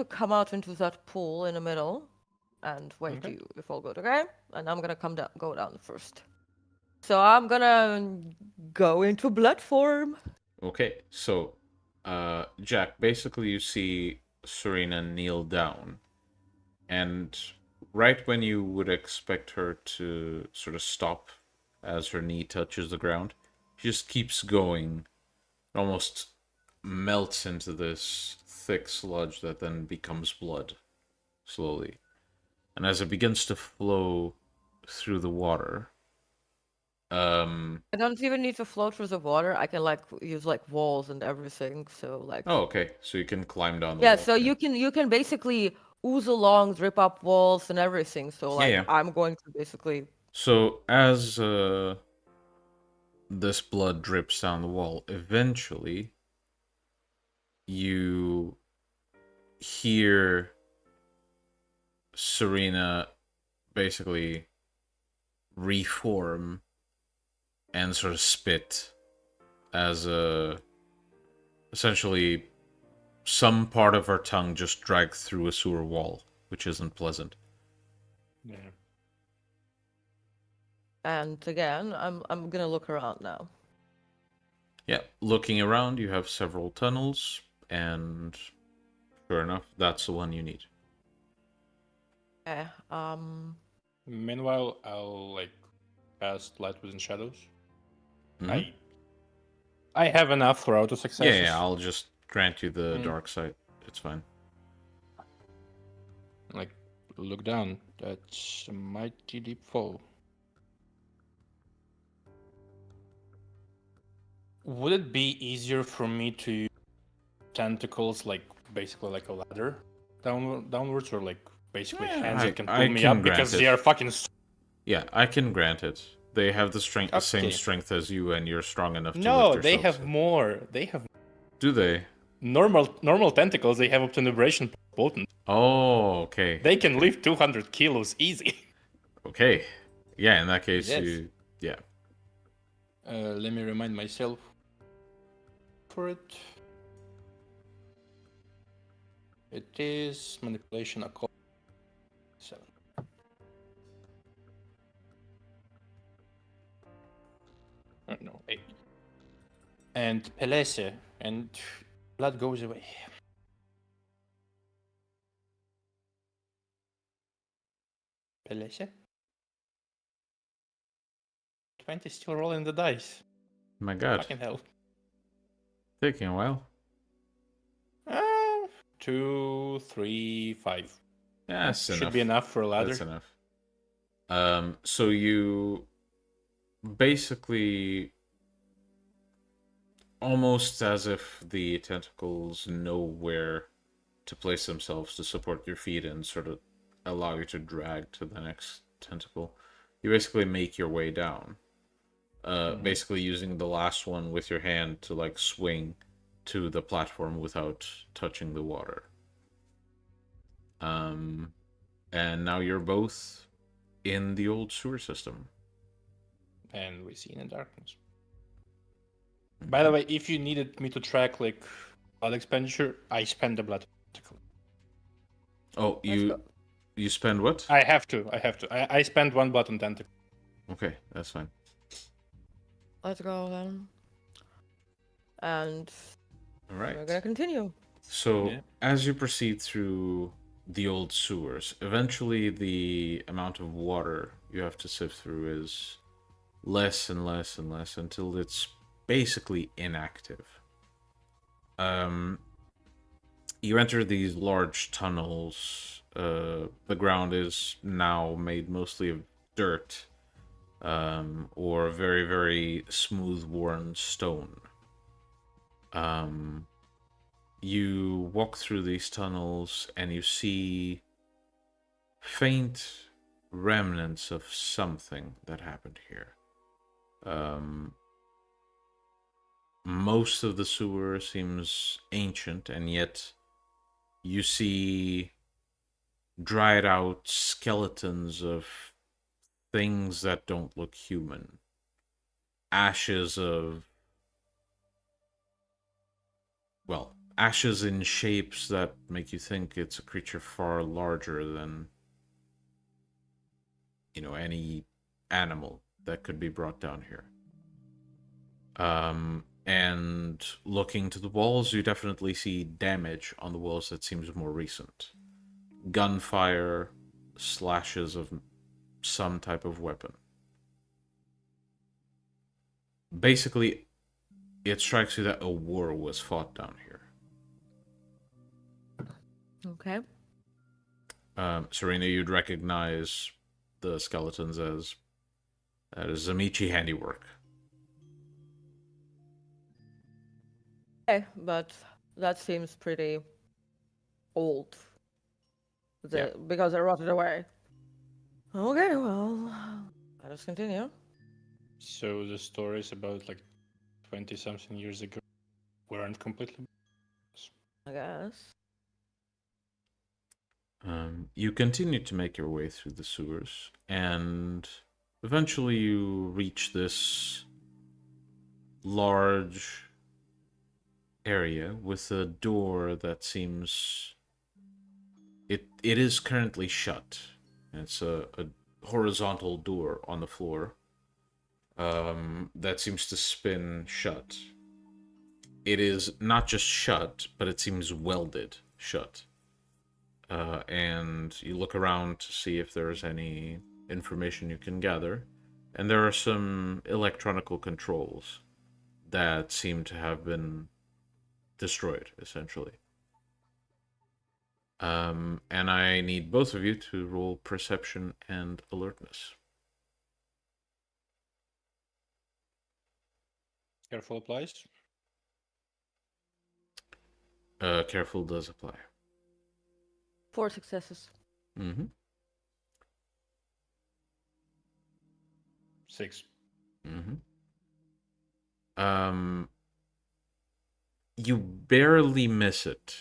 come out into that pool in the middle and wait Okay. you if all good, okay? And I'm gonna go down first. So I'm gonna go into blood form. Okay, so, Jack, basically you see Serena kneel down, and right when you would expect her to sort of stop as her knee touches the ground, she just keeps going, almost melts into this thick sludge that then becomes blood, slowly. And as it begins to flow through the water, I don't even need to float through the water. I can like use like walls and everything. So like oh, okay, so you can climb down the yeah, wall. so you can basically ooze along, drip up walls and everything. So like yeah. I'm going to basically So as this blood drips down the wall, eventually you hear Serena basically reform and sort of spit as essentially some part of her tongue just dragged through a sewer wall, which isn't pleasant. Yeah. And again, I'm gonna look around now. Yeah, looking around, you have several tunnels, and sure enough, that's the one you need. Okay. Meanwhile, I'll like cast Light Within Shadows. Mhm. I have enough for auto successes. Yeah, I'll just grant you the Mm. dark sight. It's fine. Like, look down. That's a mighty deep fall. Would it be easier for me to use tentacles, like basically like a ladder, downwards, or like basically hands that can pull me up because they are fucking. Yeah, I can grant it. They have the strength, the same Okay. strength as you, and you're strong enough to lift No, yourself. they have more. They have Do they? normal tentacles. They have up to an aberration potent. Oh, okay. They can lift 200 kilos easy. Okay. Yeah, in that case, Yes. yeah. Let me remind myself for it. It is manipulation occult 7. No, 8. And Pelese, and blood goes away. Pelese? 20 still rolling the dice. My God, Fucking hell. taking a while. 2, 3, 5. Yeah, that's Should enough. be enough for a ladder. That's enough. So you basically, almost as if the tentacles know where to place themselves to support your feet and sort of allow you to drag to the next tentacle, you basically make your way down. Basically using the last one with your hand to like swing to the platform without touching the water. And now you're both in the old sewer system. And we see in the darkness. By the way, if you needed me to track like blood expenditure, I spend the blood tentacle. Oh, you spend what? I have to. I spend 1 blood on tentacle. Okay, that's fine. Let's go then. And All right. we're gonna continue. So, Yeah. as you proceed through the old sewers, eventually the amount of water you have to sift through is less and less and less until it's basically inactive. You enter these large tunnels. The ground is now made mostly of dirt, or very, very smooth, worn stone. You walk through these tunnels and you see faint remnants of something that happened here. Most of the sewer seems ancient, and yet you see dried out skeletons of things that don't look human. Ashes in shapes that make you think it's a creature far larger than, any animal that could be brought down here. And looking to the walls, you definitely see damage on the walls that seems more recent. Gunfire, slashes of some type of weapon. Basically, it strikes you that a war was fought down here. Okay. Serena, you'd recognize the skeletons as Amici handiwork. Okay, but that seems pretty old. Because it rotted away. Okay, well, let us continue. So the stories about like 20-something years ago weren't completely. I guess. You continue to make your way through the sewers, and eventually you reach this large area with a door that seems... It is currently shut. It's a horizontal door on the floor that seems to spin shut. It is not just shut, but it seems welded shut. And you look around to see if there's any information you can gather. And there are some electronical controls that seem to have been destroyed, essentially. And I need both of you to roll perception and alertness. Careful applies. Careful does apply. 4 successes. Mm-hmm. 6. Mm-hmm. You barely miss it.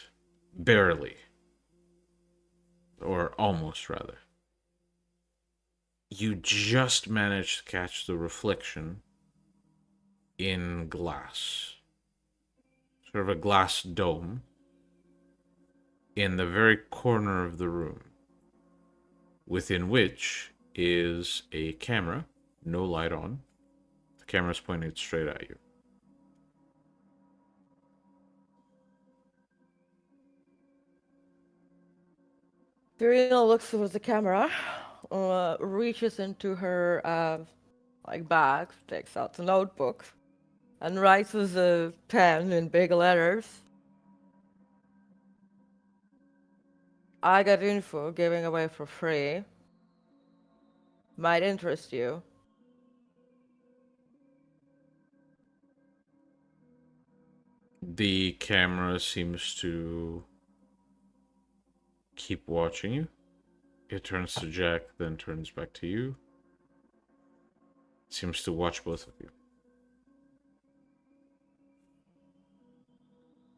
Barely. Or almost, rather. You just manage to catch the reflection in glass. Sort of a glass dome in the very corner of the room, within which is a camera, no light on. The camera's pointed straight at you. Serena looks towards the camera, reaches into her bag, takes out the notebook, and writes with a pen in big letters. I got info giving away for free. Might interest you. The camera seems to keep watching you. It turns to Jack, then turns back to you. It seems to watch both of you.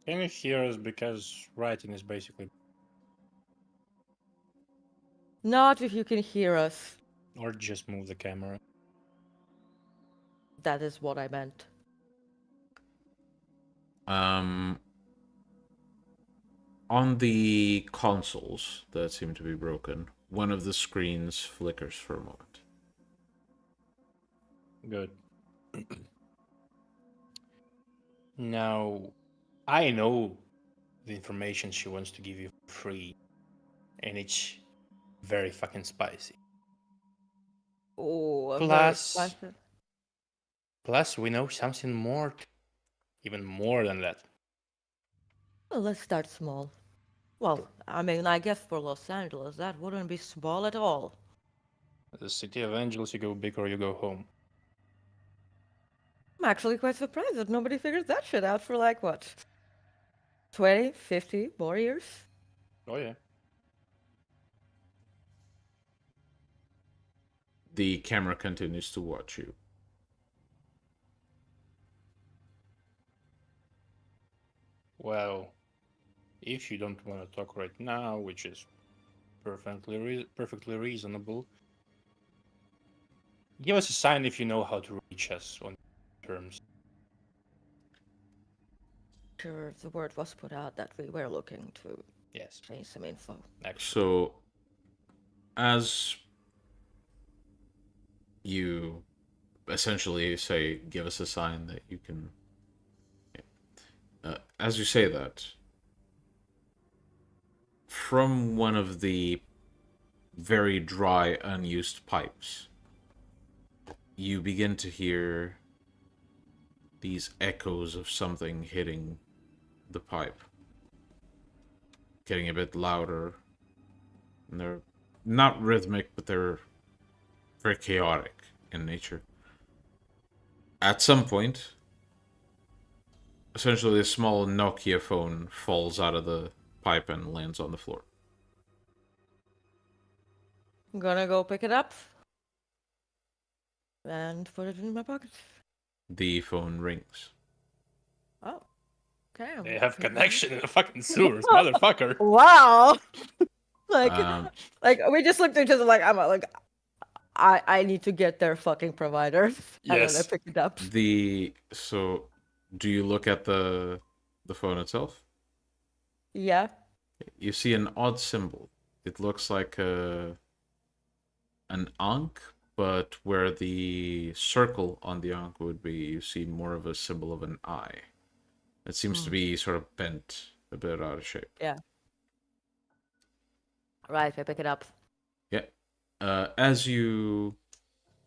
Can you hear us? Because writing is basically... Not if you can hear us. Or just move the camera. That is what I meant. On the consoles that seem to be broken, one of the screens flickers for a moment. Good. Now, I know the information she wants to give you for free, and it's very fucking spicy. Oh, Plus, we know something more, even more than that. Well, let's start small. Well, I mean, I guess for Los Angeles, that wouldn't be small at all. The city of angels, you go big or you go home. I'm actually quite surprised that nobody figured that shit out for like, what, 20, 50 more years? Oh yeah. The camera continues to watch you. Well, if you don't want to talk right now, which is perfectly reasonable, give us a sign if you know how to reach us on terms. Sure, the word was put out that we were looking to Yes. change some info. Actually. So, as you essentially say, give us a sign that you can... as you say that, from one of the very dry, unused pipes, you begin to hear these echoes of something hitting the pipe, getting a bit louder, and they're not rhythmic, but they're very chaotic in nature. At some point, essentially a small Nokia phone falls out of the pipe and lands on the floor. I'm gonna go pick it up and put it in my pocket. The phone rings. Oh, okay. They have connection in the fucking sewers, motherfucker. Wow. like, Um, like we just looked at each other like I'm like, I need to get their fucking provider. And then I Yes. picked it up. So, do you look at the phone itself? Yeah. You see an odd symbol. It looks like an ankh, but where the circle on the ankh would be, you see more of a symbol of an eye. It seems to be sort of bent, a bit out of shape. Yeah. Right, I pick it up. Yeah. As you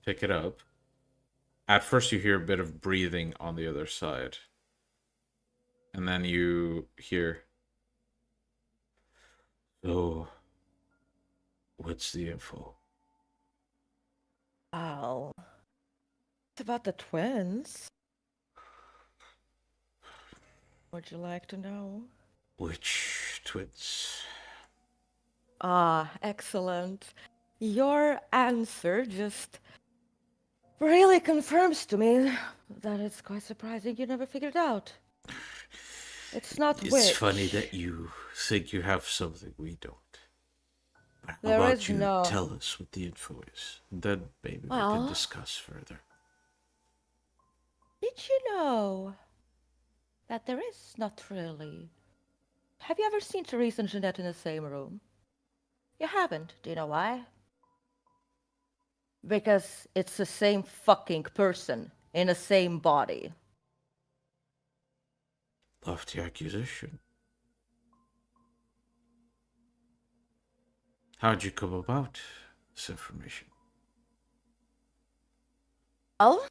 pick it up, at first you hear a bit of breathing on the other side. And then you hear, "So, what's the info?" Oh. It's about the twins. Would you like to know? Which twins? Ah, excellent. Your answer just really confirms to me that it's quite surprising you never figured it out. It's not It's which. funny that you think you have something we don't. But how There about is you no- tell us what the info is? Then maybe we Well- can discuss further. Did you know that there is not really? Have you ever seen Therese and Jeanette in the same room? You haven't. Do you know why? Because it's the same fucking person in the same body. Lofty accusation. How'd you come about this information? Well,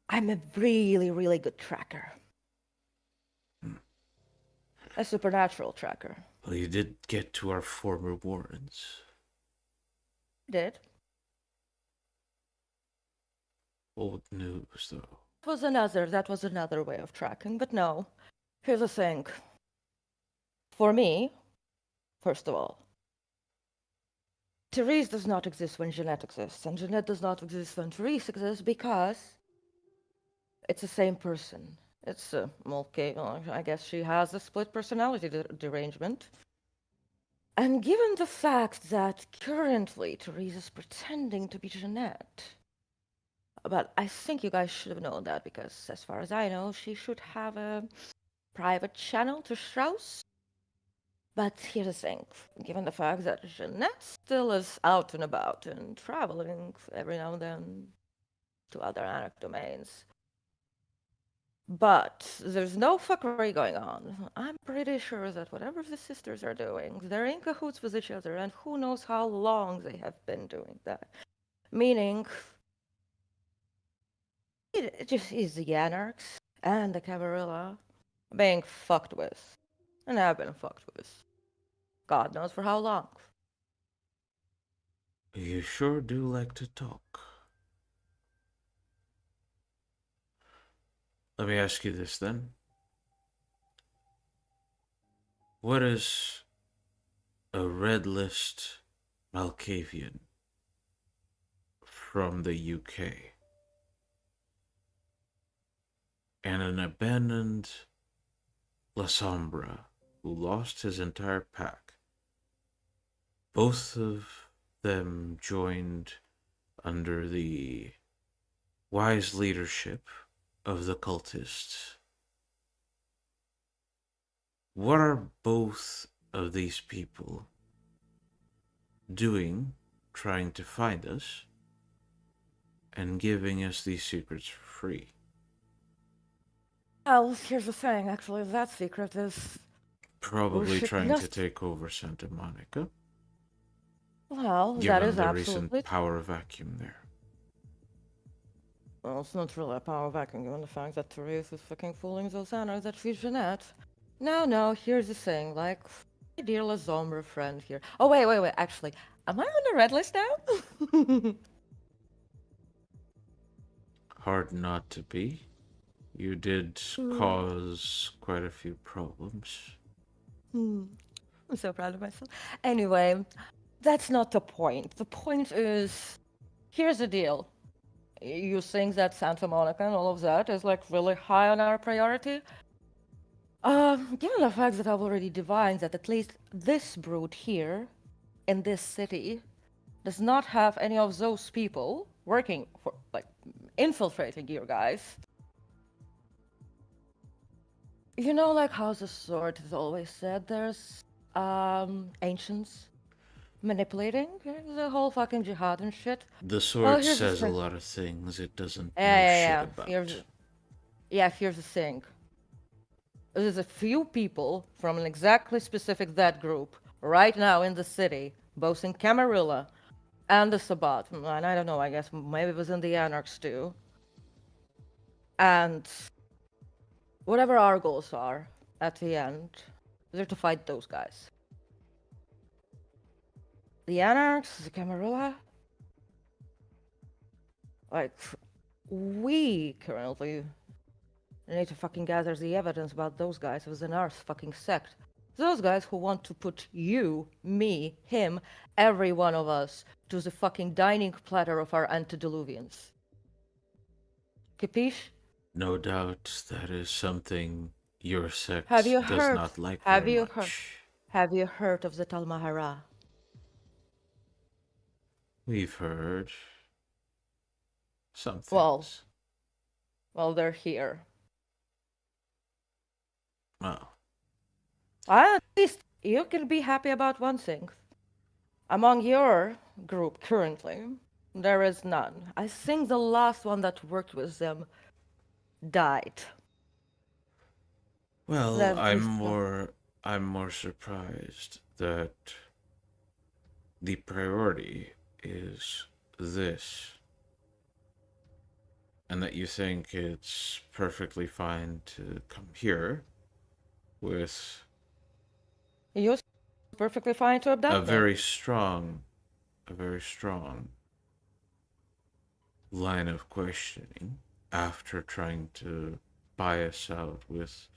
I'm a really, really good tracker. A supernatural tracker. Well, you did get to our former warrens. Did. Old news, though. That was another way of tracking, but no. Here's the thing. For me, first of all, Therese does not exist when Jeanette exists, and Jeanette does not exist when Therese exists because it's the same person. It's okay, well, I guess she has a split personality derangement. And given the fact that currently Therese is pretending to be Jeanette, but I think you guys should have known that because, as far as I know, she should have a private channel to Strauss. But here's the thing, given the fact that Jeanette still is out and about and traveling every now and then to other anarch domains, but there's no fuckery going on. I'm pretty sure that whatever the sisters are doing, they're in cahoots with each other, and who knows how long they have been doing that. Meaning, it just is the anarchs and the Camarilla being fucked with, and have been fucked with. God knows for how long. You sure do like to talk. Let me ask you this then. What is a red list Malkavian from the UK and an abandoned La Sombra who lost his entire pack? Both of them joined under the wise leadership of the cultists. What are both of these people doing, trying to find us and giving us these secrets for free? Well, here's the thing, actually, that secret is... Probably shit, trying yes. to take over Santa Monica, Well, that given is the absolutely... recent power vacuum there. Well, it's not really a power vacuum, given the fact that Therese is fucking fooling those anarchs that she's Jeanette. No, here's the thing, like, my dear La Sombra friend here... Oh, wait, actually, am I on the red list now? Hard not to be. You did cause quite a few problems. I'm so proud of myself. Anyway, that's not the point. The point is, here's the deal. You think that Santa Monica and all of that is like really high on our priority? Given the fact that I've already divined that at least this brood here, in this city, does not have any of those people working for, like, infiltrating you guys. You know, like how the sword has always said, there's, ancients, manipulating the whole fucking jihad and shit. The Oh, sword here's the says a thing. lot of things it doesn't Yeah, know yeah, shit yeah. about. Here's the thing. There's a few people from an exactly specific that group right now in the city, both in Camarilla and the Sabbat. And I don't know, I guess maybe it was in the Anarchs too. And whatever our goals are at the end, they're to fight those guys. The Anarchs, the Camarilla, like, we currently need to fucking gather the evidence about those guys within our fucking sect. Those guys who want to put you, me, him, every one of us to the fucking dining platter of our antediluvians. Capiche? No doubt that is something your sect Have you does heard? not like Have very you much. heard? Have you heard of the Talmahara? We've heard some Well, things. well, they're here. Well, At least you can be happy about one thing. Among your group currently, there is none. I think the last one that worked with them died. well, That I'm is more surprised that the priority is this, and that you think it's perfectly fine to come here with you're perfectly fine to abduct a me. very strong line of questioning after trying to buy us out with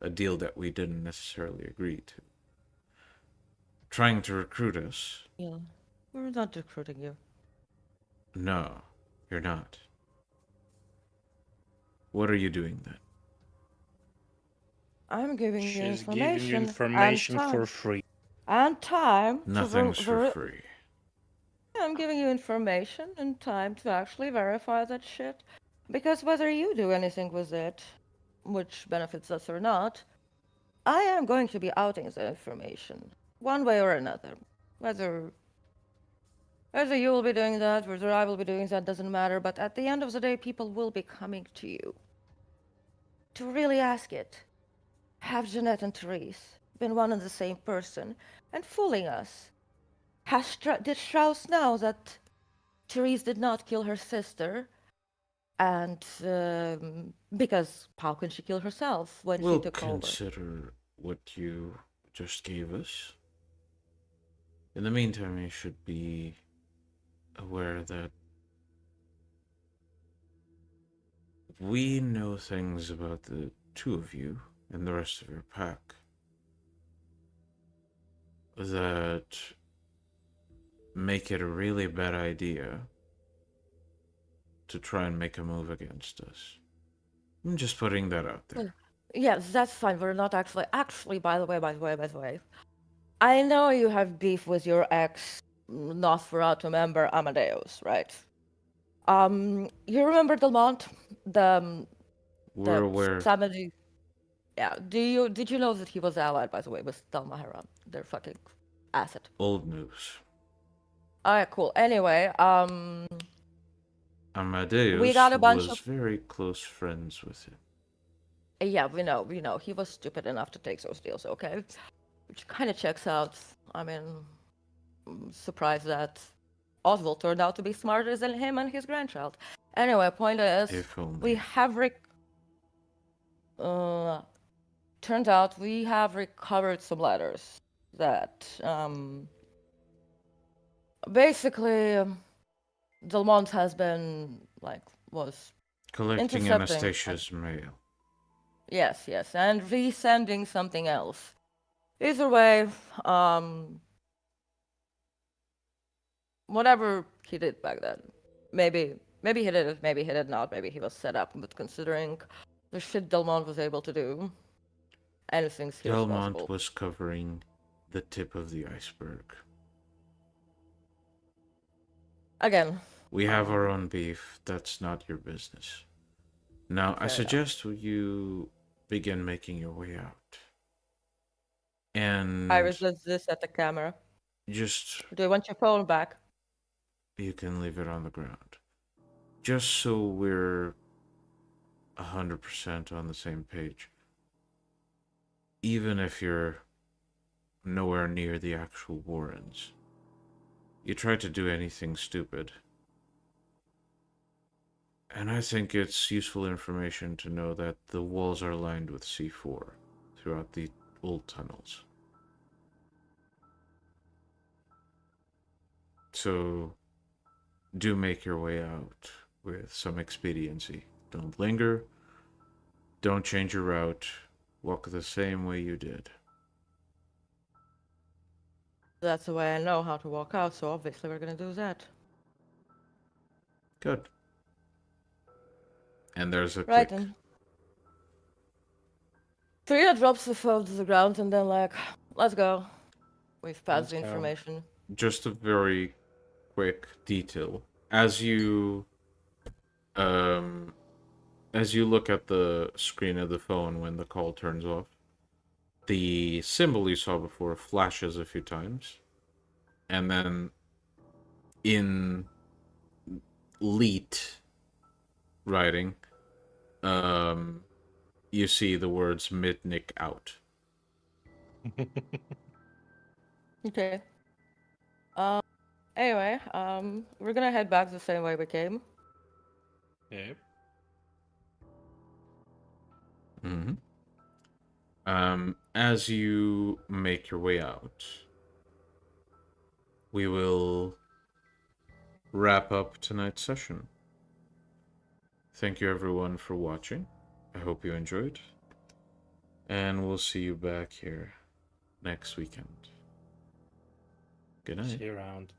a deal that we didn't necessarily agree to. Trying to recruit us. Yeah, we're not recruiting you. No, you're not. What are you doing then? I'm giving you She's information, giving you information and for free. and time Nothing's to for free. I'm giving you information and time to actually verify that shit. Because whether you do anything with it, which benefits us or not, I am going to be outing the information, one way or another. Whether you will be doing that, whether I will be doing that, doesn't matter. But at the end of the day, people will be coming to you to really ask it. Have Jeanette and Therese been one and the same person and fooling us? Did Strauss know that Therese did not kill her sister? And because how can she kill herself when We'll she took over? consider what you just gave us. In the meantime, you should be aware that we know things about the two of you and the rest of your pack that make it a really bad idea to try and make a move against us. I'm just putting that out there. Yes, that's fine. We're not actually, by the way. I know you have beef with your ex Nosferatu member Amadeus, right? You remember Delmont? We're aware. Samedi. Yeah. Did you know that he was allied, by the way, with Dalmahara? Their fucking asset. Old news. Alright, cool. Anyway, Amadeus we got a bunch was of very close friends with him. yeah, we know. He was stupid enough to take those deals, okay? Which kind of checks out. I mean, I'm surprised that Oswald turned out to be smarter than him and his grandchild. Anyway, point is, If only. we have turned out we have recovered some letters that basically Delmont has been was Collecting intercepting. Anastasia's mail. Yes, and resending something else. Either way, whatever he did back then, maybe he did it, maybe he did not, maybe he was set up. But considering the shit Delmont was able to do, anything's here Delmont possible. was covering the tip of the iceberg. Again, We have our own beef. That's not your business. Now, I Fair suggest you begin making your way out. And I resist this at the camera. Just, Do you want your phone back? you can leave it on the ground. Just so we're 100% on the same page. Even if you're nowhere near the actual Warrens, you try to do anything stupid. And I think it's useful information to know that the walls are lined with C4 throughout the old tunnels. So, do make your way out with some expediency. Don't linger. Don't change your route. Walk the same way you did. That's the way I know how to walk out, so obviously we're gonna do that. Good. And there's a Right, click. and Serena drops the phone to the ground and then like, let's go. We've passed Let's the go. information. Just a very quick detail. As you look at the screen of the phone when the call turns off, the symbol you saw before flashes a few times, and then in Leet writing, you see the words Midnick out. Okay. Anyway, we're gonna head back the same way we came. Yep. Mm-hmm. As you make your way out, we will wrap up tonight's session. Thank you everyone for watching. I hope you enjoyed. And we'll see you back here next weekend. Good night. See you around.